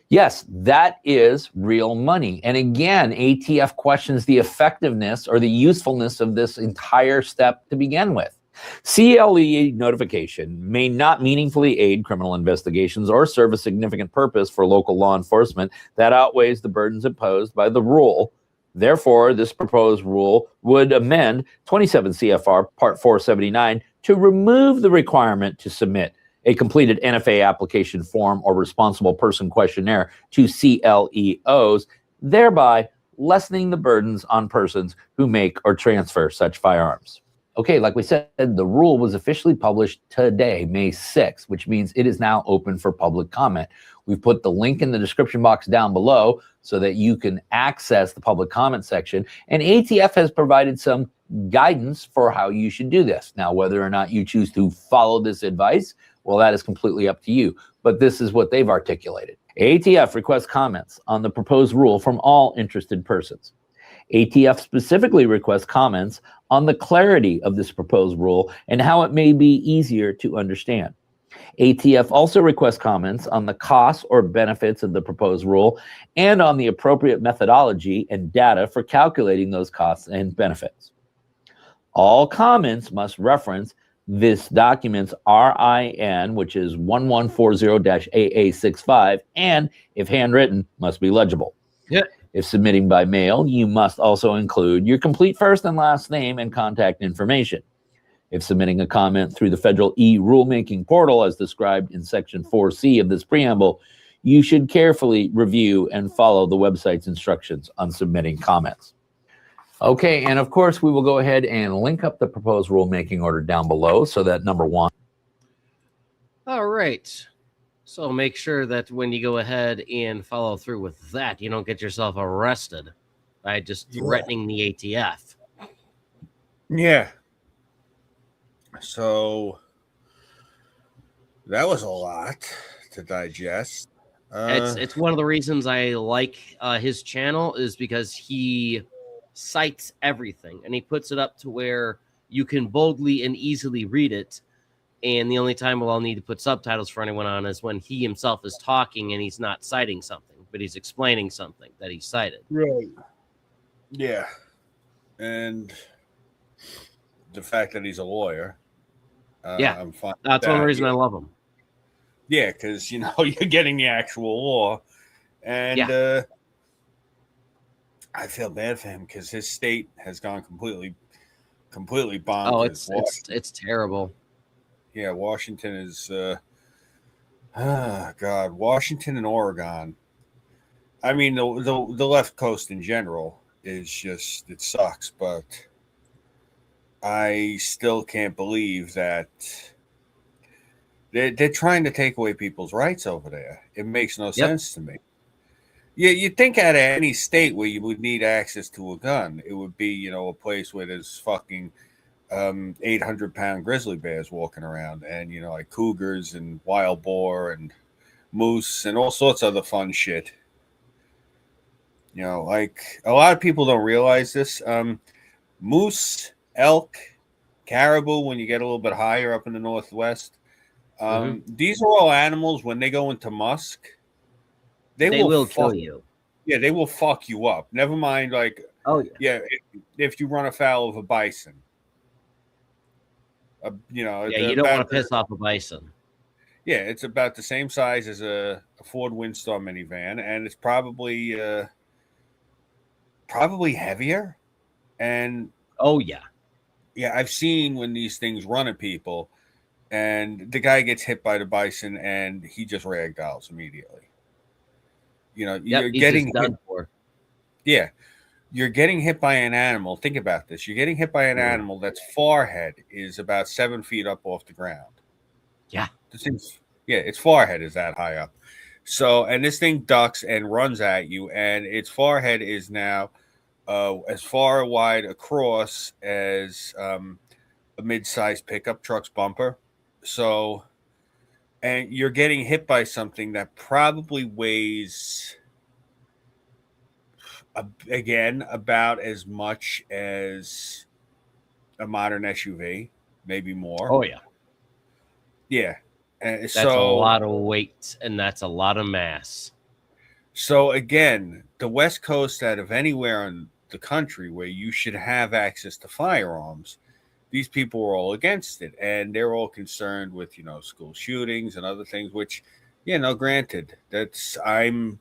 Yes, that is real money. And again, ATF questions the effectiveness or the usefulness of this entire step to begin with. CLE notification may not meaningfully aid criminal investigations or serve a significant purpose for local law enforcement that outweighs the burdens imposed by the rule. Therefore, this proposed rule would amend 27 CFR Part 479 to remove the requirement to submit a completed NFA application form or responsible person questionnaire to CLEOs, thereby lessening the burdens on persons who make or transfer such firearms. Okay, like we said, the rule was officially published today, May 6th, which means it is now open for public comment. We've put the link in the description box down below so that you can access the public comment section. And ATF has provided some guidance for how you should do this. Now, whether or not you choose to follow this advice, well, that is completely up to you. But this is what they've articulated. ATF requests comments on the proposed rule from all interested persons. ATF specifically requests comments on the clarity of this proposed rule and how it may be easier to understand. ATF also requests comments on the costs or benefits of the proposed rule and on the appropriate methodology and data for calculating those costs and benefits. All comments must reference this document's RIN, which is 1140-AA65, and, if handwritten, must be legible. Yeah. If submitting by mail, you must also include your complete first and last name and contact information. If submitting a comment through the federal e-rulemaking portal, as described in Section 4C of this preamble, you should carefully review and follow the website's instructions on submitting comments. Okay, and of course, we will go ahead and link up the proposed rulemaking order down below so that, number one, All right. So make sure that when you go ahead and follow through with that, you don't get yourself arrested by just threatening the ATF. Yeah. So that was a lot to digest. It's one of the reasons I like his channel is because he cites everything and he puts it up to where you can boldly and easily read it. And the only time I'll need to put subtitles for anyone on is when he himself is talking and he's not citing something, but he's explaining something that he cited. Right. Yeah. And the fact that he's a lawyer. Yeah. I'm fine. That's one reason I love him. Yeah, because, you know, you're getting the actual law. And I feel bad for him because his state has gone completely bonkers. Oh, it's terrible. Yeah, Washington is God, Washington and Oregon. I mean, the left coast in general is just, it sucks, but I still can't believe that they're trying to take away people's rights over there. It makes no sense to me. Yeah, you'd think out of any state where you would need access to a gun, it would be, you know, a place where there's fucking 800-pound grizzly bears walking around, and, you know, like cougars and wild boar and moose and all sorts of other fun shit. You know, like a lot of people don't realize this. Moose, elk, caribou, when you get a little bit higher up in the Northwest, these are all animals when they go into musk. They will kill you. Yeah, they will fuck you up. Never mind, like, if you run afoul of a bison. You know, yeah, you don't want to piss off a bison. Yeah, it's about the same size as a Ford Windstar minivan, and it's probably heavier. And yeah, I've seen when these things run at people, and the guy gets hit by the bison, and he just ragdolls immediately. You know, you're getting done for. Yeah, you're getting hit by an animal. Think about this: you're getting hit by an animal that's forehead is about 7 feet up off the ground. Yeah, its forehead is that high up. So, and this thing ducks and runs at you, and its forehead is now as far wide across as a mid-sized pickup truck's bumper. So, and you're getting hit by something that probably weighs, again, about as much as a modern SUV, maybe more. Oh, yeah. Yeah. That's a lot of weight, and that's a lot of mass. So, again, the West Coast, out of anywhere in the country where you should have access to firearms, these people are all against it, and they're all concerned with, you know, school shootings and other things, which, you know, granted, I'm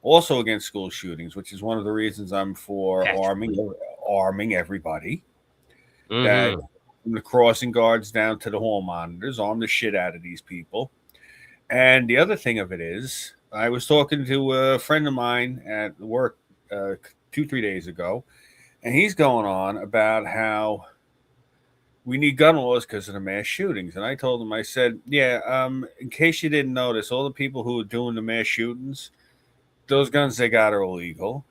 also against school shootings, which is one of the reasons I'm for arming everybody. That from the crossing guards down to the hall monitors, arm the shit out of these people. And the other thing of it is, I was talking to a friend of mine at work 2-3 days ago, and he's going on about how we need gun laws because of the mass shootings. And I told him, I said, in case you didn't notice, all the people who are doing the mass shootings, those guns they got are illegal.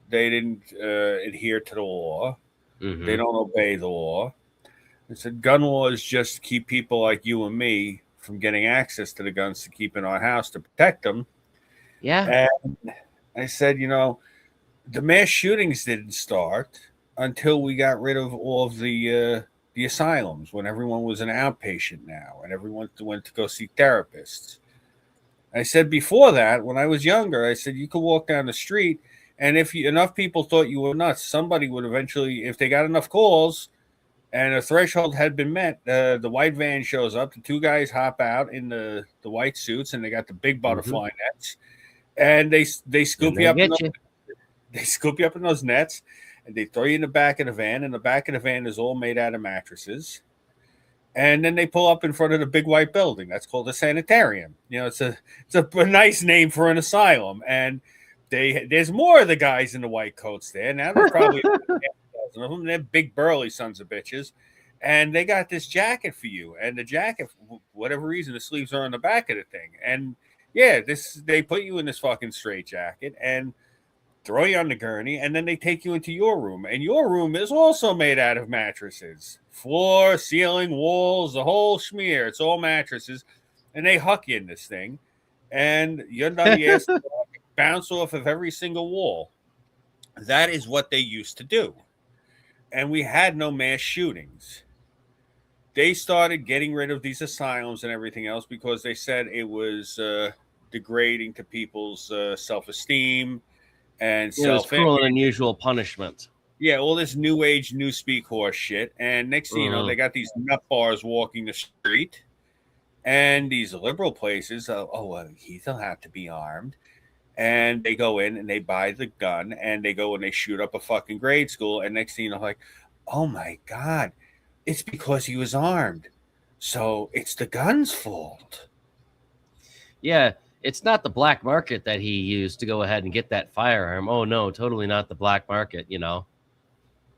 They didn't adhere to the law. They don't obey the law. I said, gun laws just keep people like you and me from getting access to the guns to keep in our house to protect them. Yeah. And I said, you know, the mass shootings didn't start until we got rid of all of the asylums, when everyone was an outpatient now and everyone went to go see therapists. I said before that, when I was younger, I said you could walk down the street, and if enough people thought you were nuts, somebody would eventually, if they got enough calls and a threshold had been met, the white van shows up, the two guys hop out in the white suits, and they got the big butterfly nets, and they scoop you up. They scoop you up in those nets, and they throw you in the back of the van, and the back of the van is all made out of mattresses. And then they pull up in front of the big white building. That's called a sanitarium. You know, it's a nice name for an asylum. And there's more of the guys in the white coats there. Now there's probably a dozen of them. They're big burly sons of bitches. And they got this jacket for you. And the jacket whatever reason, the sleeves are on the back of the thing. And yeah, they put you in this fucking straitjacket and throw you on the gurney, and then they take you into your room. And your room is also made out of mattresses. Floor, ceiling, walls, the whole schmear. It's all mattresses. And they huck you in this thing. And you're nutty ass bounce off of every single wall. That is what they used to do. And we had no mass shootings. They started getting rid of these asylums and everything else because they said it was degrading to people's self-esteem and It was cruel and unusual punishment. Yeah, all this new age, new speak horse shit. And next thing you know, they got these nut bars walking the street. And these liberal places, he'll have to be armed. And they go in and they buy the gun and they go and they shoot up a fucking grade school. And next thing you know, like, oh my God, it's because he was armed. So it's the gun's fault. Yeah, it's not the black market that he used to go ahead and get that firearm. Oh no, totally not the black market, you know.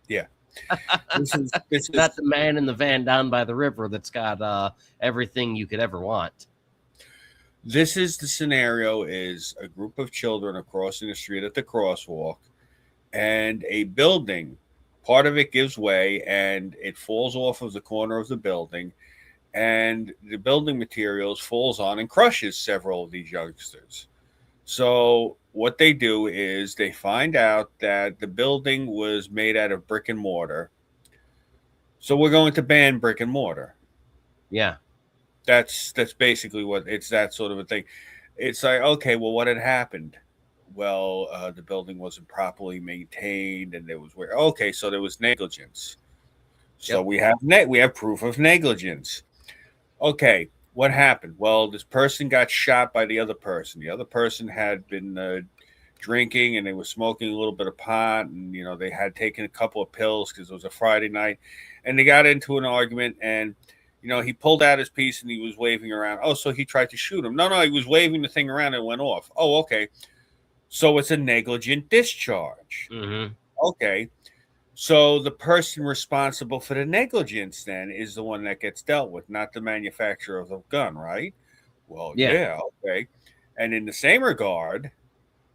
Yeah. This is not the man in the van down by the river that's got everything you could ever want. This is the scenario: is a group of children are crossing the street at the crosswalk, and a building, part of it gives way, and it falls off of the corner of the building, and the building materials falls on and crushes several of these youngsters. So what they do is they find out that the building was made out of brick and mortar. So we're going to ban brick and mortar. Yeah. That's basically what it's, that sort of a thing. It's like, okay, well, what had happened? Well, the building wasn't properly maintained, and there was so there was negligence. So we have proof of negligence. Okay, what happened? Well, this person got shot by the other person. The other person had been drinking, and they were smoking a little bit of pot, and they had taken a couple of pills because it was a Friday night, and they got into an argument, and he pulled out his piece and he was waving around. Oh, so he tried to shoot him. No, he was waving the thing around and it went off. Oh, okay. So it's a negligent discharge. Mm-hmm. Okay. So the person responsible for the negligence then is the one that gets dealt with, not the manufacturer of the gun, right? Well, yeah, okay. And in the same regard,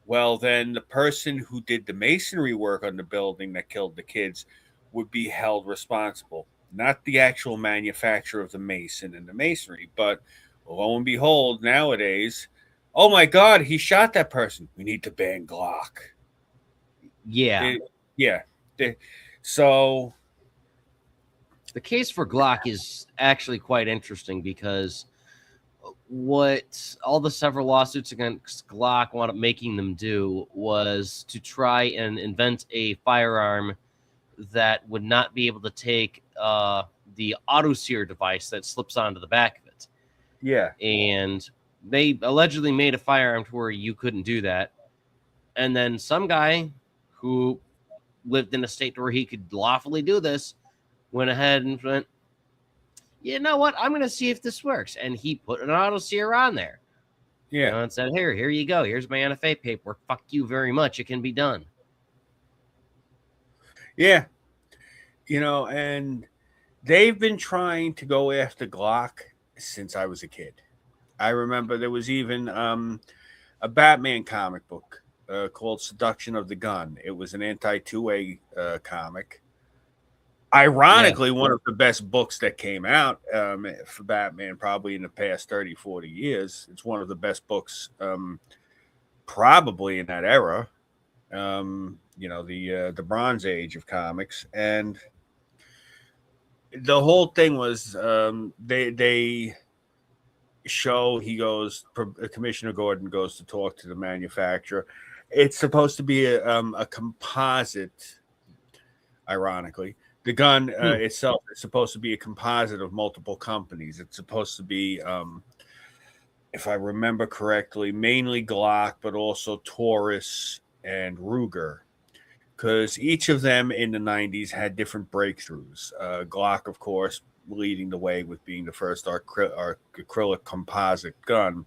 well, then the person who did the masonry work on the building that killed the kids would be held responsible. Not the actual manufacturer of the mason and the masonry, but lo and behold, nowadays, oh my God, he shot that person. We need to ban Glock. Yeah. So the case for Glock is actually quite interesting because what all the several lawsuits against Glock wound up making them do was to try and invent a firearm that would not be able to take the auto sear device that slips onto the back of it. Yeah. And they allegedly made a firearm to where you couldn't do that. And then some guy who lived in a state where he could lawfully do this went ahead and went, you know what? I'm going to see if this works. And he put an auto sear on there. Yeah. And said, here you go. Here's my NFA paperwork. Fuck you very much. It can be done. Yeah. And they've been trying to go after Glock since I was a kid. I remember there was even a Batman comic book called Seduction of the Gun. It was an anti-2A comic. Ironically, one of the best books that came out for Batman probably in the past 30, 40 years. It's one of the best books probably in that era. The Bronze Age of comics. And the whole thing was they show Commissioner Gordon goes to talk to the manufacturer. It's supposed to be a composite, ironically. The gun itself is supposed to be a composite of multiple companies. It's supposed to be, if I remember correctly, mainly Glock, but also Taurus and Ruger, because each of them in the 90s had different breakthroughs. Glock, of course, leading the way with being the first acrylic composite gun.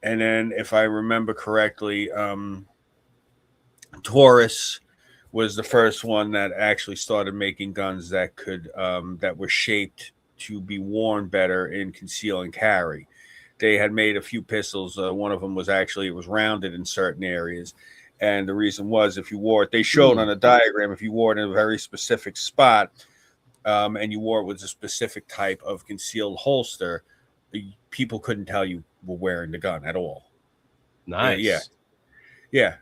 And then, if I remember correctly, Taurus was the first one that actually started making guns that could that were shaped to be worn better in conceal and carry. They had made a few pistols. One of them was actually, it was rounded in certain areas. And the reason was, if you wore it, they showed on a diagram, if you wore it in a very specific spot, and you wore it with a specific type of concealed holster, people couldn't tell you were wearing the gun at all. Nice. Yeah.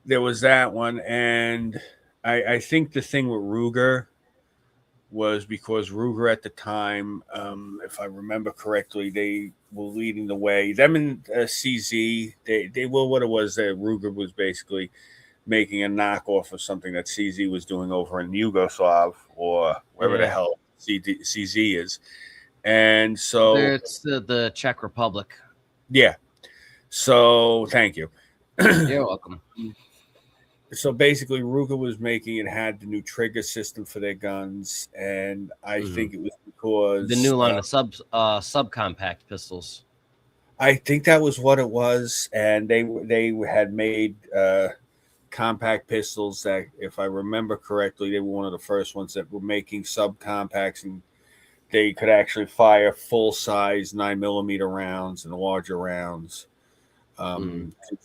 There was that one. And I think the thing with Ruger was because Ruger at the time, if I remember correctly, they were leading the way. Them and CZ, they were what it was. That Ruger was basically making a knockoff of something that CZ was doing over in Yugoslav or wherever the hell CZ is. And so it's the Czech Republic. Yeah. So thank you. You're welcome. So basically, Ruger was making it, had the new trigger system for their guns, and I think it was because the new line of subcompact pistols. I think that was what it was, and they had made compact pistols that, if I remember correctly, they were one of the first ones that were making subcompacts, and they could actually fire full size 9mm rounds and larger rounds.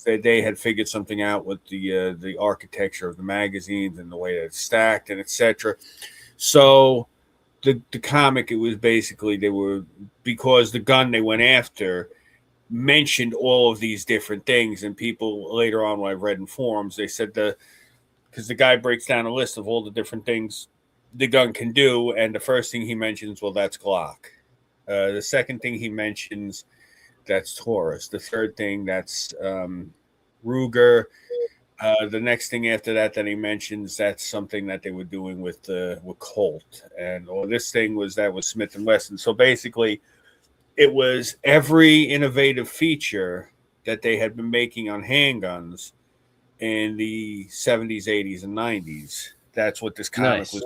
They had figured something out with the architecture of the magazines and the way that it's stacked and etc. So the comic, it was basically, they were, because the gun they went after mentioned all of these different things, and people later on, when I read in forums, they said because the guy breaks down a list of all the different things the gun can do, and the first thing he mentions, well, that's Glock. The second thing he mentions, that's Taurus. The third thing, that's Ruger. The next thing after that he mentions, that's something that they were doing with Colt, and this thing was Smith and Wesson. So basically, it was every innovative feature that they had been making on handguns in the 70s, 80s, and 90s. That's what this comic was.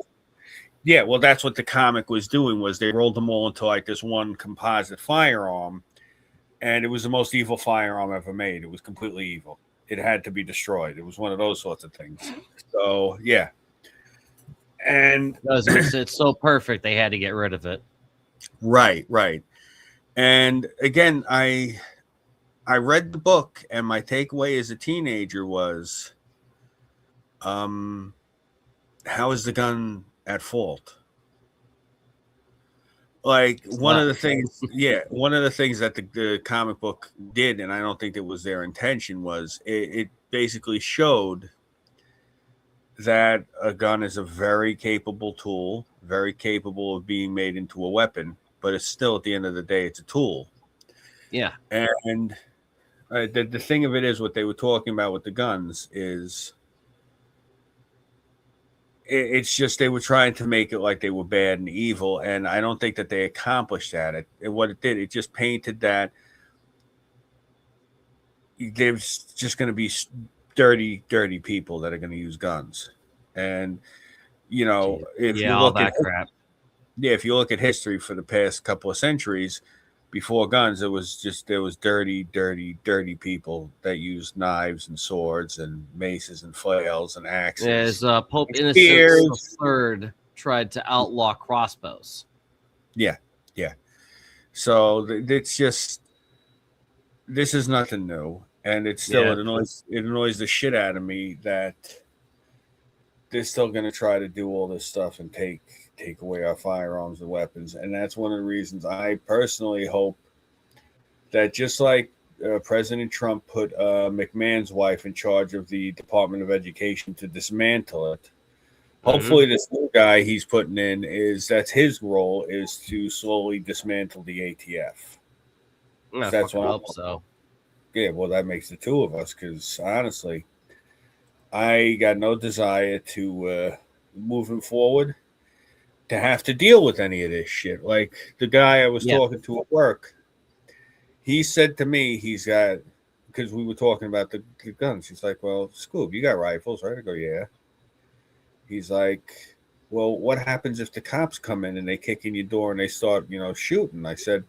Yeah, well, that's what the comic was doing. Was they rolled them all into like this one composite firearm. And it was the most evil firearm ever made. It was completely evil. It had to be destroyed. It was one of those sorts of things. So, yeah. And it's so perfect, they had to get rid of it. Right. And again, I read the book, and my takeaway as a teenager was, how is the gun at fault? Like one of the things that the comic book did, and I don't think it was their intention, was it basically showed that a gun is a very capable tool, very capable of being made into a weapon, but it's still, at the end of the day, it's a tool. Yeah. And the thing of it is, what they were talking about with the guns is, it's just they were trying to make it like they were bad and evil, and I don't think that they accomplished that. What it did, it just painted that there's just going to be dirty people that are going to use guns, and if you look at crap, if you look at history for the past couple of centuries, before guns, there was dirty people that used knives and swords and maces and flails and axes. As Pope Innocent III tried to outlaw crossbows. Yeah. So it's just, this is nothing new, and it's still it annoys the shit out of me that they're still going to try to do all this stuff and take away our firearms and weapons. And that's one of the reasons I personally hope that, just like President Trump put Mcmahon's wife in charge of the Department of Education to dismantle it, hopefully this new guy he's putting in, that's his role, is to slowly dismantle the ATF. That's what I hope so. Yeah, well, that makes the two of us, because honestly, I got no desire to moving forward to have to deal with any of this shit. Like the guy I was talking to at work, he said to me, because we were talking about the guns, he's like, well, Scoob, you got rifles, right? I go, yeah. He's like, well, what happens if the cops come in and they kick in your door and they start, shooting? I said,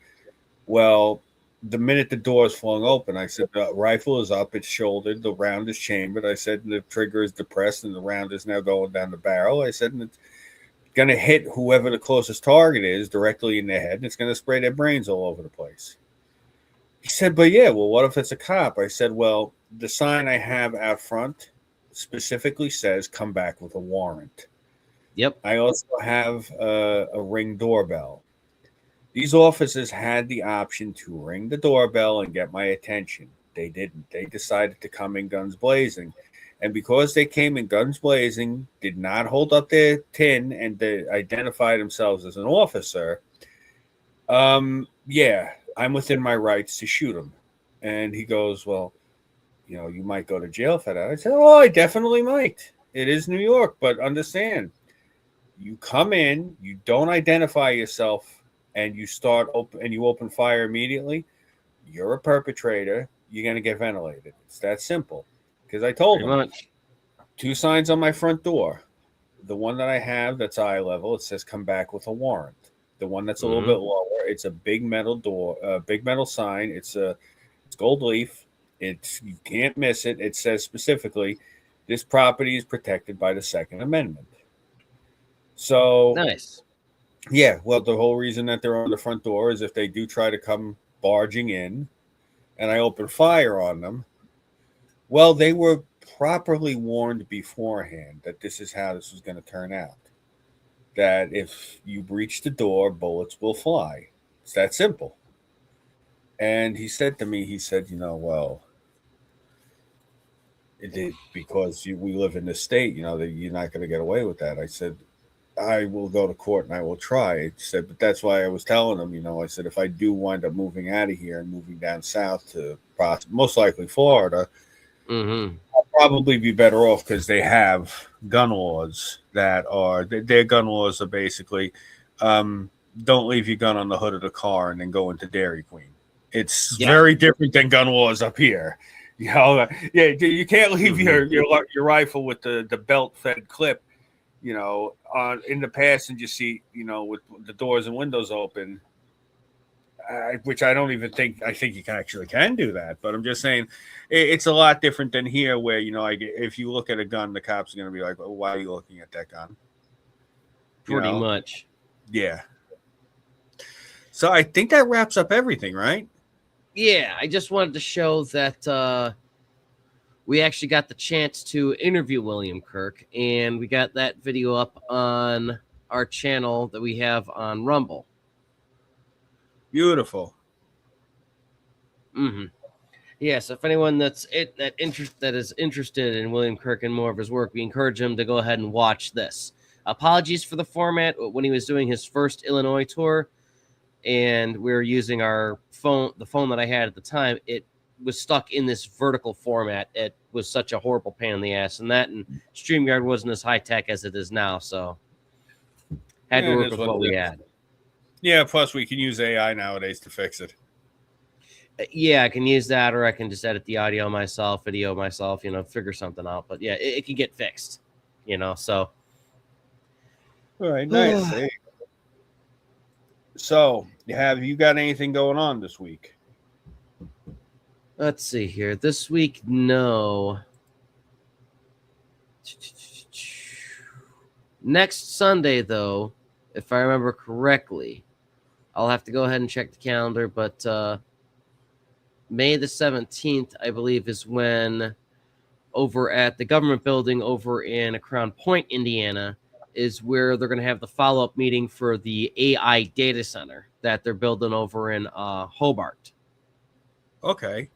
well, the minute the door is flung open, I said, the rifle is up, it's shouldered, the round is chambered. I said, the trigger is depressed and the round is now going down the barrel. I said, and going to hit whoever the closest target is directly in their head, and it's going to spray their brains all over the place. He said, but yeah, well, what if it's a cop? I said, well, the sign I have out front specifically says come back with a warrant. Yep. I also have a Ring doorbell. These officers had the option to ring the doorbell and get my attention. They didn't. They decided to come in guns blazing. And because they came in guns blazing, did not hold up their tin, and they identify themselves as an officer, yeah, I'm within my rights to shoot them. And he goes, well, you might go to jail for that. I said, oh, I definitely might. It is New York, but understand, you come in, you don't identify yourself, and you open fire immediately, you're a perpetrator, you're going to get ventilated. It's that simple. Because I told them, 2 signs on my front door. The one that I have that's eye level, it says come back with a warrant. The one that's a little bit lower, it's a big metal door, big metal sign. It's gold leaf. You can't miss it. It says specifically, this property is protected by the Second Amendment. So nice. Yeah, well, the whole reason that they're on the front door is if they do try to come barging in and I open fire on them, well, they were properly warned beforehand that this is how this was going to turn out. That if you breach the door, bullets will fly. It's that simple. And he said to me, well, because we live in this state, that you're not going to get away with that. I said, I will go to court and I will try. He said, but that's why I was telling him, I said, if I do wind up moving out of here and moving down south to most likely Florida, I'll probably be better off because they have gun laws their gun laws are basically don't leave your gun on the hood of the car and then go into Dairy Queen. It's very different than gun laws up here. You can't leave your rifle with the belt fed clip, in the passenger seat, with the doors and windows open, which I don't even think, I think you can do that. But I'm just saying it's a lot different than here where, if you look at a gun, the cops are going to be like, oh, why are you looking at that gun? Pretty much. Yeah. So I think that wraps up everything, right? Yeah, I just wanted to show that we actually got the chance to interview William Kirk, and we got that video up on our channel that we have on Rumble. Beautiful. Yes, if anyone that is interested in William Kirk and more of his work, we encourage him to go ahead and watch this. Apologies for the format. When he was doing his first Illinois tour, and we were using the phone that I had at the time, it was stuck in this vertical format. It was such a horrible pain in the ass, and StreamYard wasn't as high tech as it is now, so had to work with what we had. Yeah, plus we can use AI nowadays to fix it. Yeah, I can use that, or I can just edit the audio myself, video myself, figure something out. But yeah, it can get fixed, so. All right, nice. So, have you got anything going on this week? Let's see here. This week, no. Next Sunday, though, if I remember correctly, I'll have to go ahead and check the calendar, but May the 17th, I believe, is when over at the government building over in Crown Point, Indiana, is where they're going to have the follow-up meeting for the AI data center that they're building over in Hobart. Okay.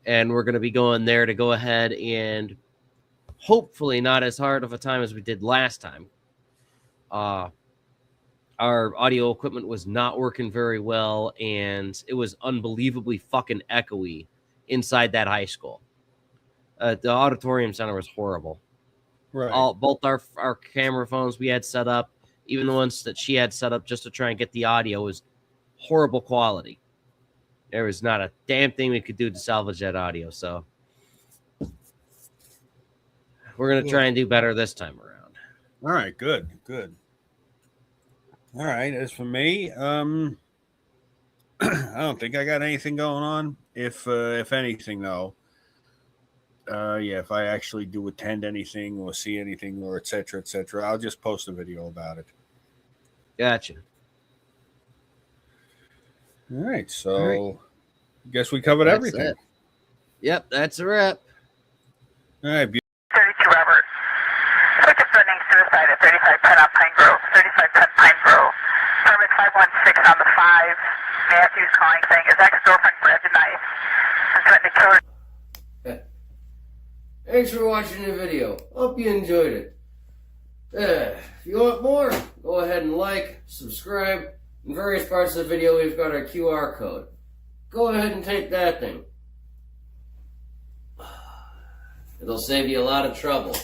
And we're going to be going there to go ahead and hopefully not as hard of a time as we did last time. Our audio equipment was not working very well, and it was unbelievably fucking echoey inside that high school. The auditorium center was horrible. Right. Both our camera phones we had set up, even the ones that she had set up just to try and get the audio, was horrible quality. There was not a damn thing we could do to salvage that audio, so we're going to try and do better this time around. All right, good. All right, as for me, I don't think I got anything going on. If anything, though, if I actually do attend anything or see anything or et cetera, I'll just post a video about it. Gotcha. All right, so All right. guess we covered That's everything. it. Yep, that's a wrap. All right, 32 Robert. Quick threatening suicide at 35 Penn on Pine Grove. 35 Penn Pine Grove. Permit 516 on the 5. Matthew's calling saying his ex-girlfriend grabbed a knife and threatened to kill her. Thanks for watching the video. Hope you enjoyed it. If you want more, go ahead and like, subscribe. In various parts of the video, we've got our QR code. Go ahead and take that thing. It'll save you a lot of trouble.